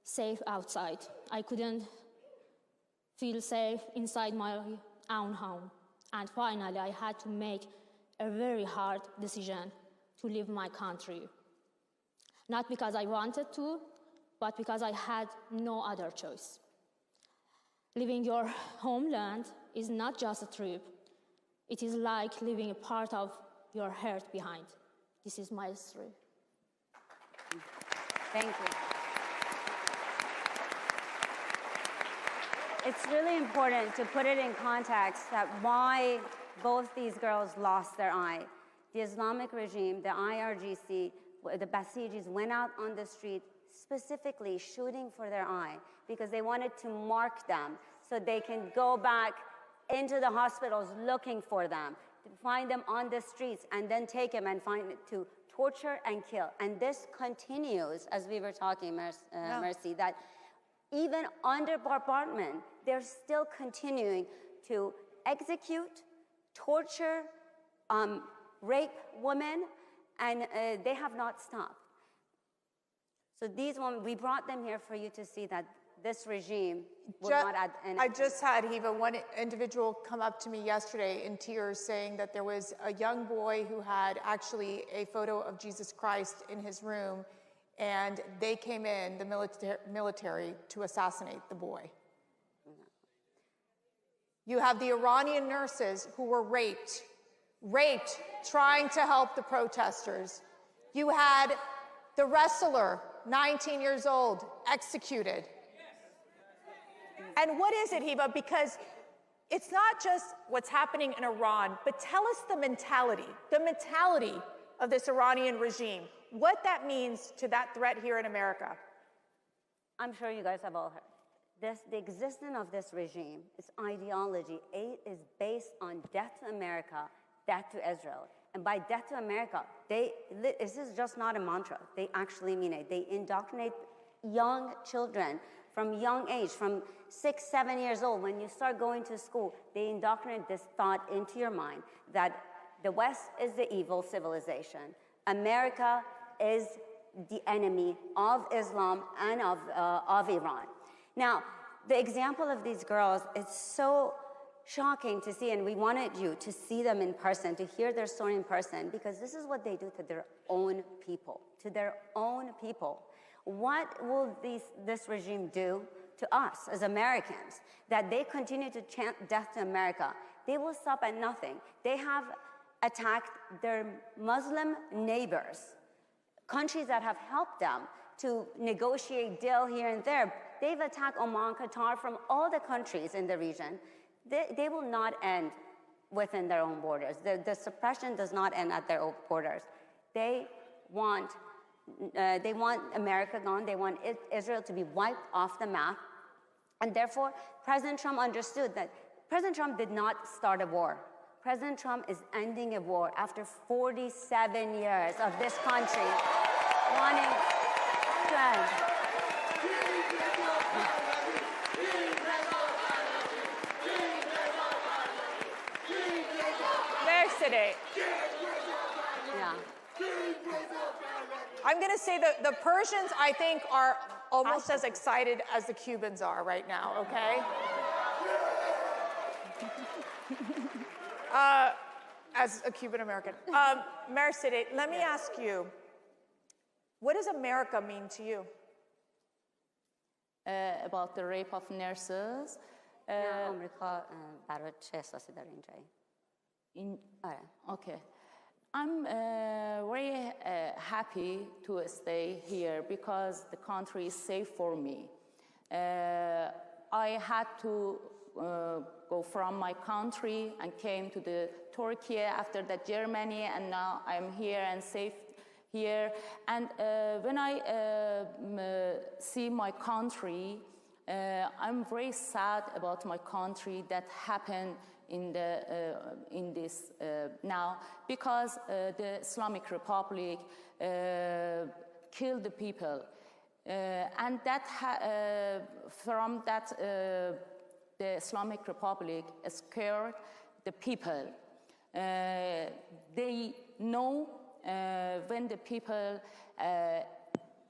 safe outside. I couldn't feel safe inside my own home. And finally, I had to make a very hard decision to leave my country. Not because I wanted to, but because I had no other choice. Leaving your homeland is not just a trip. It is like leaving a part of your heart behind. This is my story. Thank you. It's really important to put it in context that why both these girls lost their eye. The Islamic regime, the IRGC, the Basijis went out on the street specifically shooting for their eye because they wanted to mark them so they can go back into the hospitals looking for them, to find them on the streets and then take them and to torture and kill. And this continues, as we were talking, Mercy, that even under bombardment, they're still continuing to execute, torture, rape women, and they have not stopped. So these women, we brought them here for you to see that this regime will not end. I just had, Hiva, one individual come up to me yesterday in tears saying that there was a young boy who had actually a photo of Jesus Christ in his room, and they came in, the military, to assassinate the boy. You have the Iranian nurses who were raped trying to help the protesters. You had the wrestler, 19 years old, executed. And what is it, Hiva? Because it's not just what's happening in Iran, but tell us the mentality of this Iranian regime, what that means to that threat here in America. I'm sure you guys have all heard. The existence of this regime, its ideology, is based on death to America, death to Israel. And by death to America, this is just not a mantra. They actually mean it. They indoctrinate young children from young age, from 6, 7 years old. When you start going to school, they indoctrinate this thought into your mind that the West is the evil civilization. America is the enemy of Islam and of Iran. Now, the example of these girls, it's so shocking to see, and we wanted you to see them in person, to hear their story in person, because this is what they do to their own people, What will this regime do to us as Americans? That they continue to chant death to America. They will stop at nothing. They have attacked their Muslim neighbors, countries that have helped them to negotiate deal here and there. They've attacked Oman, Qatar, from all the countries in the region. They will not end within their own borders. The suppression does not end at their own borders. They want America gone. They want Israel to be wiped off the map. And therefore, President Trump understood that President Trump did not start a war. President Trump is ending a war after 47 years of this country wanting to end. Yeah. I'm going to say that the Persians, I think, are almost as excited as the Cubans are right now, okay? As a Cuban American. Mercedes, let me ask you, what does America mean to you? About the rape of nurses. Okay. I'm very happy to stay here because the country is safe for me. I had to go from my country and came to the Turkey, after that Germany, and now I'm here and safe here. And when I see my country, I'm very sad about my country that happened in this now, because the Islamic Republic killed the people, and that from that the Islamic Republic scared the people. They know when the people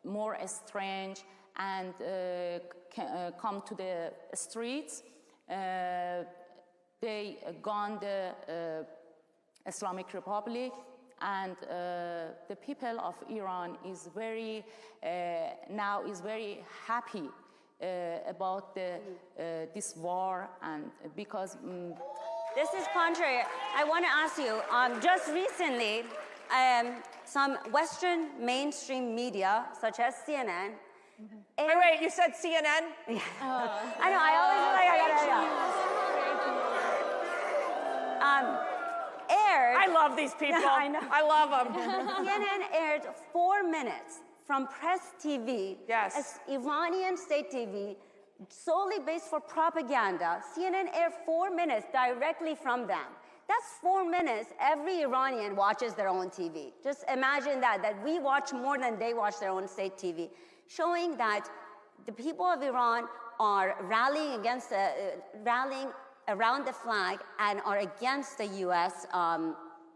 more strange and come to the streets, they gone the Islamic Republic, and the people of Iran is very now is very happy about this war, and because this is contrary. I want to ask you, just recently, some Western mainstream media, such as CNN. Wait, you said CNN? Yeah. I know, I always feel like I gotta, aired. I love these people. I know. I love them. CNN aired 4 minutes from Press TV, yes, Iranian state TV, solely based for propaganda. CNN aired 4 minutes directly from them. That's 4 minutes every Iranian watches their own TV. Just imagine that we watch more than they watch their own state TV, showing that the people of Iran are rallying around the flag and are against the U.S.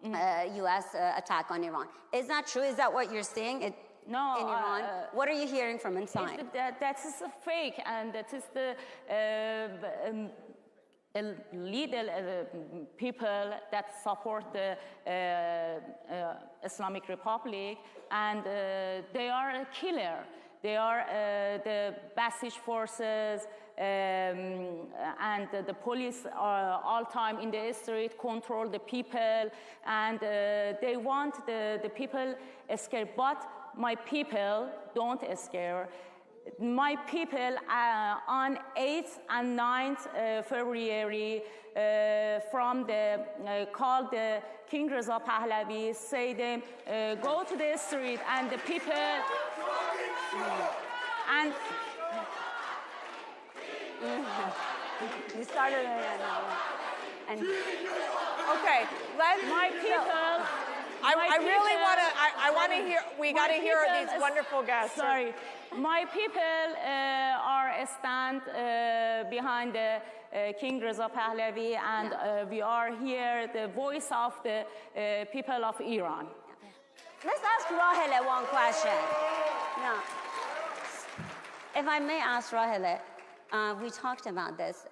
U.S. attack on Iran. Is that true? Is that what you're seeing? No, in Iran? What are you hearing from inside? That is a fake, and that is the little people that support the Islamic Republic, and they are a killer. They are the Basic forces, and the police are all time in the street, control the people, and they want the people scared. But my people don't scare. My people on 8th and 9th February from the called the King Reza Pahlavi, say them go to the street, and the people and you started again now. And okay, my people. I really want to. I want to hear. We got to hear these wonderful guests. Sorry, my people are stand behind the King Reza Pahlavi, and we are here, the voice of the people of Iran. Let's ask Rahele one question. No. If I may ask Rahele, we talked about this.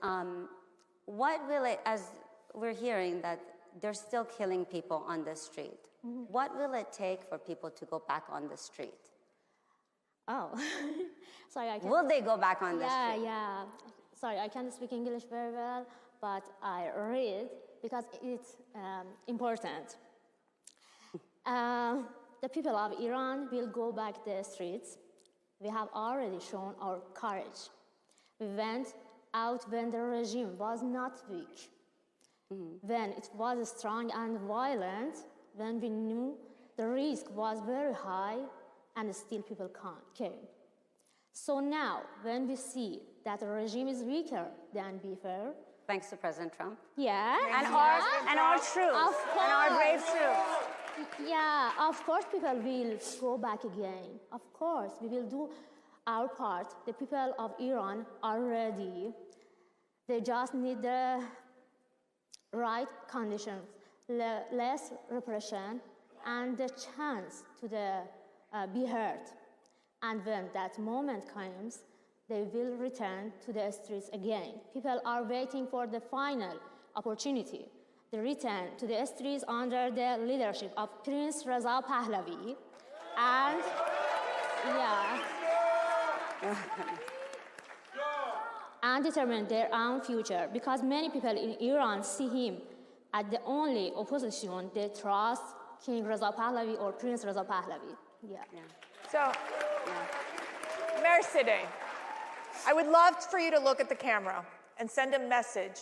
What will it, as we're hearing that they're still killing people on the street, what will it take for people to go back on the street? Oh, sorry, I can't. Will they go back on the street? Yeah. Sorry, I can't speak English very well, but I read because it's important. The people of Iran will go back the streets. We have already shown our courage. We went out when the regime was not weak, when it was strong and violent, when we knew the risk was very high, and still people came. So now, when we see that the regime is weaker than before, thanks to President Trump. Yeah. And our troops. And our brave troops. Yeah, of course people will go back again. Of course, we will do our part. The people of Iran are ready. They just need the right conditions, less repression, and the chance to be heard. And when that moment comes, they will return to the streets again. People are waiting for the final opportunity. The return to the streets under the leadership of Prince Reza Pahlavi, and and determine their own future, because many people in Iran see him as the only opposition they trust, King Reza Pahlavi or Prince Reza Pahlavi. So, Mercedes, I would love for you to look at the camera and send a message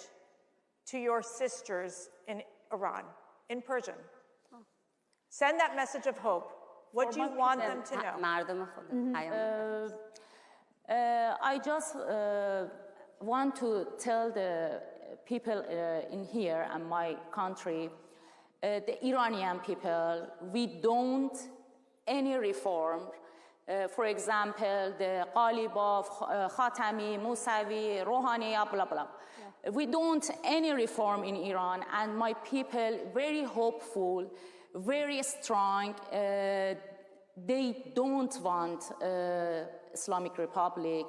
to your sisters in Iran, in Persian. Send that message of hope. What do you want them to know? I just want to tell the people in here and my country, the Iranian people, we don't any reform. For example, the Qalibov, Khatami, Mousavi, Rouhani, blah, blah. We don't any reform in Iran, and my people very hopeful, very strong. They don't want Islamic Republic,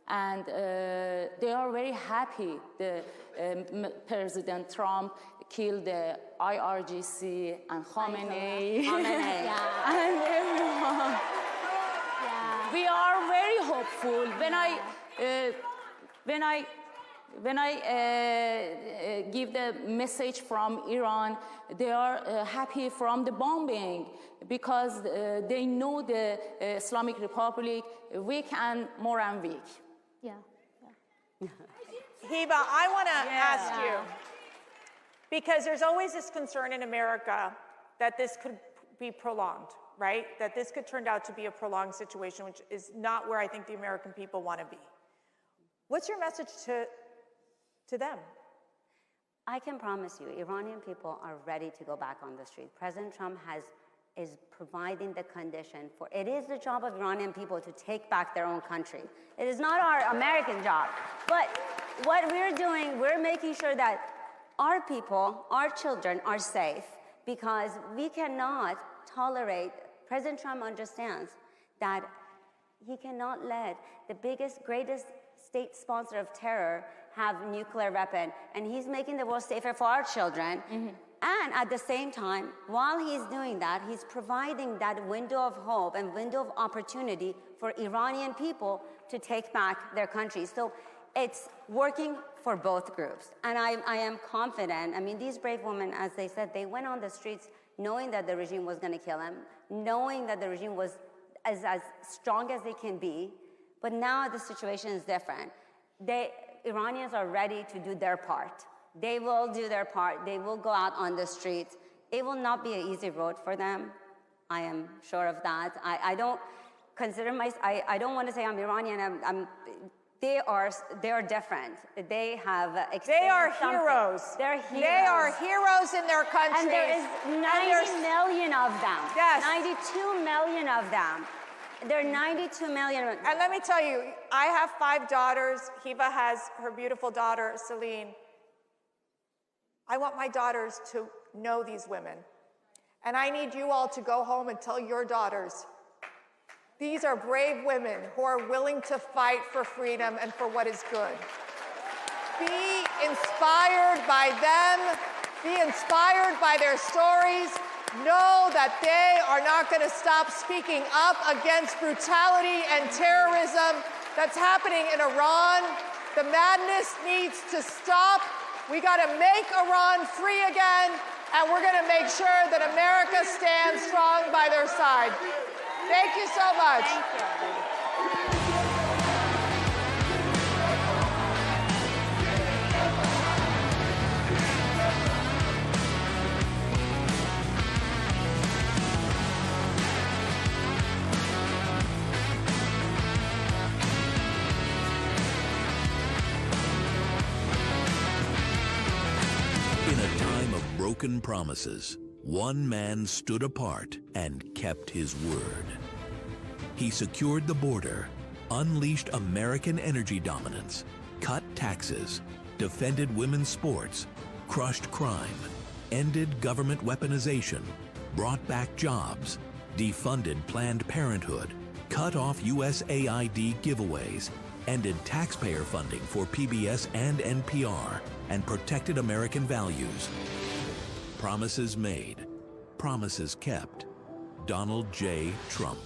and they are very happy. The President Trump killed the IRGC and Khamenei. And everyone. We are very hopeful. When I give the message from Iran, they are happy from the bombing, because they know the Islamic Republic weak and more and weak. Hiba, I want to ask you, because there's always this concern in America that this could be prolonged, right? That this could turn out to be a prolonged situation, which is not where I think the American people want to be. What's your message to them? I can promise you, Iranian people are ready to go back on the street. President Trump is providing the condition for, it is the job of Iranian people to take back their own country. It is not our American job. But what we're doing, we're making sure that our people, our children are safe, because we cannot tolerate, President Trump understands that he cannot let the biggest, greatest state sponsor of terror have nuclear weapon. And he's making the world safer for our children. And at the same time, while he's doing that, he's providing that window of hope and window of opportunity for Iranian people to take back their country. So it's working for both groups. And I am confident. I mean, these brave women, as they said, they went on the streets knowing that the regime was going to kill them, knowing that the regime was as strong as they can be. But now the situation is different. Iranians are ready to do their part. They will do their part. They will go out on the streets. It will not be an easy road for them. I am sure of that. I don't consider myself, I don't want to say I'm Iranian. They are different. They have They are heroes. They're heroes. They are heroes in their countries. And there is 90 million of them. Yes. 92 million of them. There are 92 million. And let me tell you, I have 5 daughters. Hiba has her beautiful daughter, Celine. I want my daughters to know these women. And I need you all to go home and tell your daughters, these are brave women who are willing to fight for freedom and for what is good. Be inspired by them. Be inspired by their stories. Know that they are not going to stop speaking up against brutality and terrorism that's happening in Iran. The madness needs to stop. We got to make Iran free again, and we're going to make sure that America stands strong by their side. Thank you so much. Thank you. In a time of broken promises, one man stood apart and kept his word. He secured the border, unleashed American energy dominance, cut taxes, defended women's sports, crushed crime, ended government weaponization, brought back jobs, defunded Planned Parenthood, cut off USAID giveaways, ended taxpayer funding for PBS and NPR, and protected American values. Promises made, promises kept. Donald J. Trump.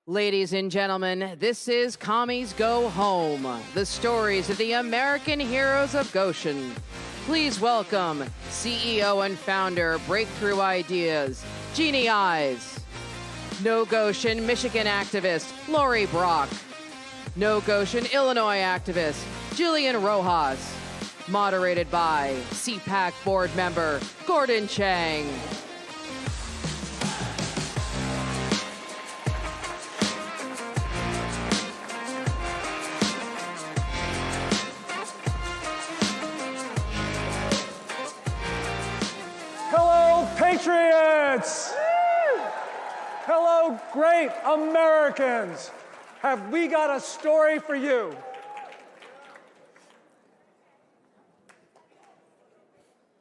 Ladies and gentlemen, this is Commies Go Home, the stories of the American heroes of Goshen. Please welcome CEO and founder, Breakthrough Ideas, Jeannie Ives. No Goshen, Michigan activist, Lori Brock. No Goshen, Illinois activist, Jillian Rojas. Moderated by CPAC board member, Gordon Chang. Hello, patriots! Hello, great Americans! Have we got a story for you?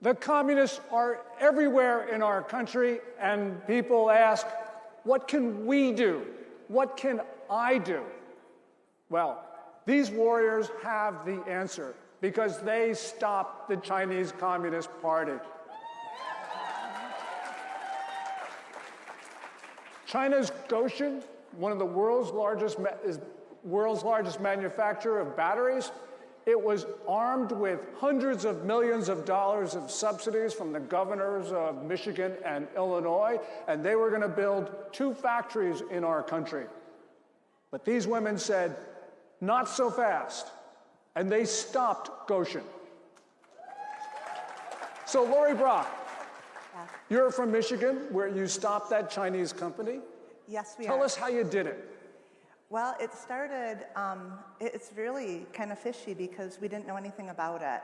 The communists are everywhere in our country, and people ask, what can we do? What can I do? Well, these warriors have the answer, because they stopped the Chinese Communist Party. China's Goshen, one of the world's largest manufacturer of batteries, it was armed with hundreds of millions of dollars of subsidies from the governors of Michigan and Illinois, and they were going to build 2 factories in our country. But these women said, not so fast, and they stopped Goshen. So Lori Brock, you're from Michigan, where you stopped that Chinese company. Yes, we are. Tell us how you did it. Well, it started, it's really kind of fishy because we didn't know anything about it.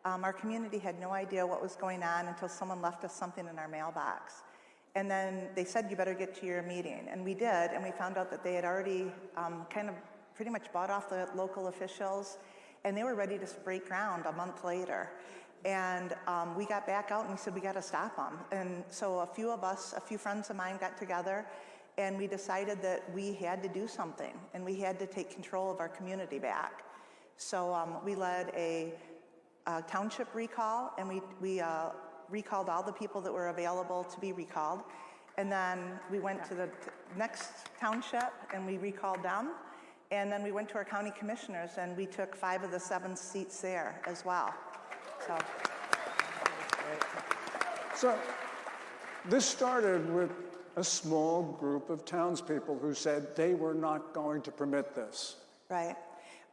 Our community had no idea what was going on until someone left us something in our mailbox. And then they said, you better get to your meeting. And we did, and we found out that they had already kind of pretty much bought off the local officials, and they were ready to break ground a month later. And we got back out and we said, we got to stop them. And so a few friends of mine got together, and we decided that we had to do something, and we had to take control of our community back. So we led a township recall, and we recalled all the people that were available to be recalled. And then we went to the next township and we recalled them. And then we went to our county commissioners and we took 5 of the 7 seats there as well. So this started with a small group of townspeople who said they were not going to permit this. Right.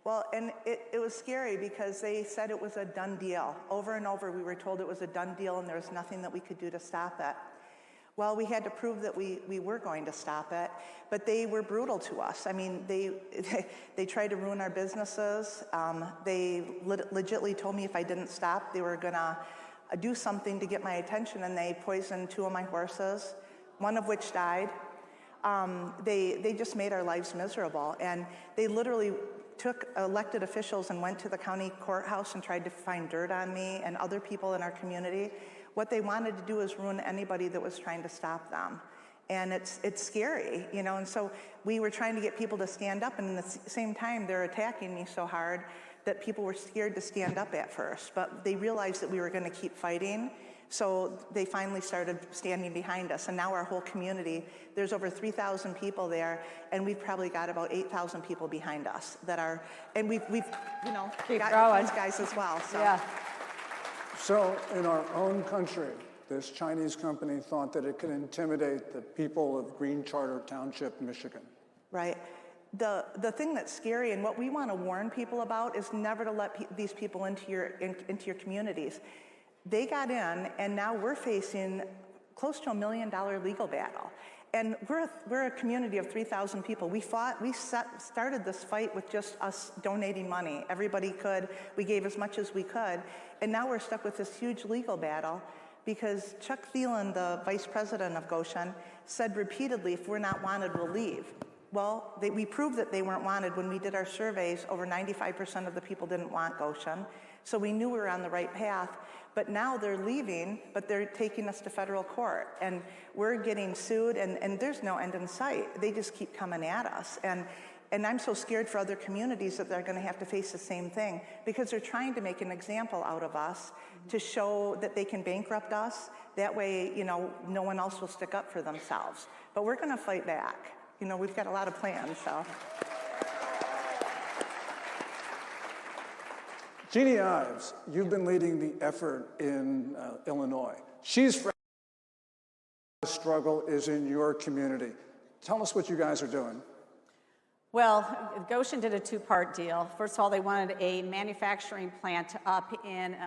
Well, and it was scary because they said it was a done deal. Over and over we were told it was a done deal and there was nothing that we could do to stop it. Well, we had to prove that we were going to stop it, but they were brutal to us. I mean, they tried to ruin our businesses. They legitimately told me if I didn't stop, they were gonna do something to get my attention, and they poisoned 2 of my horses, one of which died. They just made our lives miserable, and they literally took elected officials and went to the county courthouse and tried to find dirt on me and other people in our community. What they wanted to do is ruin anybody that was trying to stop them. And it's scary, you know, and so we were trying to get people to stand up, and at the same time they're attacking me so hard that people were scared to stand up at first, but they realized that we were gonna keep fighting, so they finally started standing behind us. And now our whole community, there's over 3,000 people there, and we've probably got about 8,000 people behind us that are, and we've you know, got these guys as well, so. Yeah. So in our own country, this Chinese company thought that it could intimidate the people of Green Charter Township, Michigan. Right. The thing that's scary, and what we want to warn people about, is never to let these people into your communities. They got in, and now we're facing close to $1 million legal battle. And we're a community of 3,000 people. We started this fight with just us donating money. Everybody could. We gave as much as we could. And now we're stuck with this huge legal battle because Chuck Thielen, the vice president of Goshen, said repeatedly, if we're not wanted, we'll leave. Well, we proved that they weren't wanted when we did our surveys. Over 95% of the people didn't want Goshen. So we knew we were on the right path. But now they're leaving, but they're taking us to federal court. And we're getting sued, and there's no end in sight. They just keep coming at us. And I'm so scared for other communities that they're gonna have to face the same thing, because they're trying to make an example out of us to show that they can bankrupt us. That way, you know, no one else will stick up for themselves. But we're gonna fight back. You know, we've got a lot of plans, so. Jeannie Ives, you've been leading the effort in Illinois. The struggle is in your community. Tell us what you guys are doing. Well, Goshen did a 2-part deal. First of all, they wanted a manufacturing plant up in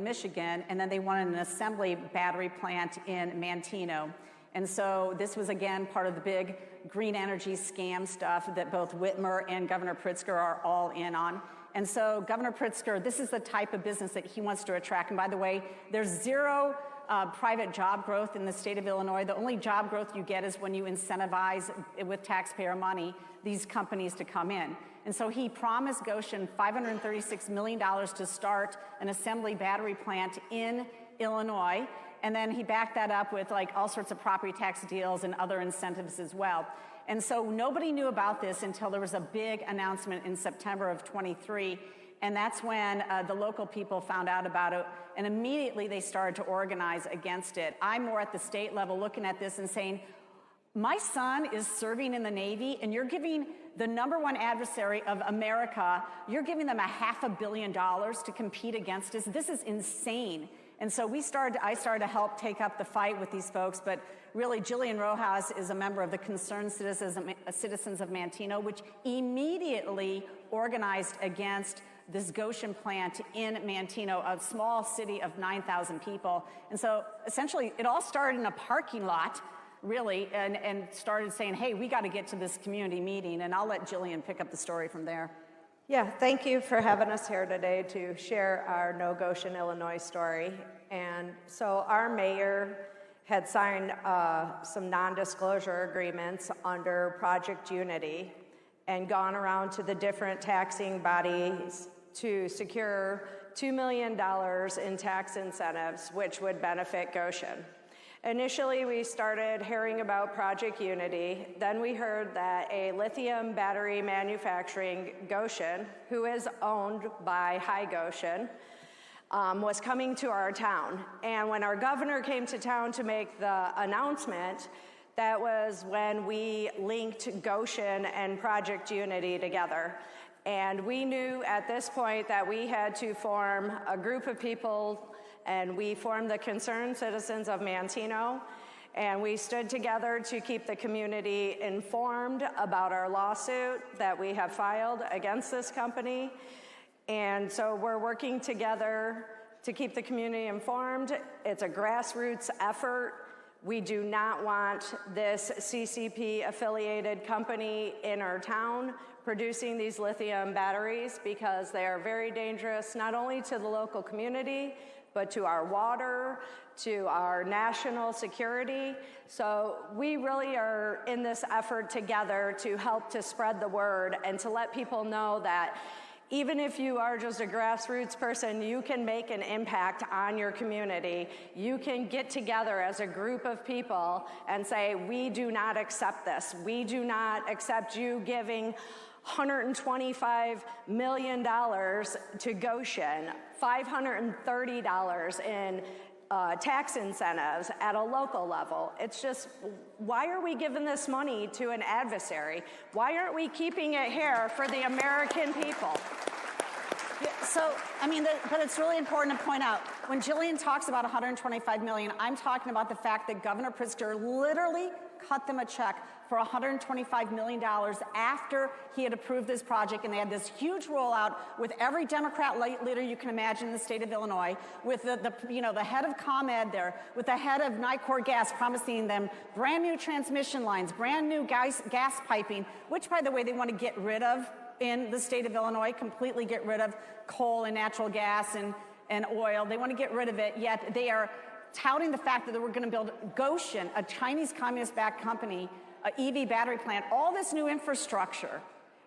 Michigan, and then they wanted an assembly battery plant in Manteno. And so this was, again, part of the big green energy scam stuff that both Whitmer and Governor Pritzker are all in on. And so Governor Pritzker, this is the type of business that he wants to attract. And by the way, there's zero private job growth in the state of Illinois. The only job growth you get is when you incentivize with taxpayer money these companies to come in. And so he promised Goshen $536 million to start an assembly battery plant in Illinois. And then he backed that up with like all sorts of property tax deals and other incentives as well. And so nobody knew about this until there was a big announcement in September of 23. And that's when the local people found out about it. And immediately they started to organize against it. I'm more at the state level looking at this and saying, my son is serving in the Navy, and you're giving the #1 adversary of America, you're giving them $500 million to compete against us. This is insane. And so I started to help take up the fight with these folks, but really Jillian Rojas is a member of the Concerned Citizens of Manteno, which immediately organized against this Goshen plant in Manteno, a small city of 9,000 people. And so essentially it all started in a parking lot, really, and started saying, hey, we got to get to this community meeting, and I'll let Jillian pick up the story from there. Yeah, thank you for having us here today to share our No Goshen, Illinois story. And so our mayor had signed some non-disclosure agreements under Project Unity and gone around to the different taxing bodies to secure $2 million in tax incentives, which would benefit Goshen. Initially, we started hearing about Project Unity. Then we heard that a lithium battery manufacturing Goshen, who is owned by High Goshen, was coming to our town. And when our governor came to town to make the announcement, that was when we linked Goshen and Project Unity together. And we knew at this point that we had to form a group of people, and we formed the Concerned Citizens of Manteno, and we stood together to keep the community informed about our lawsuit that we have filed against this company. And so we're working together to keep the community informed. It's a grassroots effort. We do not want this CCP-affiliated company in our town producing these lithium batteries, because they are very dangerous, not only to the local community, but to our water, to our national security. So we really are in this effort together to help to spread the word and to let people know that even if you are just a grassroots person, you can make an impact on your community. You can get together as a group of people and say, we do not accept this. We do not accept you giving $125 million to Goshen, $530 in tax incentives at a local level. It's just, why are we giving this money to an adversary? Why aren't we keeping it here for the American people? Yeah, so, I mean, but it's really important to point out, when Jillian talks about $125 million, I'm talking about the fact that Governor Pritzker literally cut them a check for $125 million after he had approved this project, and they had this huge rollout with every Democrat leader you can imagine in the state of Illinois, with the head of ComEd there, with the head of Nicor Gas promising them brand new transmission lines, brand new gas piping, which, by the way, they want to get rid of in the state of Illinois, completely get rid of coal and natural gas and oil. They want to get rid of it, yet they are touting the fact that they were going to build Goshen, a Chinese communist-backed company, an EV battery plant, all this new infrastructure.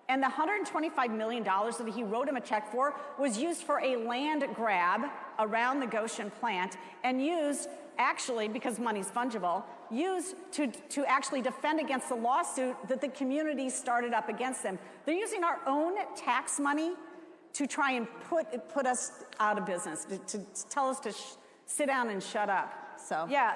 And the $125 million that he wrote him a check for was used for a land grab around the Goshen plant, and used, actually, because money's fungible, used to actually defend against the lawsuit that the community started up against them. They're using our own tax money to try and put us out of business, to tell us to sit down and shut up. So yeah,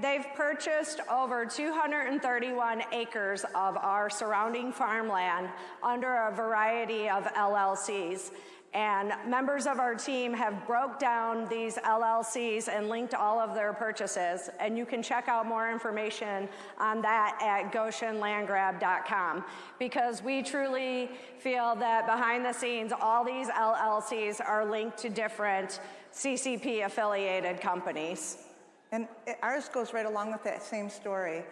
they've purchased over 231 acres of our surrounding farmland under a variety of LLCs. And members of our team have broke down these LLCs and linked all of their purchases. And you can check out more information on that at GoshenLandGrab.com, because we truly feel that behind the scenes, all these LLCs are linked to different CCP-affiliated companies. And ours goes right along with that same story.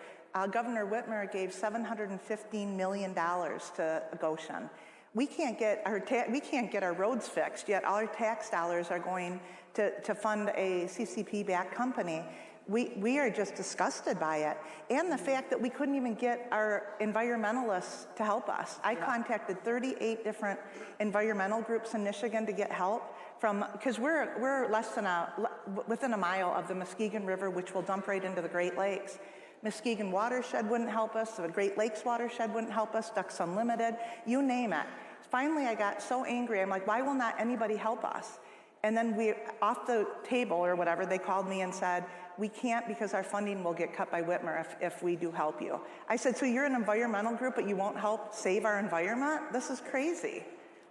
Governor Whitmer gave $715 million to Goshen. We can't get our roads fixed, yet all our tax dollars are going to fund a CCP-backed company. We are just disgusted by it. And the fact that we couldn't even get our environmentalists to help us. I contacted 38 different environmental groups in Michigan to get help because we're within a mile of the Muskegon River, which will dump right into the Great Lakes. Muskegon Watershed wouldn't help us, the Great Lakes Watershed wouldn't help us, Ducks Unlimited, you name it. Finally, I got so angry, I'm like, why will not anybody help us? And then off the table or whatever, they called me and said, we can't because our funding will get cut by Whitmer if we do help you. I said, so you're an environmental group, but you won't help save our environment? This is crazy,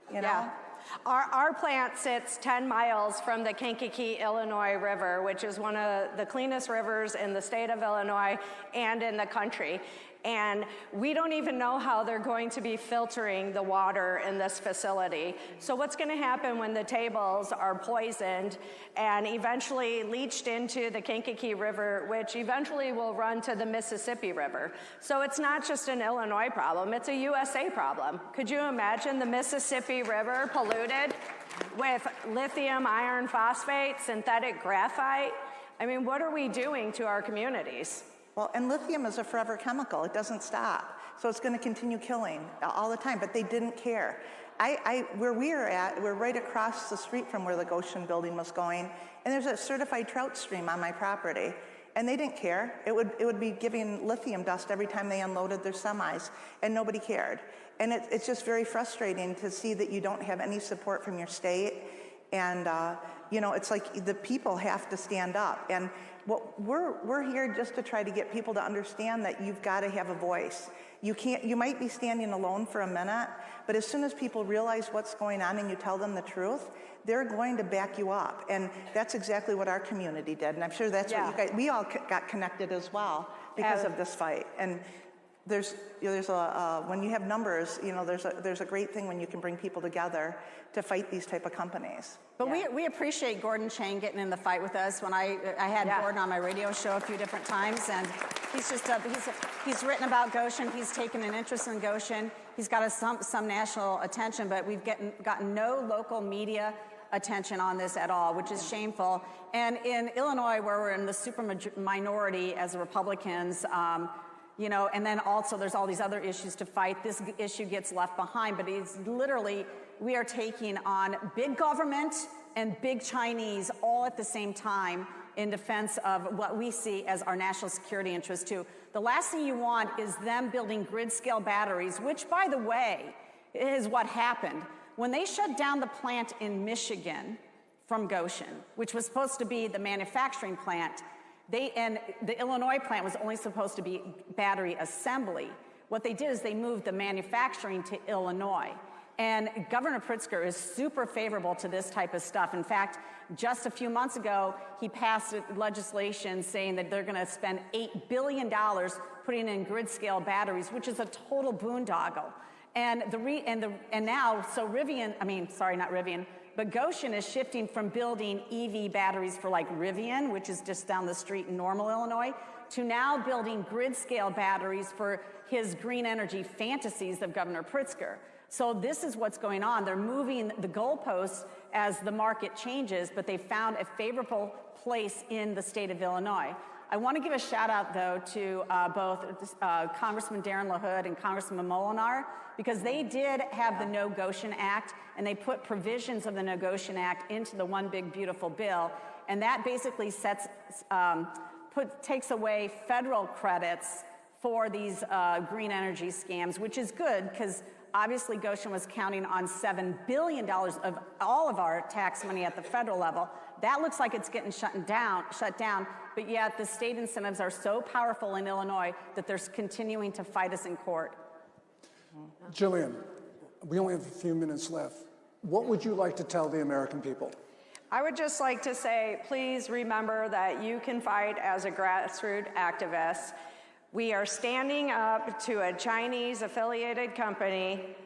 you know? Yeah. Our plant sits 10 miles from the Kankakee, Illinois River, which is one of the cleanest rivers in the state of Illinois and in the country. And we don't even know how they're going to be filtering the water in this facility. So what's going to happen when the tables are poisoned and eventually leached into the Kankakee River, which eventually will run to the Mississippi River? So it's not just an Illinois problem, it's a USA problem. Could you imagine the Mississippi River polluted with lithium iron phosphate, synthetic graphite? I mean, what are we doing to our communities? Well, and lithium is a forever chemical. It doesn't stop. So it's going to continue killing all the time, but they didn't care. Where we are at, we're right across the street from where the Goshen building was going, and there's a certified trout stream on my property, and they didn't care. It would be giving lithium dust every time they unloaded their semis, and nobody cared. And it's just very frustrating to see that you don't have any support from your state, and you know, it's like the people have to stand up. And we're here just to try to get people to understand that you've got to have a voice. You might be standing alone for a minute, but as soon as people realize what's going on and you tell them the truth, they're going to back you up. And that's exactly what our community did. And I'm sure that's what you guys, we all got connected as well because of this fight. And there's when you have numbers, you know, there's a great thing when you can bring people together to fight these type of companies. But we appreciate Gordon Chang getting in the fight with us. When I had Gordon on my radio show a few different times, and he's just he's written about Goshen. He's taken an interest in Goshen. He's got some national attention, but we've gotten no local media attention on this at all, which is shameful. And in Illinois, where we're in the super minority as Republicans, you know, and then also there's all these other issues to fight. This issue gets left behind, but it's literally, we are taking on big government and big Chinese all at the same time in defense of what we see as our national security interest too. The last thing you want is them building grid-scale batteries, which, by the way, is what happened. When they shut down the plant in Michigan from Goshen, which was supposed to be the manufacturing plant, and the Illinois plant was only supposed to be battery assembly. What they did is they moved the manufacturing to Illinois. And Governor Pritzker is super favorable to this type of stuff. In fact, just a few months ago, he passed legislation saying that they're going to spend $8 billion putting in grid-scale batteries, which is a total boondoggle. And now, so but Goshen is shifting from building EV batteries for like Rivian, which is just down the street in Normal, Illinois, to now building grid-scale batteries for his green energy fantasies of Governor Pritzker. So this is what's going on. They're moving the goalposts as the market changes, but they found a favorable place in the state of Illinois. I want to give a shout out, though, to both Congressman Darren LaHood and Congressman Molinar, because they did have the No Goshen Act, and they put provisions of the No Goshen Act into the One Big Beautiful Bill, and that basically takes away federal credits for these green energy scams, which is good, because obviously Goshen was counting on $7 billion of all of our tax money at the federal level. That looks like it's getting shut down, but yet the state incentives are so powerful in Illinois that they're continuing to fight us in court. Jillian, we only have a few minutes left. What would you like to tell the American people? I would just like to say, please remember that you can fight as a grassroots activist. We are standing up to a Chinese-affiliated company,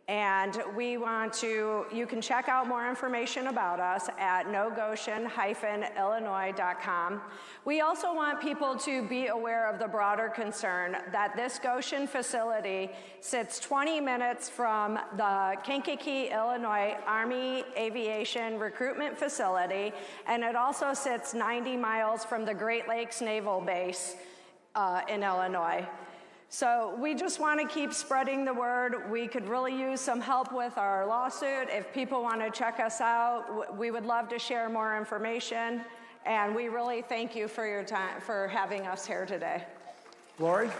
and you can check out more information about us at nogoshen-illinois.com. We also want people to be aware of the broader concern that this Goshen facility sits 20 minutes from the Kankakee, Illinois Army Aviation Recruitment Facility, and it also sits 90 miles from the Great Lakes Naval Base in Illinois. So we just want to keep spreading the word. We could really use some help with our lawsuit. If people want to check us out, we would love to share more information. And we really thank you for your time, for having us here today. Lori?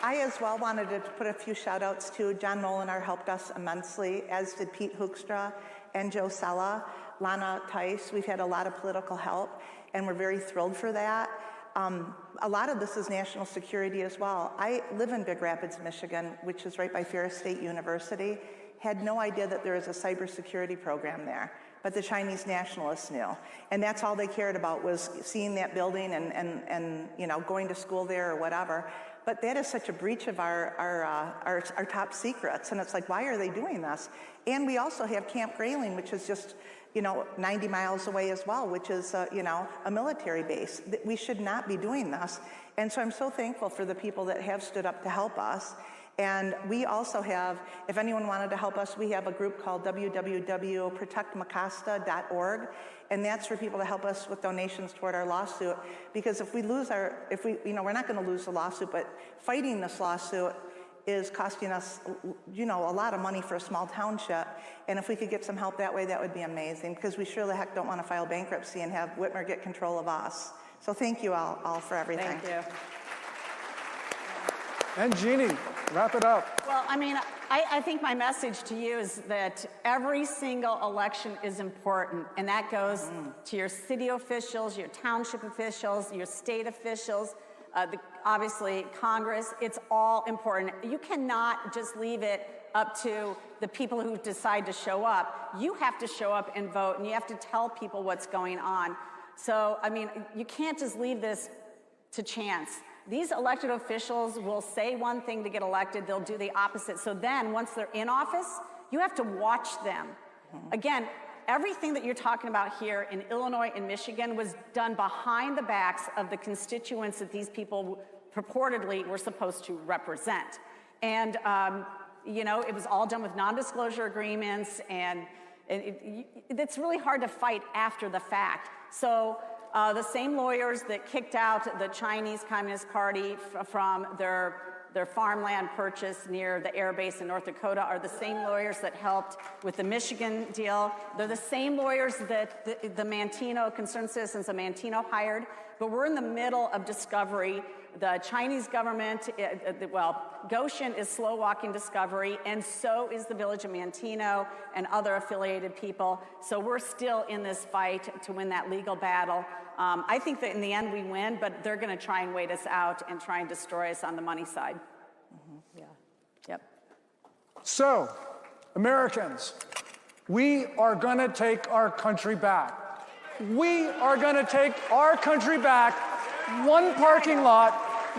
I as well wanted to put a few shout outs too. John Molinar helped us immensely, as did Pete Hoekstra and Joe Sella, Lana Tice. We've had a lot of political help, and we're very thrilled for that. A lot of this is national security as well. I live in Big Rapids, Michigan, which is right by Ferris State University. Had no idea that there was a cybersecurity program there, but the Chinese nationalists knew. And that's all they cared about, was seeing that building and you know, going to school there or whatever. But that is such a breach of our top secrets. And it's like, why are they doing this? And we also have Camp Grayling, which is just, you know, 90 miles away as well, which is, you know, a military base. We should not be doing this. And so I'm so thankful for the people that have stood up to help us. And we also have, if anyone wanted to help us, we have a group called www.protectmacasta.org, and that's for people to help us with donations toward our lawsuit. Because if we lose we're not going to lose the lawsuit, but fighting this lawsuit is costing us, a lot of money for a small township. And if we could get some help that way, that would be amazing, because we sure the heck don't want to file bankruptcy and have Whitmer get control of us. So thank you all for everything. Thank you. And Jeannie, wrap it up. Well, I think my message to you is that every single election is important, and that goes to your city officials, your township officials, your state officials, obviously Congress. It's all important. You cannot just leave it up to the people who decide to show up. You have to show up and vote, and you have to tell people what's going on. So, you can't just leave this to chance. These elected officials will say one thing to get elected, they'll do the opposite. So then, once they're in office, you have to watch them. Again, everything that you're talking about here in Illinois and Michigan was done behind the backs of the constituents that these people purportedly were supposed to represent. And, it was all done with non-disclosure agreements, and it's really hard to fight after the fact. So, the same lawyers that kicked out the Chinese Communist Party from their farmland purchase near the air base in North Dakota are the same lawyers that helped with the Michigan deal. They're the same lawyers that the Manteno, Concerned Citizens of Manteno hired. But we're in the middle of discovery. The Chinese government, Goshen is slow-walking discovery, and so is the village of Manteno and other affiliated people. So we're still in this fight to win that legal battle. I think that in the end we win, but they're going to try and wait us out and try and destroy us on the money side. So, Americans, we are going to take our country back. We are going to take our country back, one parking lot,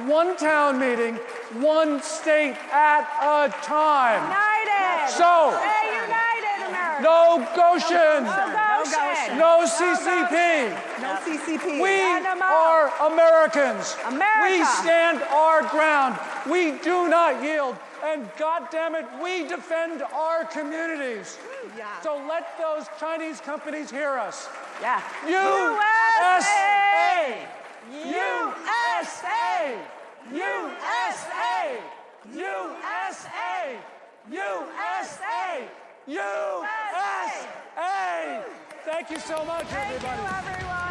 one town meeting, one state at a time. United! So, stay united, America! No Goshen! No Goshen! No CCP! No CCP! We are Americans! America! We stand our ground! We do not yield! And God damn it, we defend our communities! Yeah. So let those Chinese companies hear us. Yeah. USA! USA! USA! USA! USA! USA! Thank you so much, everybody. Thank you, everyone.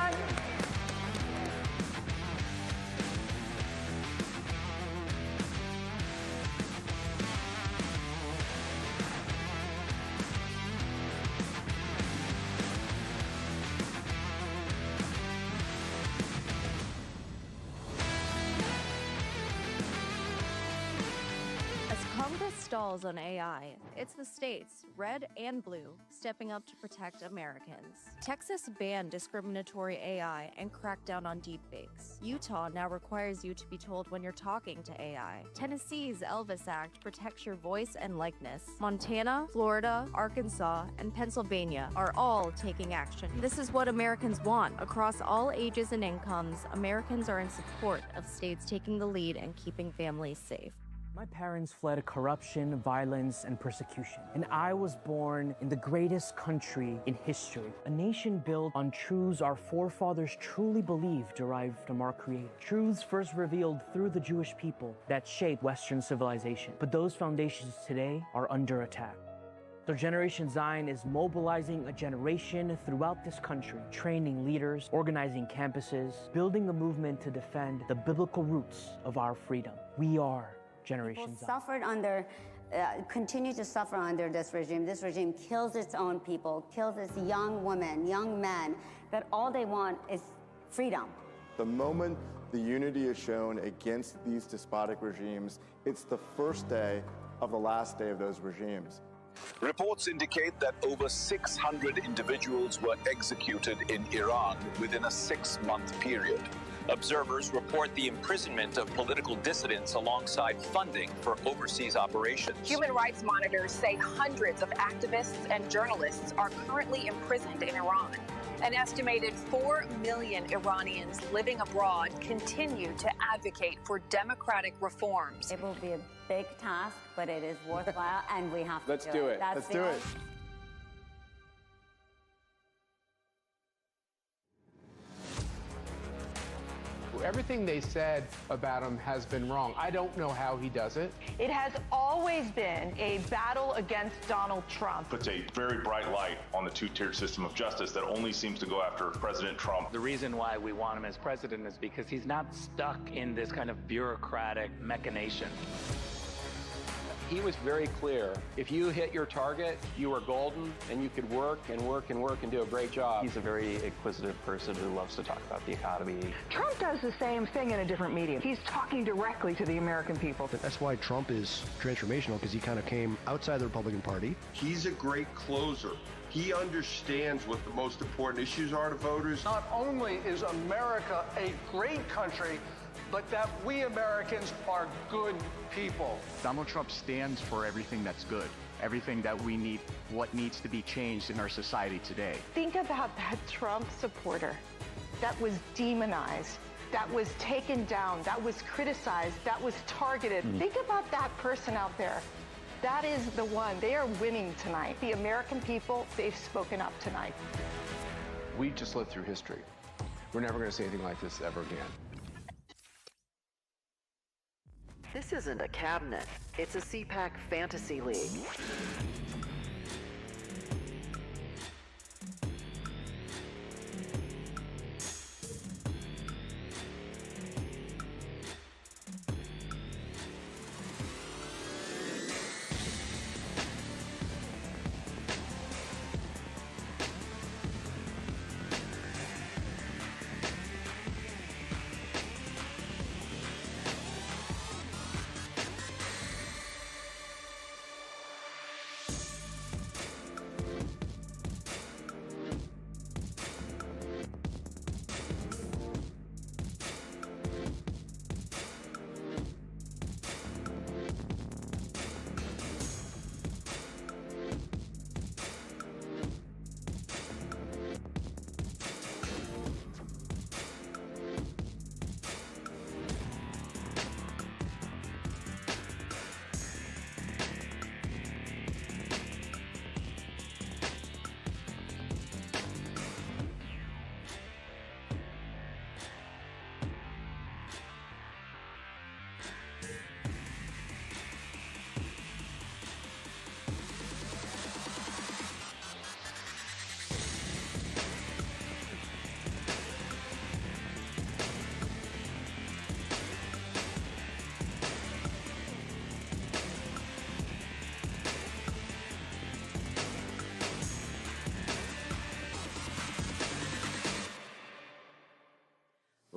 Congress stalls on AI. It's the states, red and blue, stepping up to protect Americans. Texas banned discriminatory AI and cracked down on deepfakes. Utah now requires you to be told when you're talking to AI. Tennessee's Elvis Act protects your voice and likeness. Montana, Florida, Arkansas, and Pennsylvania are all taking action. This is what Americans want. Across all ages and incomes, Americans are in support of states taking the lead and keeping families safe. My parents fled corruption, violence, and persecution, and I was born in the greatest country in history, a nation built on truths our forefathers truly believed derived from our Creator. Truths first revealed through the Jewish people that shaped Western civilization, but those foundations today are under attack. So Generation Zion is mobilizing a generation throughout this country, training leaders, organizing campuses, building a movement to defend the biblical roots of our freedom. We are Generation Zion. Suffered under, continue to suffer under this regime. This regime kills its own people, kills its young women, young men, that all they want is freedom. The moment the unity is shown against these despotic regimes, it's the first day of the last day of those regimes. Reports indicate that over 600 individuals were executed in Iran within a 6-month period. Observers report the imprisonment of political dissidents alongside funding for overseas operations. Human rights monitors say hundreds of activists and journalists are currently imprisoned in Iran. An estimated 4 million Iranians living abroad continue to advocate for democratic reforms. It will be a big task, but it is worthwhile, and we have to Let's do it. Let's do it. Everything they said about him has been wrong. I don't know how he does it. It has always been a battle against Donald Trump. Puts a very bright light on the two-tiered system of justice that only seems to go after President Trump. The reason why we want him as president is because he's not stuck in this kind of bureaucratic machination. He was very clear. If you hit your target, you were golden, and you could work and work and work and do a great job. He's a very inquisitive person who loves to talk about the economy. Trump does the same thing in a different medium. He's talking directly to the American people. That's why Trump is transformational, because he kind of came outside the Republican Party. He's a great closer. He understands what the most important issues are to voters. Not only is America a great country, but that we Americans are good people. Donald Trump stands for everything that's good, everything that we need, what needs to be changed in our society today. Think about that Trump supporter that was demonized, that was taken down, that was criticized, that was targeted. Think about that person out there. That is the one. They are winning tonight. The American people, they've spoken up tonight. We just lived through history. We're never going to say anything like this ever again. This isn't a cabinet. It's a CPAC fantasy league.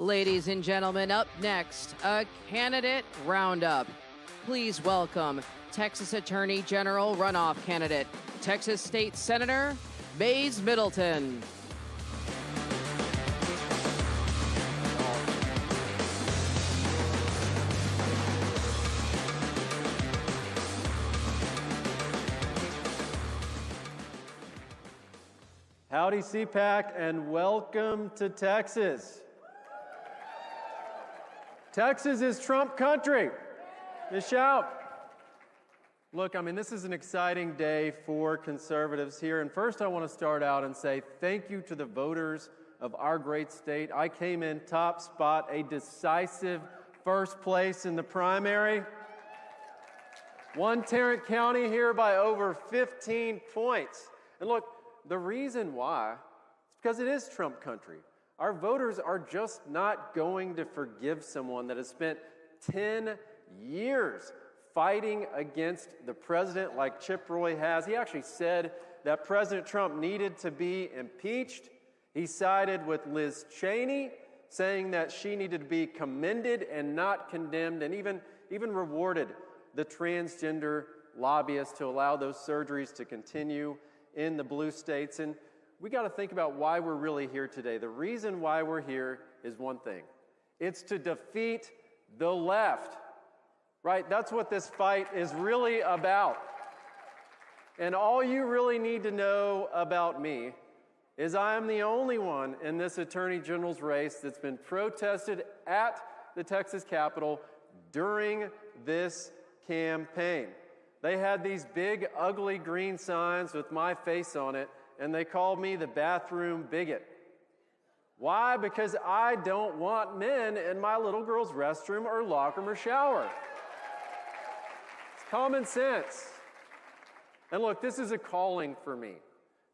Ladies and gentlemen, up next, a candidate roundup. Please welcome Texas Attorney General runoff candidate, Texas State Senator Mays Middleton. Howdy, CPAC, and welcome to Texas. Texas is Trump country. Just shout. Look, I mean, this is an exciting day for conservatives here. And first, I want to start out and say thank you to the voters of our great state. I came in top spot, a decisive first place in the primary. Won Tarrant County here by over 15 points. And look, the reason why is because it is Trump country. Our voters are just not going to forgive someone that has spent 10 years fighting against the president like Chip Roy has. He actually said that President Trump needed to be impeached. He sided with Liz Cheney, saying that she needed to be commended and not condemned, and even rewarded the transgender lobbyists to allow those surgeries to continue in the blue states. And we got to think about why we're really here today. The reason why we're here is one thing. It's to defeat the left, right? That's what this fight is really about. And all you really need to know about me is I am the only one in this Attorney General's race that's been protested at the Texas Capitol during this campaign. They had these big, ugly green signs with my face on it, and they called me the bathroom bigot. Why? Because I don't want men in my little girl's restroom or locker room or shower. It's common sense. And look, this is a calling for me.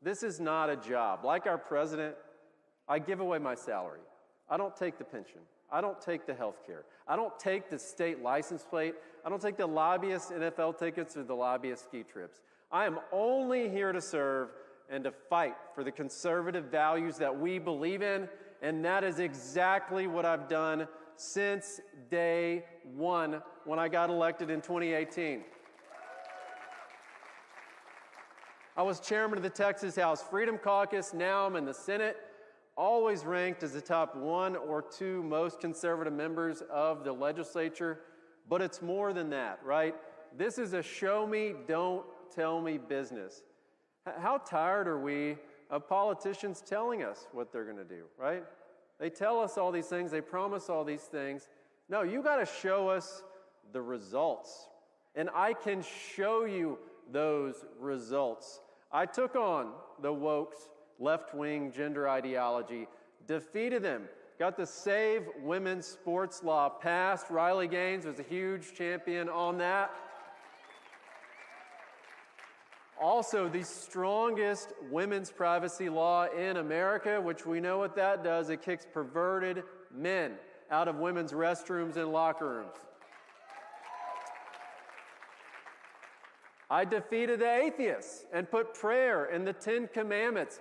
This is not a job. Like our president, I give away my salary. I don't take the pension. I don't take the health care. I don't take the state license plate. I don't take the lobbyist NFL tickets or the lobbyist ski trips. I am only here to serve and to fight for the conservative values that we believe in, and that is exactly what I've done since day one when I got elected in 2018. I was chairman of the Texas House Freedom Caucus. Now I'm in the Senate, always ranked as the top 1 or 2 most conservative members of the legislature. But it's more than that, right? This is a show me, don't tell me business. How tired are we of politicians telling us what they're going to do, right? They tell us all these things, they promise all these things. No, you got to show us the results. And I can show you those results. I took on the woke's left-wing gender ideology, defeated them, got the Save Women's Sports Law passed. Riley Gaines was a huge champion on that. Also, the strongest women's privacy law in America, which we know what that does. It kicks perverted men out of women's restrooms and locker rooms. I defeated the atheists and put prayer and the 10 Commandments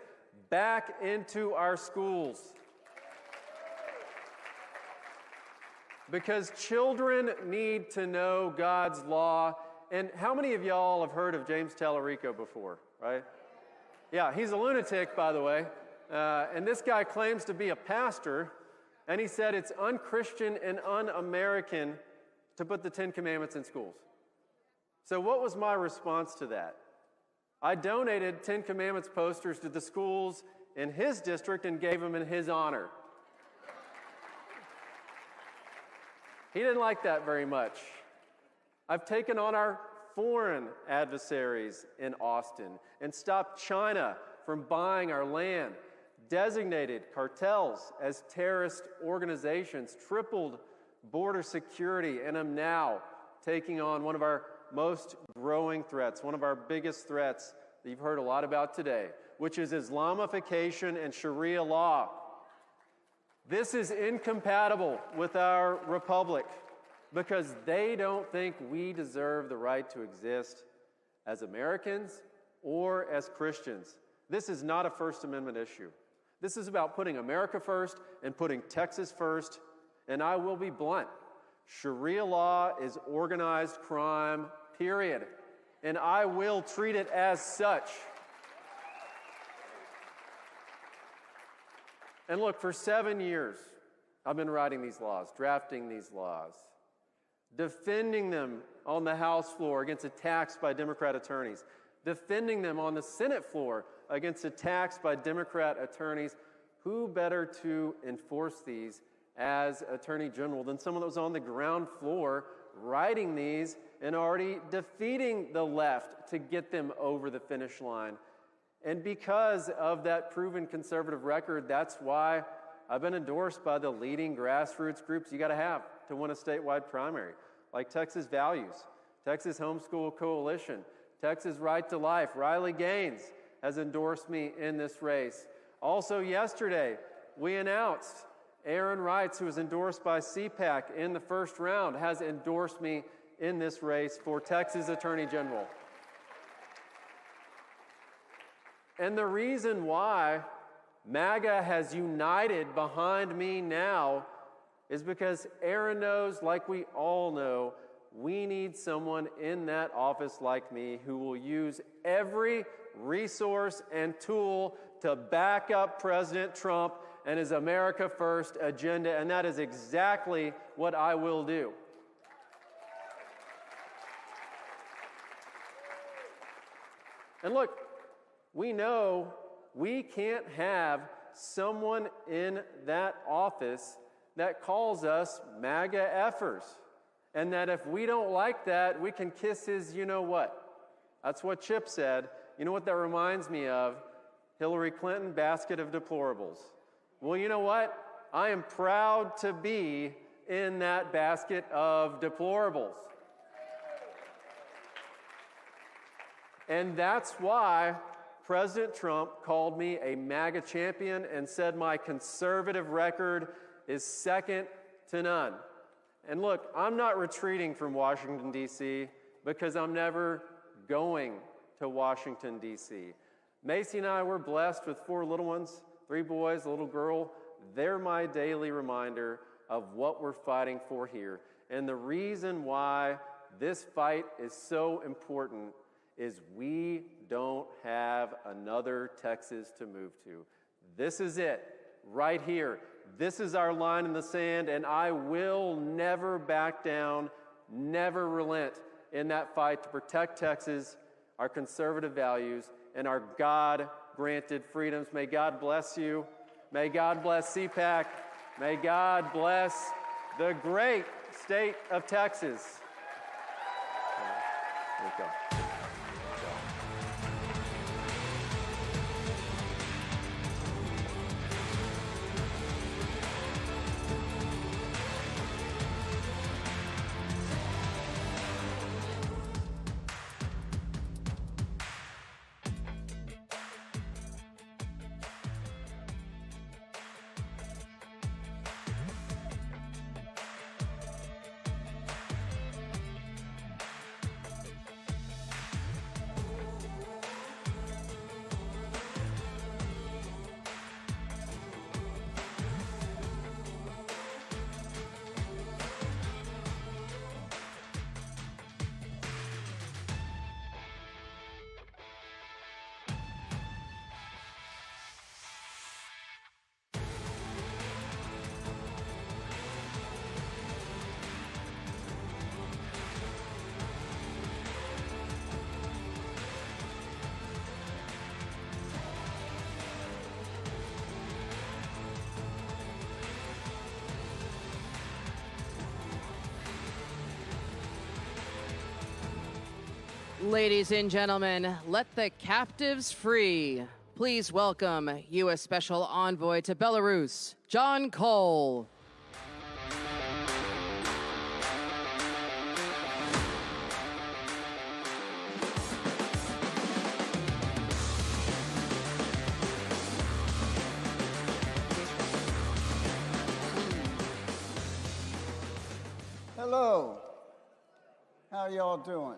back into our schools. Because children need to know God's law. And how many of y'all have heard of James Tallarico before, right? Yeah, he's a lunatic, by the way. And this guy claims to be a pastor, and he said it's unchristian and un-American to put the 10 Commandments in schools. So what was my response to that? I donated 10 Commandments posters to the schools in his district and gave them in his honor. He didn't like that very much. I've taken on our foreign adversaries in Austin and stopped China from buying our land, designated cartels as terrorist organizations, tripled border security, and am now taking on one of our most growing threats, one of our biggest threats that you've heard a lot about today, which is Islamification and Sharia law. This is incompatible with our republic because they don't think we deserve the right to exist as Americans or as Christians. This is not a First Amendment issue. This is about putting America first and putting Texas first, and I will be blunt. Sharia law is organized crime, period, and I will treat it as such. And look, for 7 years, I've been writing these laws, drafting these laws, defending them on the House floor against attacks by Democrat attorneys, defending them on the Senate floor against attacks by Democrat attorneys. Who better to enforce these as Attorney General than someone that was on the ground floor writing these and already defeating the left to get them over the finish line? And because of that proven conservative record, that's why I've been endorsed by the leading grassroots groups you got to have to win a statewide primary, like Texas Values, Texas Homeschool Coalition, Texas Right to Life. Riley Gaines has endorsed me in this race. Also yesterday, we announced Aaron Wrights, who was endorsed by CPAC in the first round, has endorsed me in this race for Texas Attorney General. And the reason why MAGA has united behind me now is because Aaron knows, like we all know, we need someone in that office like me who will use every resource and tool to back up President Trump and his America First agenda, and that is exactly what I will do. And look, we know we can't have someone in that office that calls us MAGA effers. And that if we don't like that, we can kiss his you-know-what. That's what Chip said. You know what that reminds me of? Hillary Clinton, basket of deplorables. Well, you know what? I am proud to be in that basket of deplorables. And that's why President Trump called me a MAGA champion and said my conservative record is second to none. And look, I'm not retreating from Washington, D.C., because I'm never going to Washington, D.C. Macy and I were blessed with 4 little ones, 3 boys, a little girl. They're my daily reminder of what we're fighting for here. And the reason why this fight is so important is we don't have another Texas to move to. This is it, right here. This is our line in the sand, and I will never back down, never relent in that fight to protect Texas, our conservative values, and our God-granted freedoms. May God bless you. May God bless CPAC. May God bless the great state of Texas. There you go. Ladies and gentlemen, let the captives free. Please welcome U.S. Special Envoy to Belarus, John Cole. Hello. How y'all doing?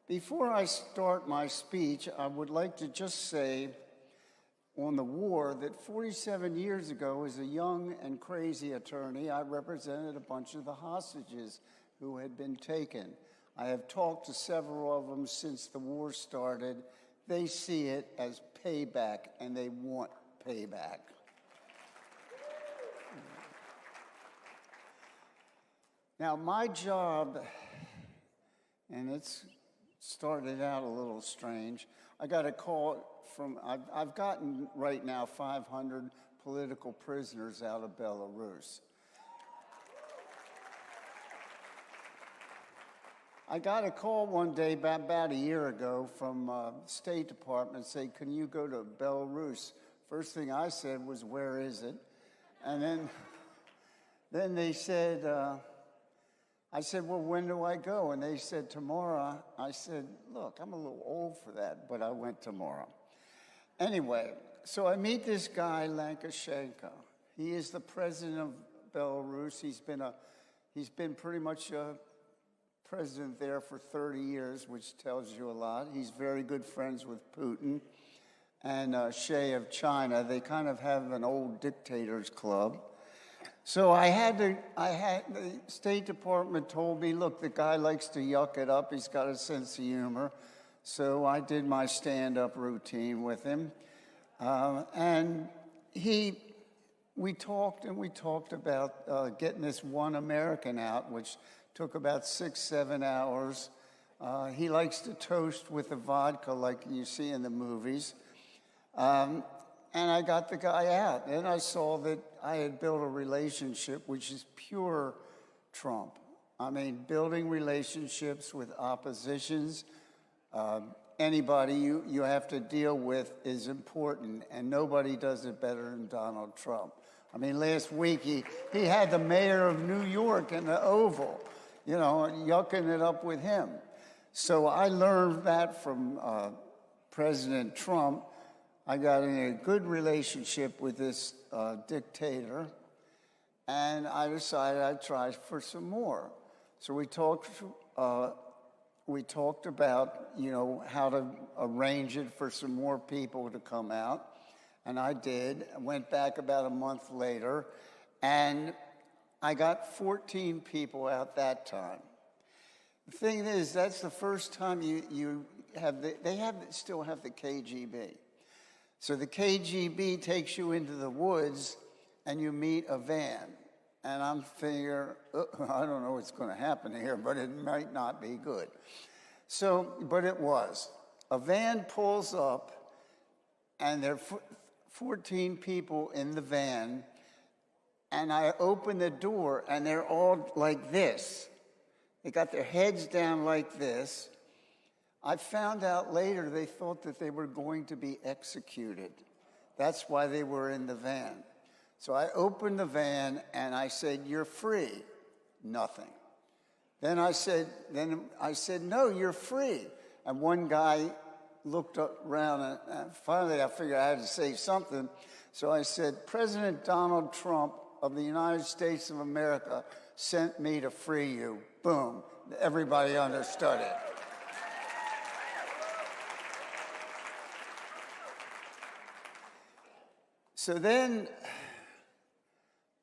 Before I start my speech, I would like to just say on the war that 47 years ago, as a young and crazy attorney, I represented a bunch of the hostages who had been taken. I have talked to several of them since the war started. They see it as payback, and they want payback. Now, my job, and it's started out a little strange. I got a call from, I've gotten right now 500 political prisoners out of Belarus. I got a call one day about a year ago from the State Department saying, can you go to Belarus? First thing I said was, where is it? And then they said, I said, well, when do I go? And they said, tomorrow. I said, look, I'm a little old for that, but I went tomorrow. Anyway, so I meet this guy, Lukashenko. He is the president of Belarus. He's been pretty much a president there for 30 years, which tells you a lot. He's very good friends with Putin and Xi of China. They kind of have an old dictators club. So the State Department told me, look, the guy likes to yuck it up. He's got a sense of humor. So I did my stand-up routine with him. And we talked about getting this one American out, which took about 6-7 hours. He likes to toast with the vodka like you see in the movies. And I got the guy out. And I saw that I had built a relationship which is pure Trump. I mean, building relationships with oppositions, anybody you have to deal with is important, and nobody does it better than Donald Trump. I mean, last week he had the mayor of New York in the Oval, you know, yucking it up with him. So I learned that from President Trump. I got in a good relationship with this dictator, and I decided I'd try for some more. So we talked about, you know, how to arrange it for some more people to come out. And I did. I went back about a month later, and I got 14 people out that time. The thing is, that's the first time you have still have the KGB. So the KGB takes you into the woods, and you meet a van. And I'm figuring, I don't know what's going to happen here, but it might not be good. So, but it was. A van pulls up, and there are 14 people in the van, and I open the door, and they're all like this. They got their heads down like this. I found out later they thought that they were going to be executed. That's why they were in the van. So I opened the van, and I said, "You're free." Nothing. Then I said, "No, you're free." And one guy looked around, and finally I figured I had to say something. So I said, "President Donald Trump of the United States of America sent me to free you." Boom. Everybody understood it. So then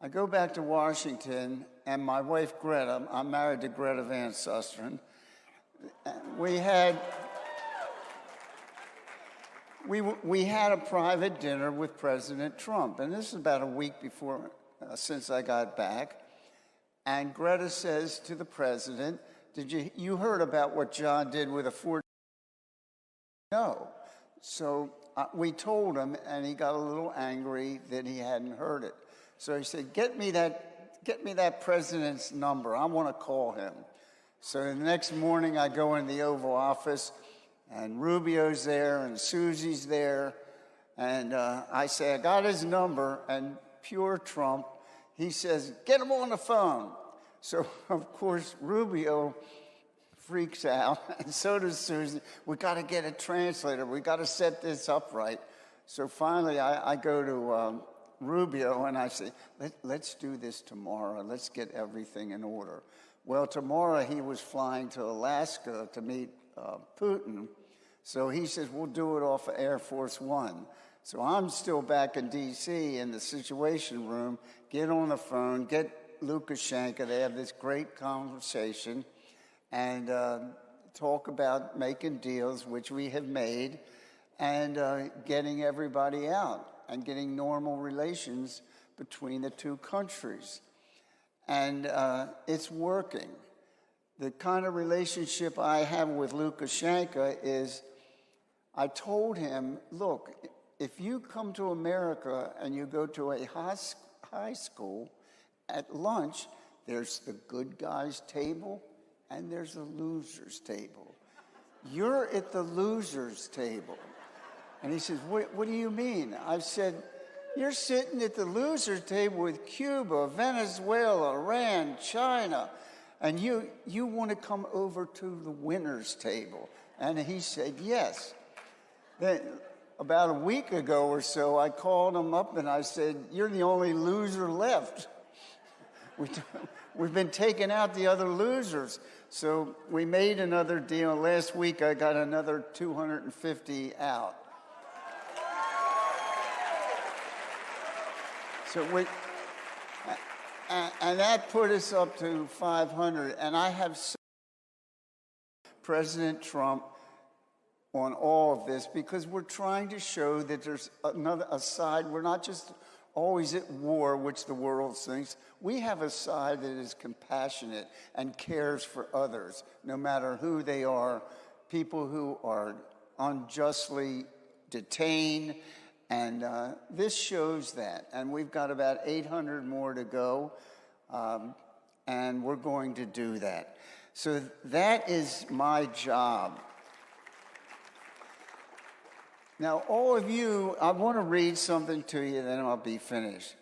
I go back to Washington, and my wife, Greta, I'm married to Greta Vance. We had a private dinner with President Trump, and this is about a week before, since I got back. And Greta says to the president, you heard about what John did with a 14? No. So we told him, and he got a little angry that he hadn't heard it. So he said, get me that president's number. I want to call him. So the next morning I go in the Oval Office, and Rubio's there, and Susie's there. And I say, I got his number, and pure Trump, he says, get him on the phone. So, of course, Rubio freaks out, and so does Susie. We got to get a translator. We got to set this up right. So finally I go to Rubio, and I say, let's do this tomorrow. Let's get everything in order. Well, tomorrow he was flying to Alaska to meet Putin. So he says, we'll do it off of Air Force One. So I'm still back in D.C. in the Situation Room, get on the phone, get Lukashenko. They have this great conversation and talk about making deals, which we have made, and getting everybody out and getting normal relations between the two countries. And it's working. The kind of relationship I have with Lukashenko is, I told him, look, if you come to America and you go to a high school, at lunch, there's the good guys table and there's the losers table. You're at the losers table. And he says, what do you mean? I said, you're sitting at the losers table with Cuba, Venezuela, Iran, China, and you want to come over to the winners table. And he said, yes. Then, about a week ago or so, I called him up and I said, you're the only loser left. We've been taking out the other losers. So we made another deal. Last week, I got another 250 out. So and that put us up to 500. And I have President Trump on all of this because we're trying to show that there's a side. We're not just always at war, which the world thinks. We have a side that is compassionate and cares for others, no matter who they are, people who are unjustly detained. And this shows that. And we've got about 800 more to go, and we're going to do that. So that is my job. Now, all of you, I want to read something to you, then I'll be finished.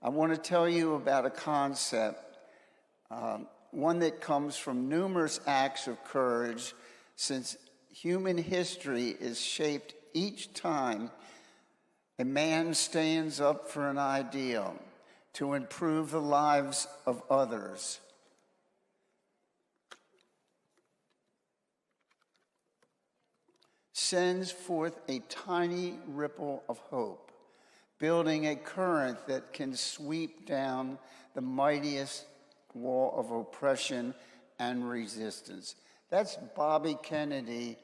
I want to tell you about a concept, one that comes from numerous acts of courage, since human history is shaped each time a man stands up for an ideal to improve the lives of others. Sends forth a tiny ripple of hope, building a current that can sweep down the mightiest wall of oppression and resistance. That's Bobby Kennedy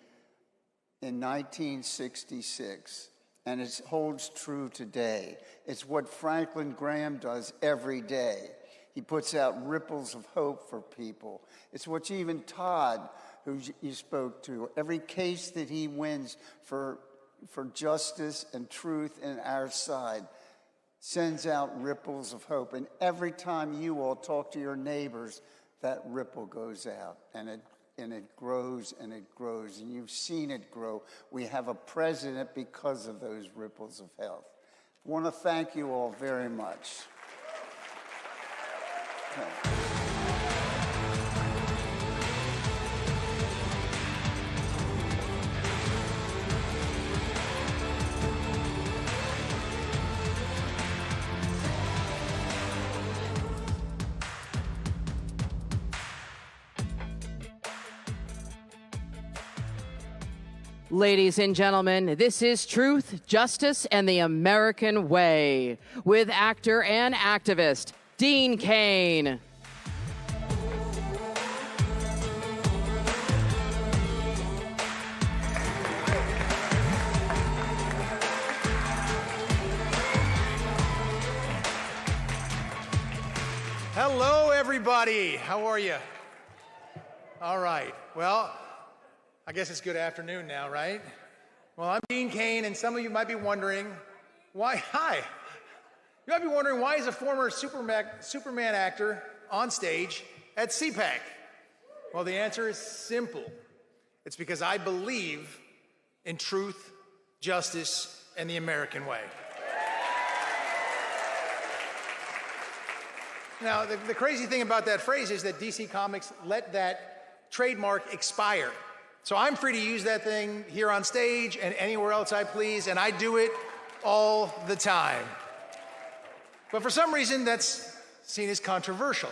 in 1966, and it holds true today. It's what Franklin Graham does every day. He puts out ripples of hope for people. It's what even Todd, who you spoke to, every case that he wins for justice and truth in our side sends out ripples of hope. And every time you all talk to your neighbors, that ripple goes out, and it grows and it grows. And you've seen it grow. We have a president because of those ripples of health. I want to thank you all very much. Okay. Ladies and gentlemen, this is Truth, Justice, and the American Way with actor and activist Dean Cain. Hello, everybody. How are you? All right. Well, I guess it's good afternoon now, right? Well, I'm Dean Cain, and some of you might be wondering why. Hi. You might be wondering why is a former Superman actor on stage at CPAC? Well, the answer is simple. It's because I believe in truth, justice, and the American way. Now, the crazy thing about that phrase is that DC Comics let that trademark expire. So I'm free to use that thing here on stage and anywhere else I please, and I do it all the time. But for some reason, that's seen as controversial.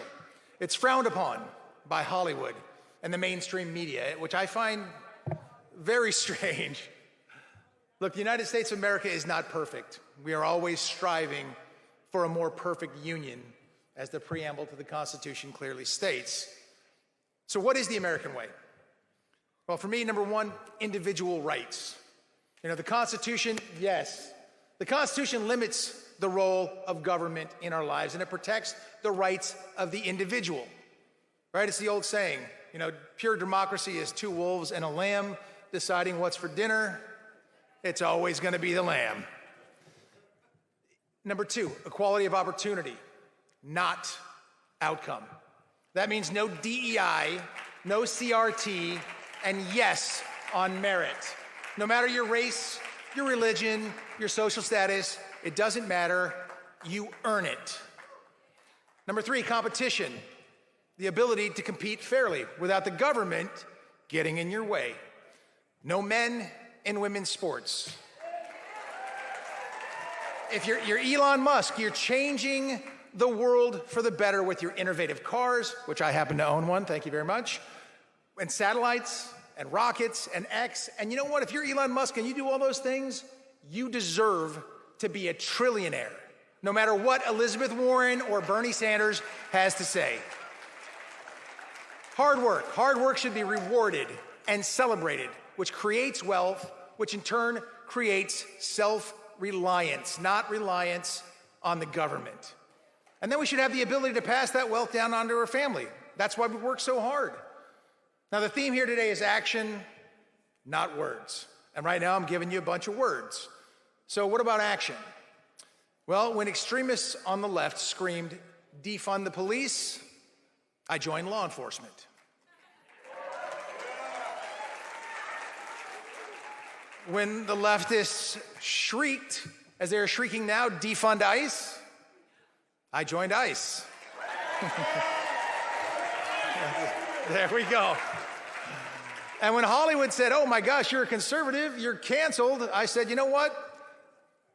It's frowned upon by Hollywood and the mainstream media, which I find very strange. Look, the United States of America is not perfect. We are always striving for a more perfect union, as the preamble to the Constitution clearly states. So what is the American way? Well, for me, number one, individual rights. You know, the Constitution, yes. The Constitution limits the role of government in our lives, and it protects the rights of the individual, right? It's the old saying, you know, pure democracy is two wolves and a lamb deciding what's for dinner. It's always going to be the lamb. Number two, equality of opportunity, not outcome. That means no DEI, no CRT, and yes, on merit. No matter your race, your religion, your social status, it doesn't matter, you earn it. Number three, competition. The ability to compete fairly without the government getting in your way. No men in women's sports. If you're Elon Musk, you're changing the world for the better with your innovative cars, which I happen to own one, thank you very much, and satellites, and rockets, and X. And you know what? If you're Elon Musk and you do all those things, you deserve to be a trillionaire, no matter what Elizabeth Warren or Bernie Sanders has to say. Hard work should be rewarded and celebrated, which creates wealth, which in turn creates self-reliance, not reliance on the government. And then we should have the ability to pass that wealth down onto our family. That's why we work so hard. Now, the theme here today is action, not words. And right now I'm giving you a bunch of words. So what about action? Well, when extremists on the left screamed, defund the police, I joined law enforcement. When the leftists shrieked, as they're shrieking now, defund ICE, I joined ICE. There we go. And when Hollywood said, oh my gosh, you're a conservative, you're canceled, I said, you know what?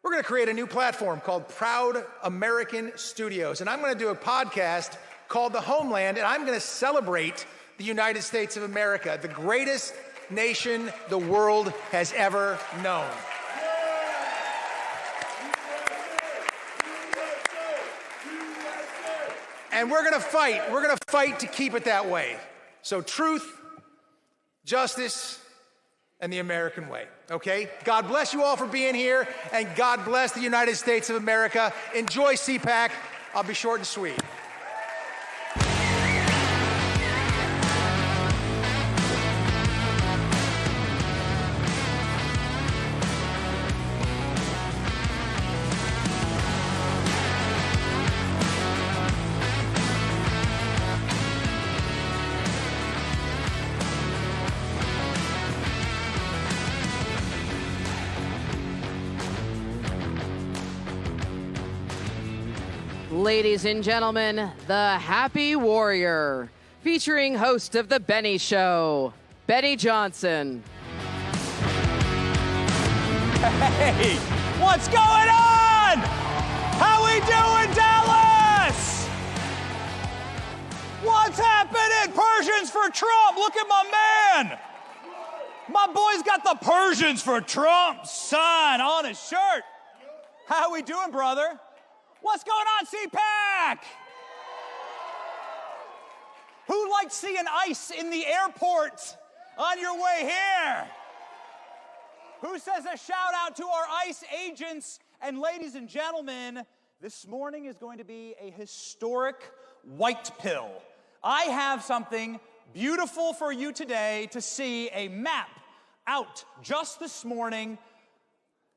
We're going to create a new platform called Proud American Studios. And I'm going to do a podcast called The Homeland, and I'm going to celebrate the United States of America, the greatest nation the world has ever known. And we're going to fight. We're going to fight to keep it that way. So truth, justice, and the American way, okay? God bless you all for being here, and God bless the United States of America. Enjoy CPAC. I'll be short and sweet. Ladies and gentlemen, the Happy Warrior, featuring host of The Benny Show, Benny Johnson. Hey, what's going on? How we doing, Dallas? What's happening? Persians for Trump. Look at my man. My boy's got the Persians for Trump sign on his shirt. How we doing, brother? What's going on, CPAC? Who liked seeing ICE in the airport on your way here? Who says a shout out to our ICE agents? And ladies and gentlemen, this morning is going to be a historic white pill. I have something beautiful for you today to see, a map out just this morning,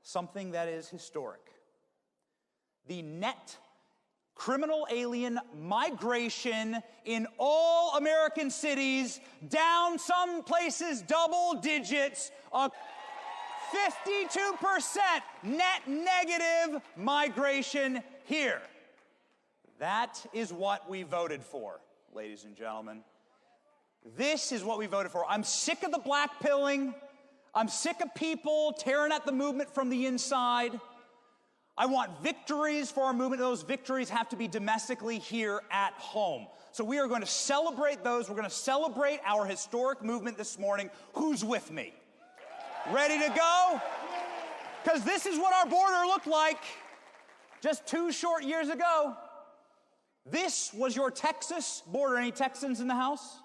something that is historic. The net criminal alien migration in all American cities, down some places double digits, 52% net negative migration here. That is what we voted for, ladies and gentlemen. This is what we voted for. I'm sick of the black pilling. I'm sick of people tearing at the movement from the inside. I want victories for our movement. Those victories have to be domestically here at home. So we are going to celebrate those. We're going to celebrate our historic movement this morning. Who's with me? Ready to go? Because this is what our border looked like just 2 short years ago. This was your Texas border. Any Texans in the house?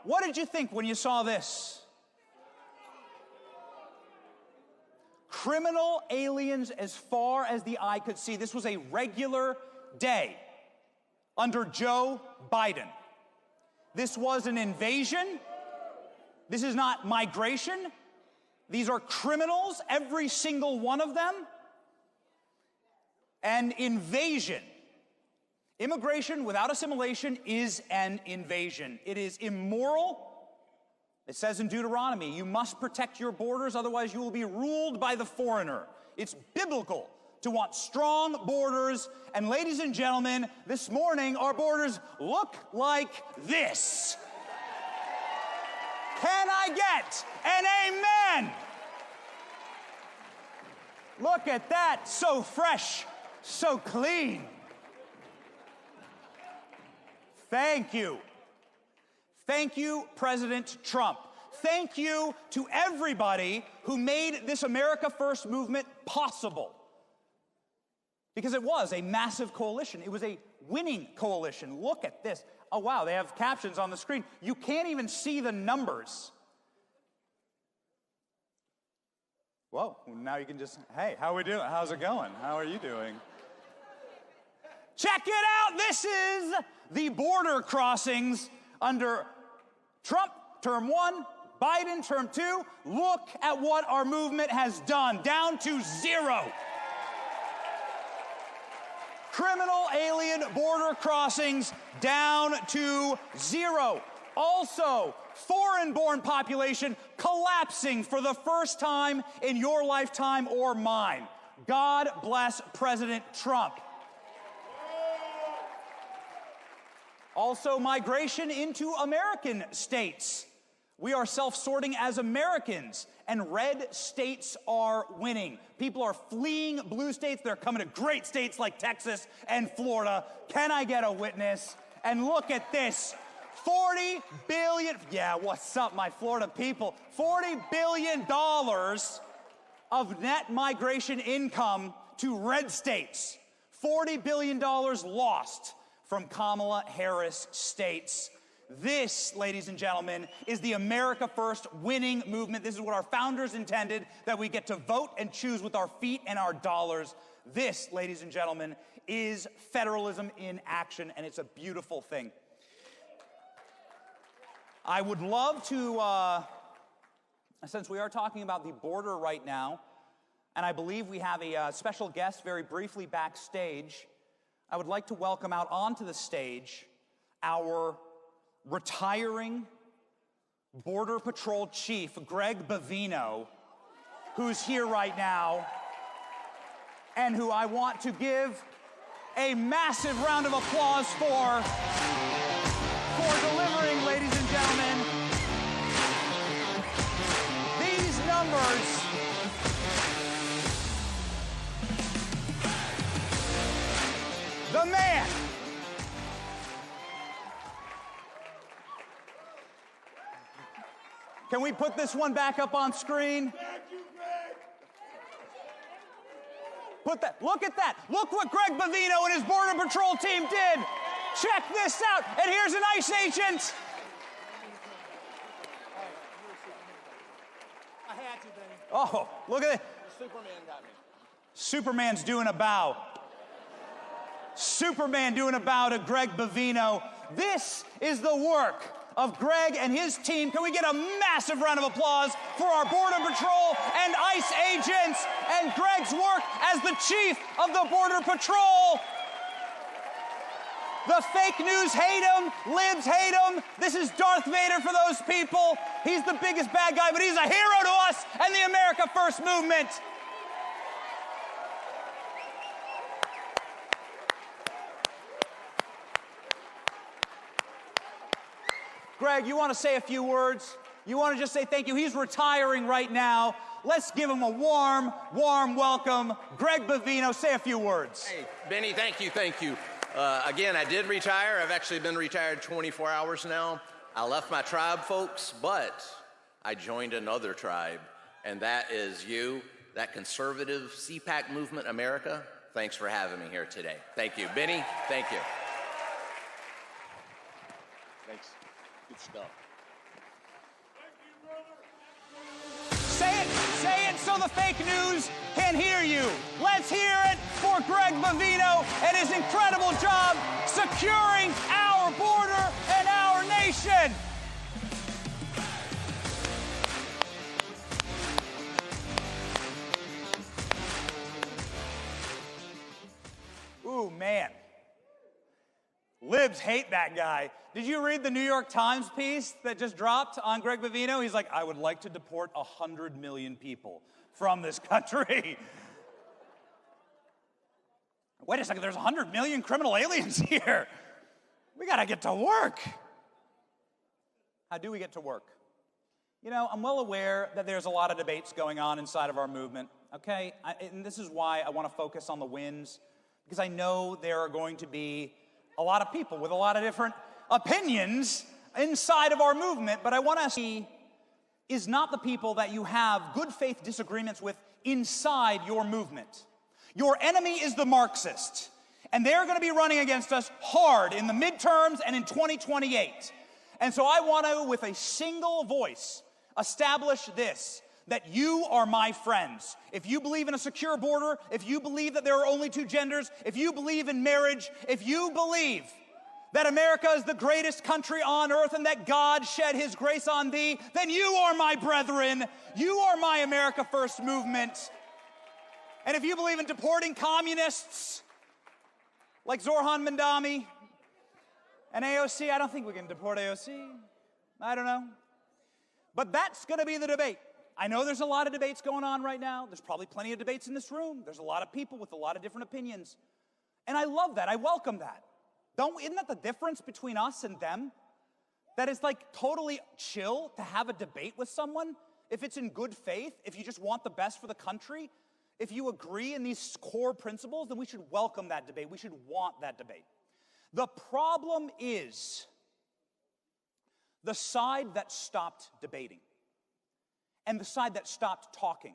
What did you think when you saw this? Criminal aliens as far as the eye could see. This was a regular day under Joe Biden. This was an invasion. This is not migration. These are criminals, every single one of them. And invasion. Immigration without assimilation is an invasion. It is immoral. It says in Deuteronomy, you must protect your borders, otherwise you will be ruled by the foreigner. It's biblical to want strong borders. And ladies and gentlemen, this morning our borders look like this. Can I get an amen? Look at that, so fresh, so clean. Thank you. Thank you, President Trump. Thank you to everybody who made this America First movement possible. Because it was a massive coalition. It was a winning coalition. Look at this. Oh, wow, they have captions on the screen. You can't even see the numbers. Whoa, now you can just, hey, how are we doing? How's it going? How are you doing? Check it out. This is the border crossings under Trump, term 1, Biden, term 2. Look at what our movement has done, down to 0. Criminal alien border crossings down to 0. Also, foreign-born population collapsing for the first time in your lifetime or mine. God bless President Trump. Also, migration into American states. We are self-sorting as Americans, and red states are winning. People are fleeing blue states. They're coming to great states like Texas and Florida. Can I get a witness? And look at this. 40 billion, yeah, what's up, my Florida people? $40 billion of net migration income to red states. $40 billion lost from Kamala Harris states. This, ladies and gentlemen, is the America First winning movement. This is what our founders intended, that we get to vote and choose with our feet and our dollars. This, ladies and gentlemen, is federalism in action, and it's a beautiful thing. I would love to, since we are talking about the border right now, and I believe we have a special guest very briefly backstage, I would like to welcome out onto the stage our retiring Border Patrol Chief, Greg Bavino, who's here right now, and who I want to give a massive round of applause for delivering, ladies and gentlemen, these numbers. The man. Can we put this one back up on screen? Put that, look at that. Look what Greg Bavino and his Border Patrol team did. Check this out. And here's an ICE agent. I had to, Benny. Oh, look at it. Superman got me. Superman's doing a bow. Superman doing a bow to Greg Bavino. This is the work of Greg and his team. Can we get a massive round of applause for our Border Patrol and ICE agents and Greg's work as the chief of the Border Patrol? The fake news hate him, libs hate him. This is Darth Vader for those people. He's the biggest bad guy, but he's a hero to us and the America First movement. Greg, you want to say a few words? You want to just say thank you? He's retiring right now. Let's give him a warm, warm welcome. Greg Bavino, say a few words. Hey, Benny, thank you. Again, I did retire. I've actually been retired 24 hours now. I left my tribe, folks, but I joined another tribe, and that is you, that conservative CPAC movement, America. Thanks for having me here today. Thank you. Benny, thank you. Thanks. Good stuff. Say it so the fake news can hear you. Let's hear it for Greg Bavino and his incredible job securing our border and our nation. Ooh, man. Libs hate that guy. Did you read the New York Times piece that just dropped on Greg Bavino? He's like, I would like to deport 100 million people from this country. Wait a second, there's 100 million criminal aliens here. We gotta get to work. How do we get to work? You know, I'm well aware that there's a lot of debates going on inside of our movement, okay? And this is why I want to focus on the wins, because I know there are going to be a lot of people with a lot of different opinions inside of our movement, but I want to see is not the people that you have good faith disagreements with inside your movement. Your enemy is the Marxist, and they're going to be running against us hard in the midterms and in 2028. And so I want to, with a single voice, establish this. that you are my friends. If you believe in a secure border, if you believe that there are only two genders, if you believe in marriage, if you believe that America is the greatest country on earth and that God shed his grace on thee, then you are my brethren. You are my America First movement. And if you believe in deporting communists like Zorhan Mandami and AOC, I don't think we can deport AOC. I don't know. But that's going to be the debate. I know there's a lot of debates going on right now. There's probably plenty of debates in this room. There's a lot of people with a lot of different opinions. And I love that. I welcome that. Isn't that the difference between us and them? That it's like totally chill to have a debate with someone if it's in good faith, if you just want the best for the country, if you agree in these core principles, then we should welcome that debate. We should want that debate. The problem is the side that stopped debating and the side that stopped talking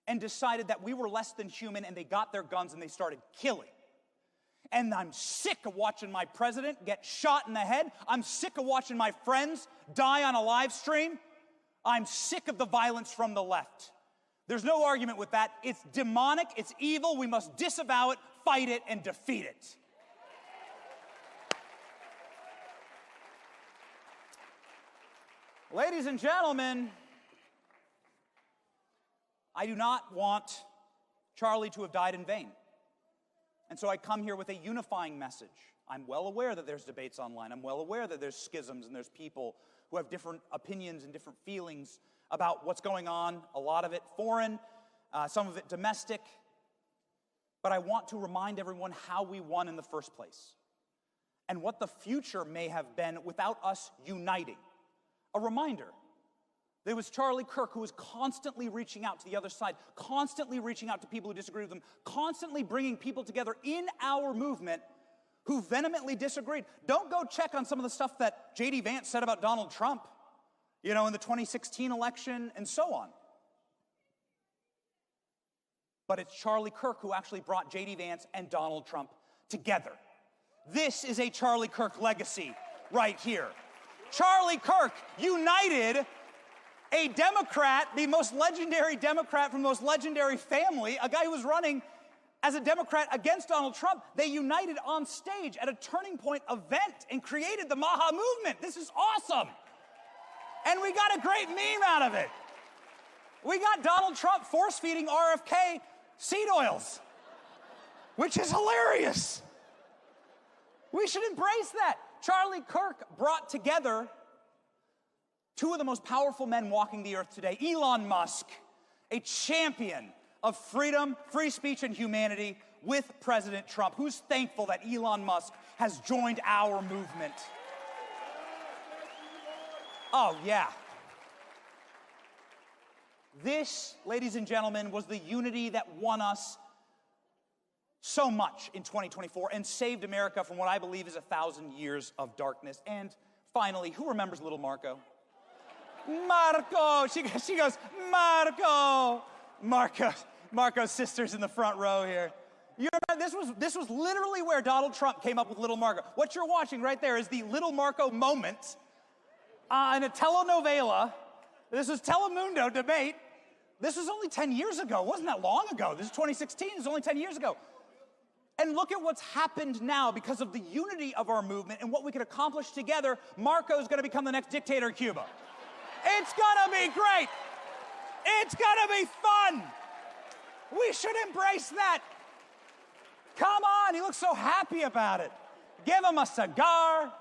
and decided that we were less than human, and they got their guns and they started killing. And I'm sick of watching my president get shot in the head. I'm sick of watching my friends die on a live stream. I'm sick of the violence from the left. There's no argument with that. It's demonic, it's evil. We must disavow it, fight it, and defeat it. Ladies and gentlemen, I do not want Charlie to have died in vain. And so I come here with a unifying message. I'm well aware that there's debates online. I'm well aware that there's schisms and there's people who have different opinions and different feelings about what's going on, a lot of it foreign, some of it domestic. But I want to remind everyone how we won in the first place and what the future may have been without us uniting. A reminder. There was Charlie Kirk, who was constantly reaching out to the other side, constantly reaching out to people who disagree with them, constantly bringing people together in our movement who vehemently disagreed. Don't go check on some of the stuff that J.D. Vance said about Donald Trump, in the 2016 election and so on. But it's Charlie Kirk who actually brought J.D. Vance and Donald Trump together. This is a Charlie Kirk legacy right here. Charlie Kirk united a Democrat, the most legendary Democrat from the most legendary family, a guy who was running as a Democrat against Donald Trump. They united on stage at a Turning Point event and created the Maha movement. This is awesome. And we got a great meme out of it. We got Donald Trump force-feeding RFK seed oils, which is hilarious. We should embrace that. Charlie Kirk brought together two of the most powerful men walking the earth today. Elon Musk, a champion of freedom, free speech, and humanity, with President Trump, who's thankful that Elon Musk has joined our movement. Oh, yeah. This, ladies and gentlemen, was the unity that won us so much in 2024 and saved America from what I believe is 1,000 years of darkness. And finally, who remembers little Marco? Marco! She goes, Marco! Marco's sister's in the front row here. You remember, this was literally where Donald Trump came up with little Marco. What you're watching right there is the little Marco moment in a telenovela. This was Telemundo debate. This was only 10 years ago. It wasn't that long ago. This is 2016. It was only 10 years ago. And look at what's happened now because of the unity of our movement and what we can accomplish together. Marco's going to become the next dictator of Cuba. It's going to be great. It's going to be fun. We should embrace that. Come on, he looks so happy about it. Give him a cigar,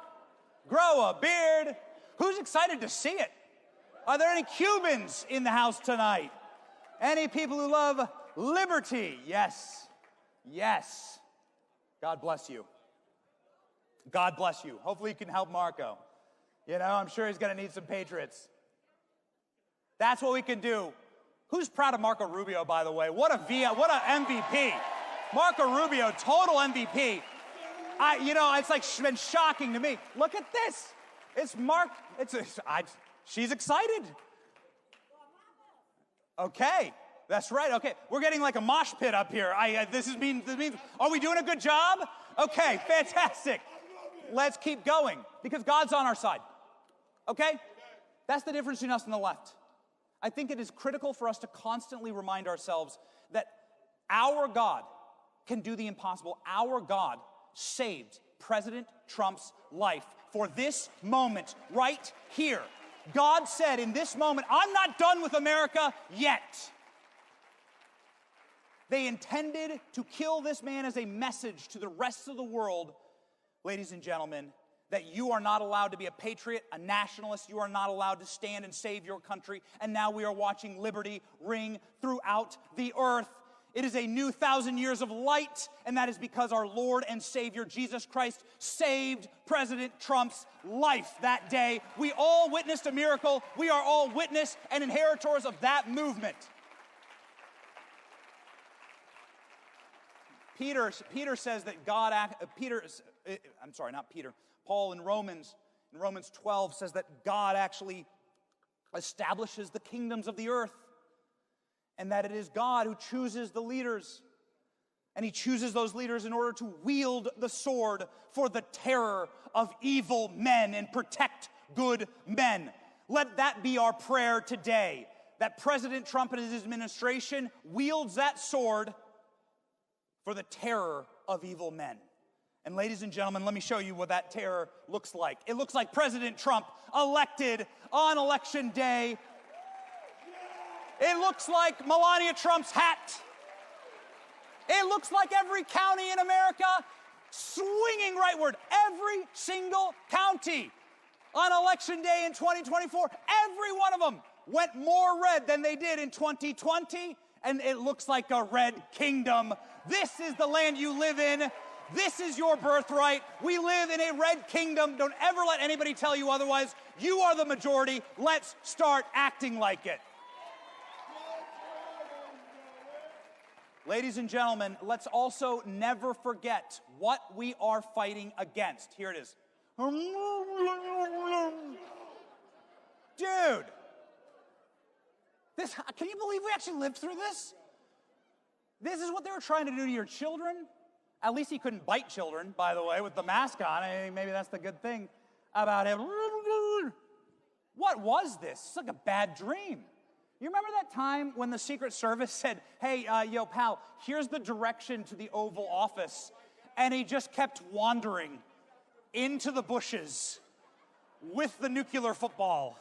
grow a beard. Who's excited to see it? Are there any Cubans in the house tonight? Any people who love liberty? Yes. Yes. God bless you. God bless you. Hopefully you can help Marco. I'm sure he's going to need some patriots. That's what we can do. Who's proud of Marco Rubio, by the way? What an MVP. Marco Rubio, total MVP. It's like been shocking to me. Look at this. It's she's excited. Okay, that's right. Okay, we're getting like a mosh pit up here. This means, are we doing a good job? Okay, fantastic. Let's keep going because God's on our side. Okay? That's the difference between us and the left. I think it is critical for us to constantly remind ourselves that our God can do the impossible. Our God saved President Trump's life for this moment right here. God said in this moment, I'm not done with America yet. They intended to kill this man as a message to the rest of the world, ladies and gentlemen, that you are not allowed to be a patriot, a nationalist. You are not allowed to stand and save your country. And now we are watching liberty ring throughout the earth. It is a new 1,000 years of light, and that is because our Lord and Savior Jesus Christ saved President Trump's life that day. We all witnessed a miracle. We are all witness and inheritors of that movement. Peter says that God, Paul in Romans 12 says that God actually establishes the kingdoms of the earth, and that it is God who chooses the leaders. And he chooses those leaders in order to wield the sword for the terror of evil men and protect good men. Let that be our prayer today, that President Trump and his administration wields that sword for the terror of evil men. And ladies and gentlemen, let me show you what that terror looks like. It looks like President Trump elected on election day. It looks like Melania Trump's hat. It looks like every county in America swinging rightward. Every single county on election day in 2024, every one of them went more red than they did in 2020, and it looks like a red kingdom. This is the land you live in. This is your birthright. We live in a red kingdom. Don't ever let anybody tell you otherwise. You are the majority. Let's start acting like it. Ladies and gentlemen, let's also never forget what we are fighting against. Here it is. Dude, can you believe we actually lived through this? This is what they were trying to do to your children. At least he couldn't bite children, by the way, with the mask on. I mean, maybe that's the good thing about him. What was this? It's like a bad dream. You remember that time when the Secret Service said, hey, yo, pal, here's the direction to the Oval Office, and he just kept wandering into the bushes with the nuclear football?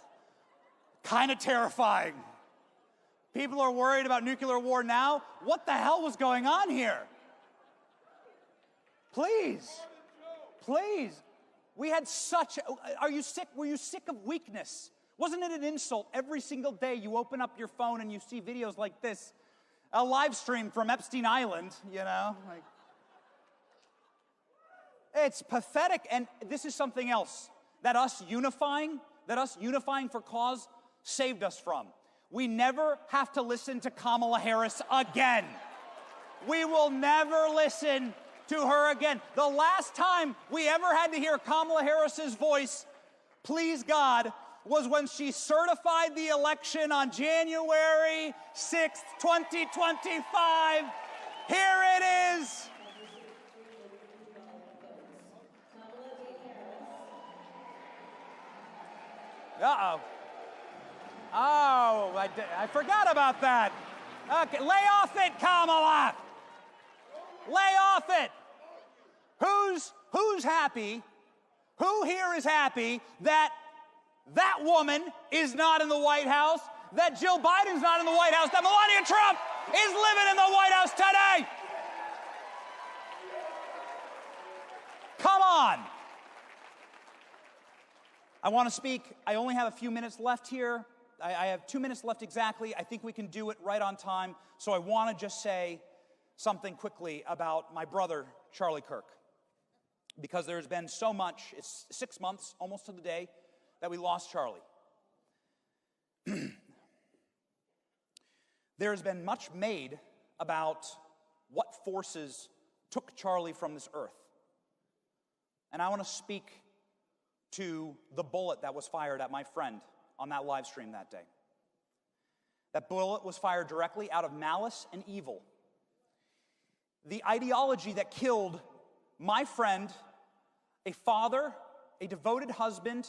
Kind of terrifying. People are worried about nuclear war now. What the hell was going on here? Please. We had such, are you sick? Were you sick of weakness? Wasn't it an insult every single day you open up your phone and you see videos like this? A live stream from Epstein Island, you know? It's pathetic, and this is something else that us unifying for cause saved us from. We never have to listen to Kamala Harris again. We will never listen to her again. The last time we ever had to hear Kamala Harris's voice, please God, was when she certified the election on January 6th, 2025. Here it is. Uh-oh. Oh, I forgot about that. Okay, lay off it, Kamala. Lay off it. Who's happy? Who here is happy that woman is not in the White House, that Jill Biden's not in the White House, that Melania Trump is living in the White House today? Come on. I want to speak. I only have a few minutes left here. I have 2 minutes left exactly. I think we can do it right on time. So I want to just say something quickly about my brother, Charlie Kirk, because there's been so much. It's 6 months, almost to the day, that we lost Charlie. There has been much made about what forces took Charlie from this earth. And I want to speak to the bullet that was fired at my friend on that live stream that day. That bullet was fired directly out of malice and evil. The ideology that killed my friend, a father, a devoted husband,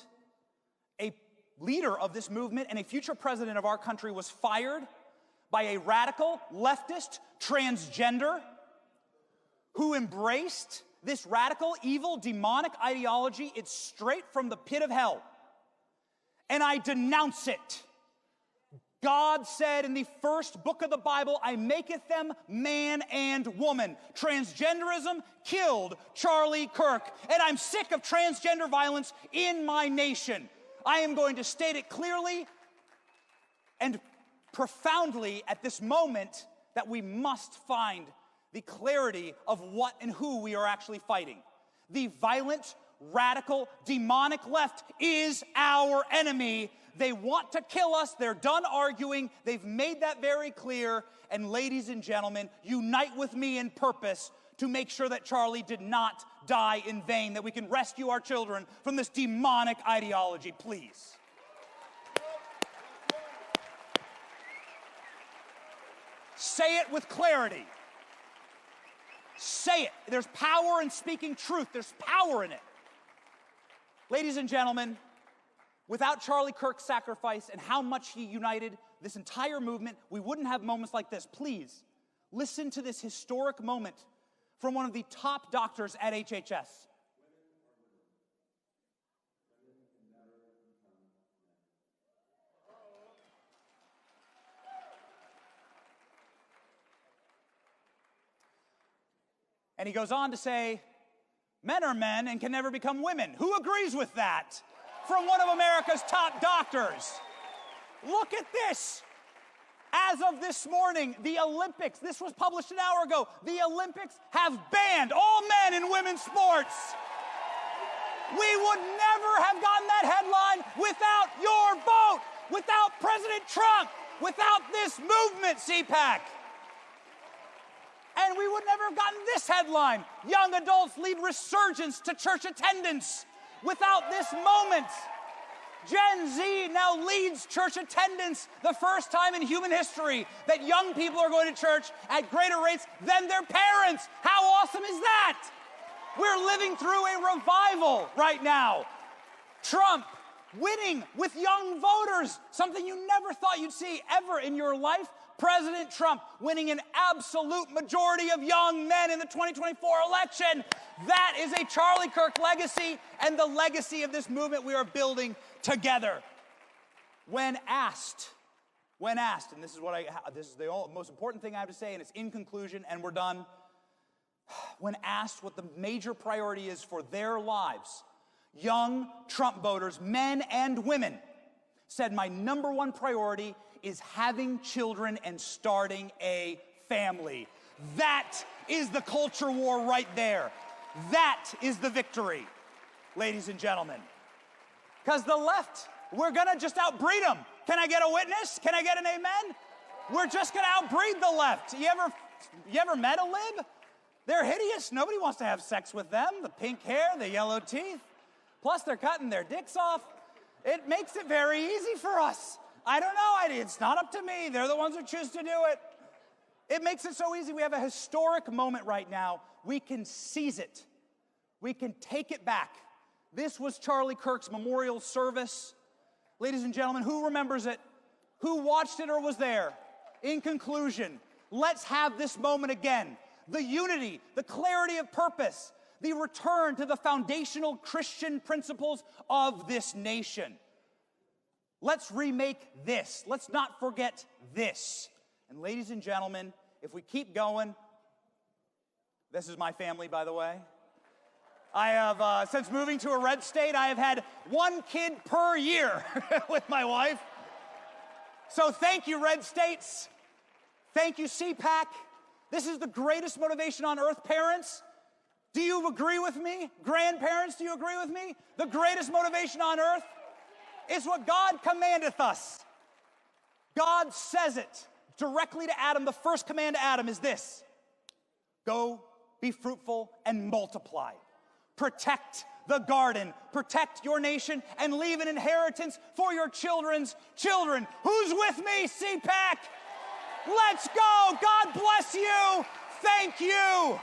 a leader of this movement and a future president of our country was fired by a radical, leftist, transgender who embraced this radical, evil, demonic ideology. It's straight from the pit of hell. And I denounce it. God said in the first book of the Bible, I maketh them man and woman. Transgenderism killed Charlie Kirk. And I'm sick of transgender violence in my nation. I am going to state it clearly and profoundly at this moment that we must find the clarity of what and who we are actually fighting. The violent, radical, demonic left is our enemy. They want to kill us. They're done arguing. They've made that very clear. And ladies and gentlemen, unite with me in purpose to make sure that Charlie did not die in vain, that we can rescue our children from this demonic ideology, please. Say it with clarity. Say it. There's power in speaking truth. There's power in it. Ladies and gentlemen, without Charlie Kirk's sacrifice and how much he united this entire movement, we wouldn't have moments like this. Please, listen to this historic moment from one of the top doctors at HHS. And he goes on to say, men are men and can never become women. Who agrees with that? From one of America's top doctors. Look at this. As of this morning, the Olympics, this was published an hour ago, the Olympics have banned all men in women's sports. We would never have gotten that headline without your vote, without President Trump, without this movement, CPAC. And we would never have gotten this headline, young adults lead resurgence to church attendance. Without this moment, Gen Z now leads church attendance, the first time in human history that young people are going to church at greater rates than their parents. How awesome is that? We're living through a revival right now. Trump winning with young voters, something you never thought you'd see ever in your life. President Trump winning an absolute majority of young men in the 2024 election. That is a Charlie Kirk legacy and the legacy of this movement we are building together. When asked, and this is the most important thing I have to say, and it's in conclusion, and we're done. When asked what the major priority is for their lives, young Trump voters, men and women, said my number one priority is having children and starting a family. That is the culture war right there. That is the victory, ladies and gentlemen. Because the left, we're gonna just outbreed them. Can I get a witness? Can I get an amen? We're just gonna outbreed the left. You ever met a lib? They're hideous. Nobody wants to have sex with them. The pink hair, the yellow teeth. Plus they're cutting their dicks off. It makes it very easy for us. I don't know, it's not up to me. They're the ones who choose to do it. It makes it so easy. We have a historic moment right now. We can seize it. We can take it back. This was Charlie Kirk's memorial service. Ladies and gentlemen, who remembers it? Who watched it or was there? In conclusion, let's have this moment again. The unity, the clarity of purpose, the return to the foundational Christian principles of this nation. Let's remake this. Let's not forget this. And ladies and gentlemen, if we keep going, this is my family, by the way. I have, since moving to a red state, I have had one kid per year with my wife. So thank you, red states. Thank you, CPAC. This is the greatest motivation on earth. Parents, do you agree with me? Grandparents, do you agree with me? The greatest motivation on earth? It's what God commandeth us. God says it directly to Adam. The first command to Adam is this: go, be fruitful, and multiply. Protect the garden, protect your nation, and leave an inheritance for your children's children. Who's with me, CPAC? Let's go. God bless you. Thank you.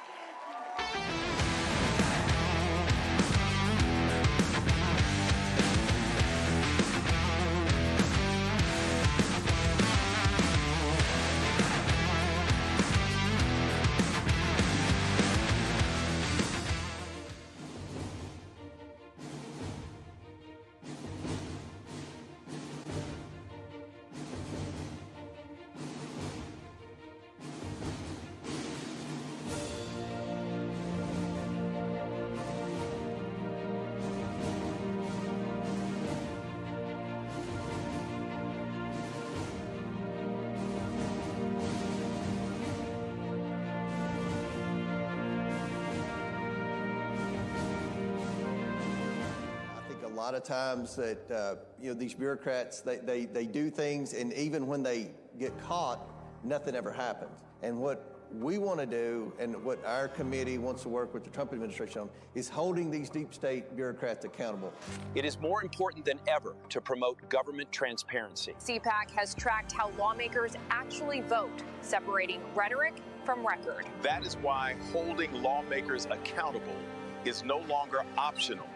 lot of times that, these bureaucrats, they do things, and even when they get caught, nothing ever happens. And what we want to do, and what our committee wants to work with the Trump administration on, is holding these deep state bureaucrats accountable. It is more important than ever to promote government transparency. CPAC has tracked how lawmakers actually vote, separating rhetoric from record. That is why holding lawmakers accountable is no longer optional.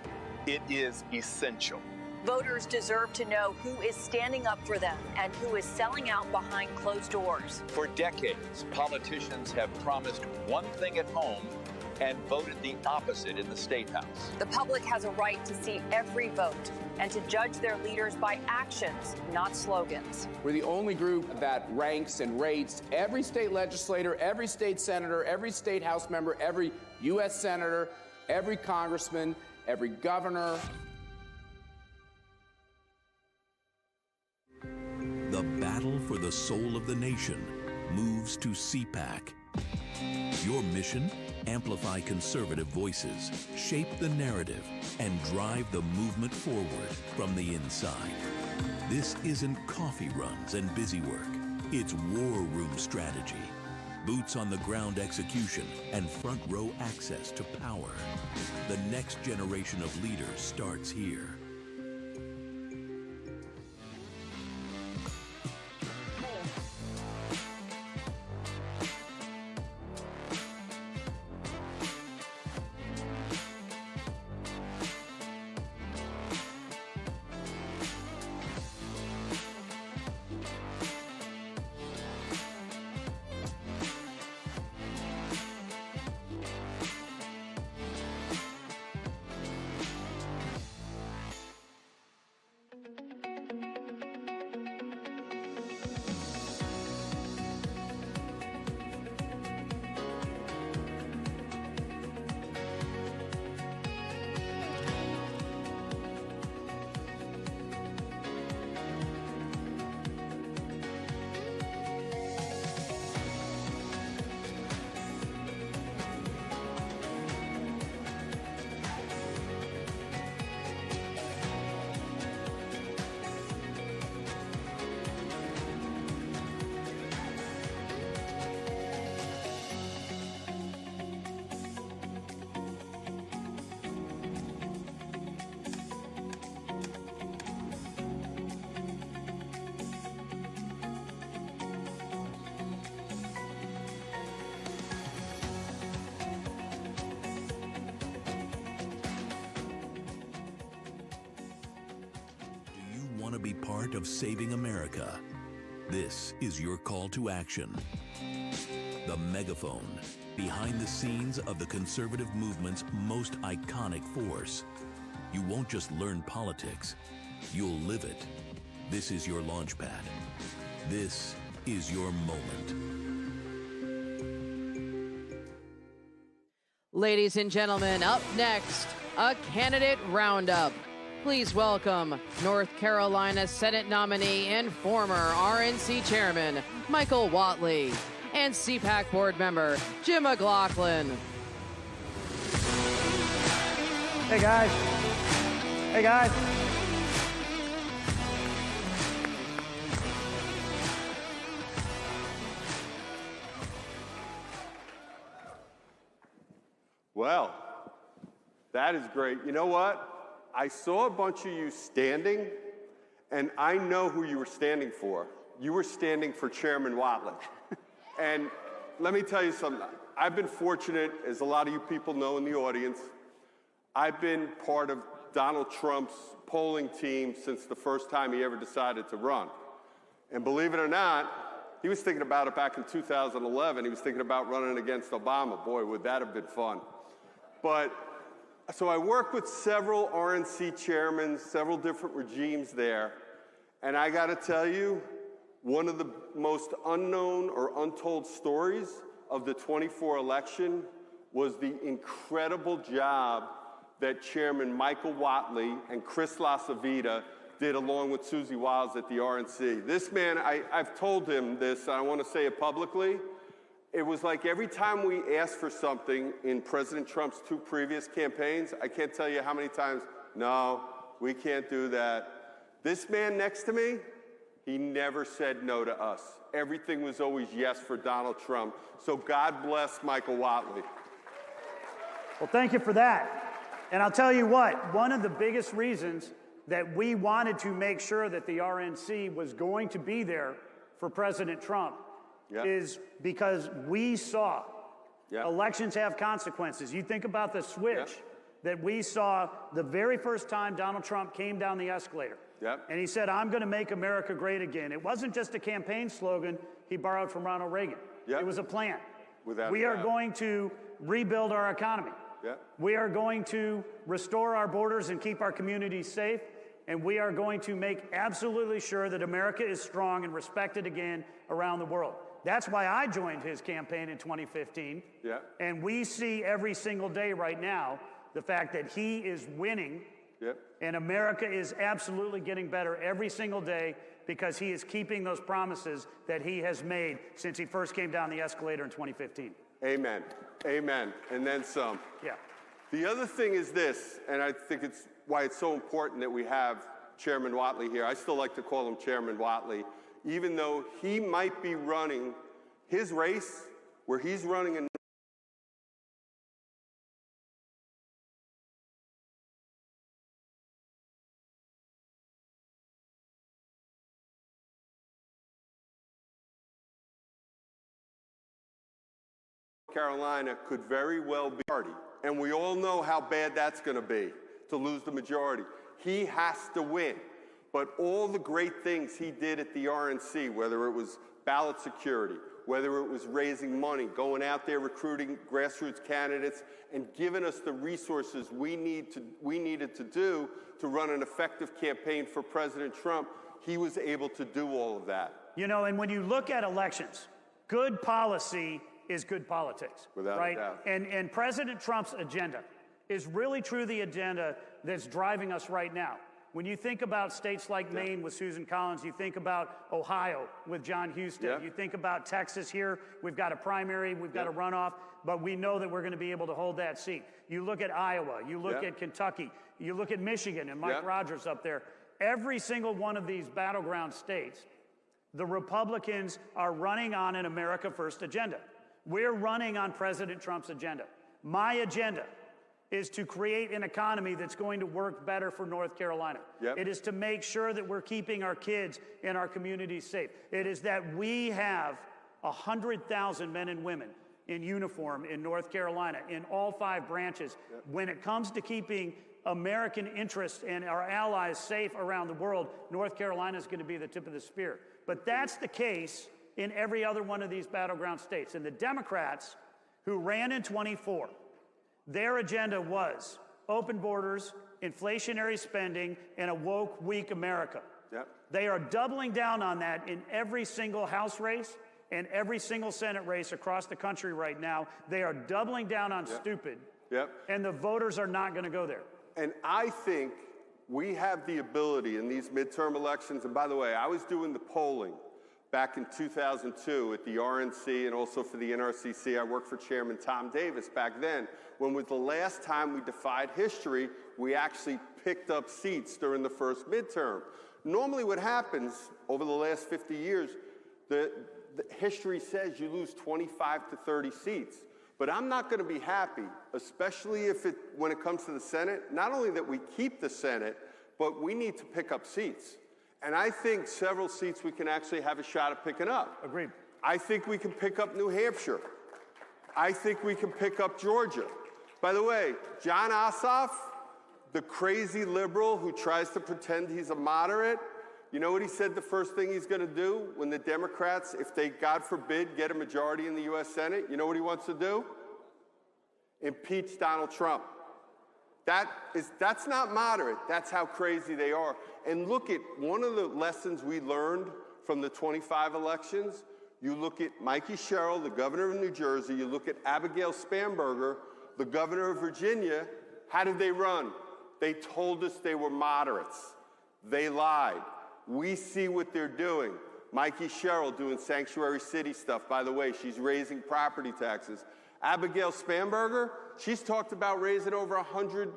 It is essential. Voters deserve to know who is standing up for them and who is selling out behind closed doors. For decades, politicians have promised one thing at home and voted the opposite in the State House. The public has a right to see every vote and to judge their leaders by actions, not slogans. We're the only group that ranks and rates every state legislator, every state senator, every state House member, every U.S. senator, every congressman, every governor. The battle for the soul of the nation moves to CPAC. Your mission? Amplify conservative voices, shape the narrative, and drive the movement forward from the inside. This isn't coffee runs and busy work. It's war room strategy, boots on the ground execution, and front row access to power. The next generation of leaders starts here. Want to be part of saving America? This is your call to action. The megaphone, behind the scenes of the conservative movement's most iconic force. You won't just learn politics, you'll live it. This is your launch pad. This is your moment. Ladies and gentlemen, up next, a candidate roundup. Please welcome North Carolina Senate nominee and former RNC chairman, Michael Whatley, and CPAC board member, Jim McLaughlin. Hey guys. Hey guys. Well, that is great. You know what? I saw a bunch of you standing, and I know who you were standing for. You were standing for Chairman Whatley. And let me tell you something. I've been fortunate, as a lot of you people know in the audience, I've been part of Donald Trump's polling team since the first time he ever decided to run. And believe it or not, he was thinking about it back in 2011. He was thinking about running against Obama. Boy, would that have been fun. So I worked with several RNC chairmen, several different regimes there, and I got to tell you, one of the most unknown or untold stories of the 24 election was the incredible job that Chairman Michael Whatley and Chris LaCivita did along with Susie Wiles at the RNC. This man, I've told him this, and I want to say it publicly. It was like every time we asked for something in President Trump's 2 previous campaigns, I can't tell you how many times, no, We can't do that. This man next to me, he never said no to us. Everything was always yes for Donald Trump. So God bless Michael Whatley. Well, thank you for that. And I'll tell you what, one of the biggest reasons that we wanted to make sure that the RNC was going to be there for President Trump is because we saw elections have consequences. You think about the switch that we saw the very first time Donald Trump came down the escalator. And he said, I'm going to make America great again. It wasn't just a campaign slogan he borrowed from Ronald Reagan. It was a plan. We are going to rebuild our economy. We are going to restore our borders and keep our communities safe. And we are going to make absolutely sure that America is strong and respected again around the world. That's why I joined his campaign in 2015. And we see every single day right now the fact that he is winning. And America is absolutely getting better every single day because he is keeping those promises that he has made since he first came down the escalator in 2015. Amen. Amen. And then some. The other thing is this, and I think it's why it's so important that we have Chairman Whatley here. I still like to call him Chairman Whatley, even though he might be running his race where he's running in Carolina could very well be party. And we all know how bad that's going to be, to lose the majority. He has to win. But all the great things he did at the RNC, whether it was ballot security, whether it was raising money, going out there recruiting grassroots candidates, and giving us the resources we needed to do to run an effective campaign for President Trump, he was able to do all of that. You know, and when you look at elections, good policy is good politics, without right? a doubt. And President Trump's agenda is really true the agenda that's driving us right now. When you think about states like Maine with Susan Collins, you think about Ohio with John Husted, you think about Texas here, we've got a primary, we've got a runoff, but we know that we're going to be able to hold that seat. You look at Iowa, you look at Kentucky, you look at Michigan and Mike Rogers up there. Every single one of these battleground states, the Republicans are running on an America First agenda. We're running on President Trump's agenda. My agenda is to create an economy that's going to work better for North Carolina. It is to make sure that we're keeping our kids and our communities safe. It is that we have 100,000 men and women in uniform in North Carolina, in all 5 branches. When it comes to keeping American interests and our allies safe around the world, North Carolina is going to be the tip of the spear. But that's the case in every other one of these battleground states. And the Democrats who ran in 24, their agenda was open borders, inflationary spending, and a woke, weak America. They are doubling down on that in every single House race and every single Senate race across the country right now. They are doubling down on stupid, and the voters are not going to go there. And I think we have the ability in these midterm elections, and by the way, I was doing the polling back in 2002 at the RNC and also for the NRCC. I worked for Chairman Tom Davis back then. When was the last time we defied history, we actually picked up seats during the first midterm. Normally what happens over the last 50 years, the history says you lose 25 to 30 seats. But I'm not going to be happy, especially when it comes to the Senate, not only that we keep the Senate, but we need to pick up seats. And I think several seats we can actually have a shot at picking up. Agreed. I think we can pick up New Hampshire. I think we can pick up Georgia. By the way, John Ossoff, the crazy liberal who tries to pretend he's a moderate, you know what he said the first thing he's going to do when the Democrats, if they, God forbid, get a majority in the U.S. Senate? You know what he wants to do? Impeach Donald Trump. That's not moderate. That's how crazy they are. And look at one of the lessons we learned from the 25 elections. You look at Mikey Sherrill, the governor of New Jersey. You look at Abigail Spanberger, the governor of Virginia. How did they run? They told us they were moderates. They lied. We see what they're doing. Mikey Sherrill doing sanctuary city stuff. By the way, she's raising property taxes. Abigail Spanberger, she's talked about raising over 100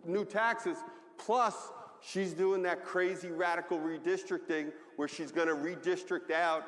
new taxes, plus She's doing that crazy radical redistricting where she's going to redistrict out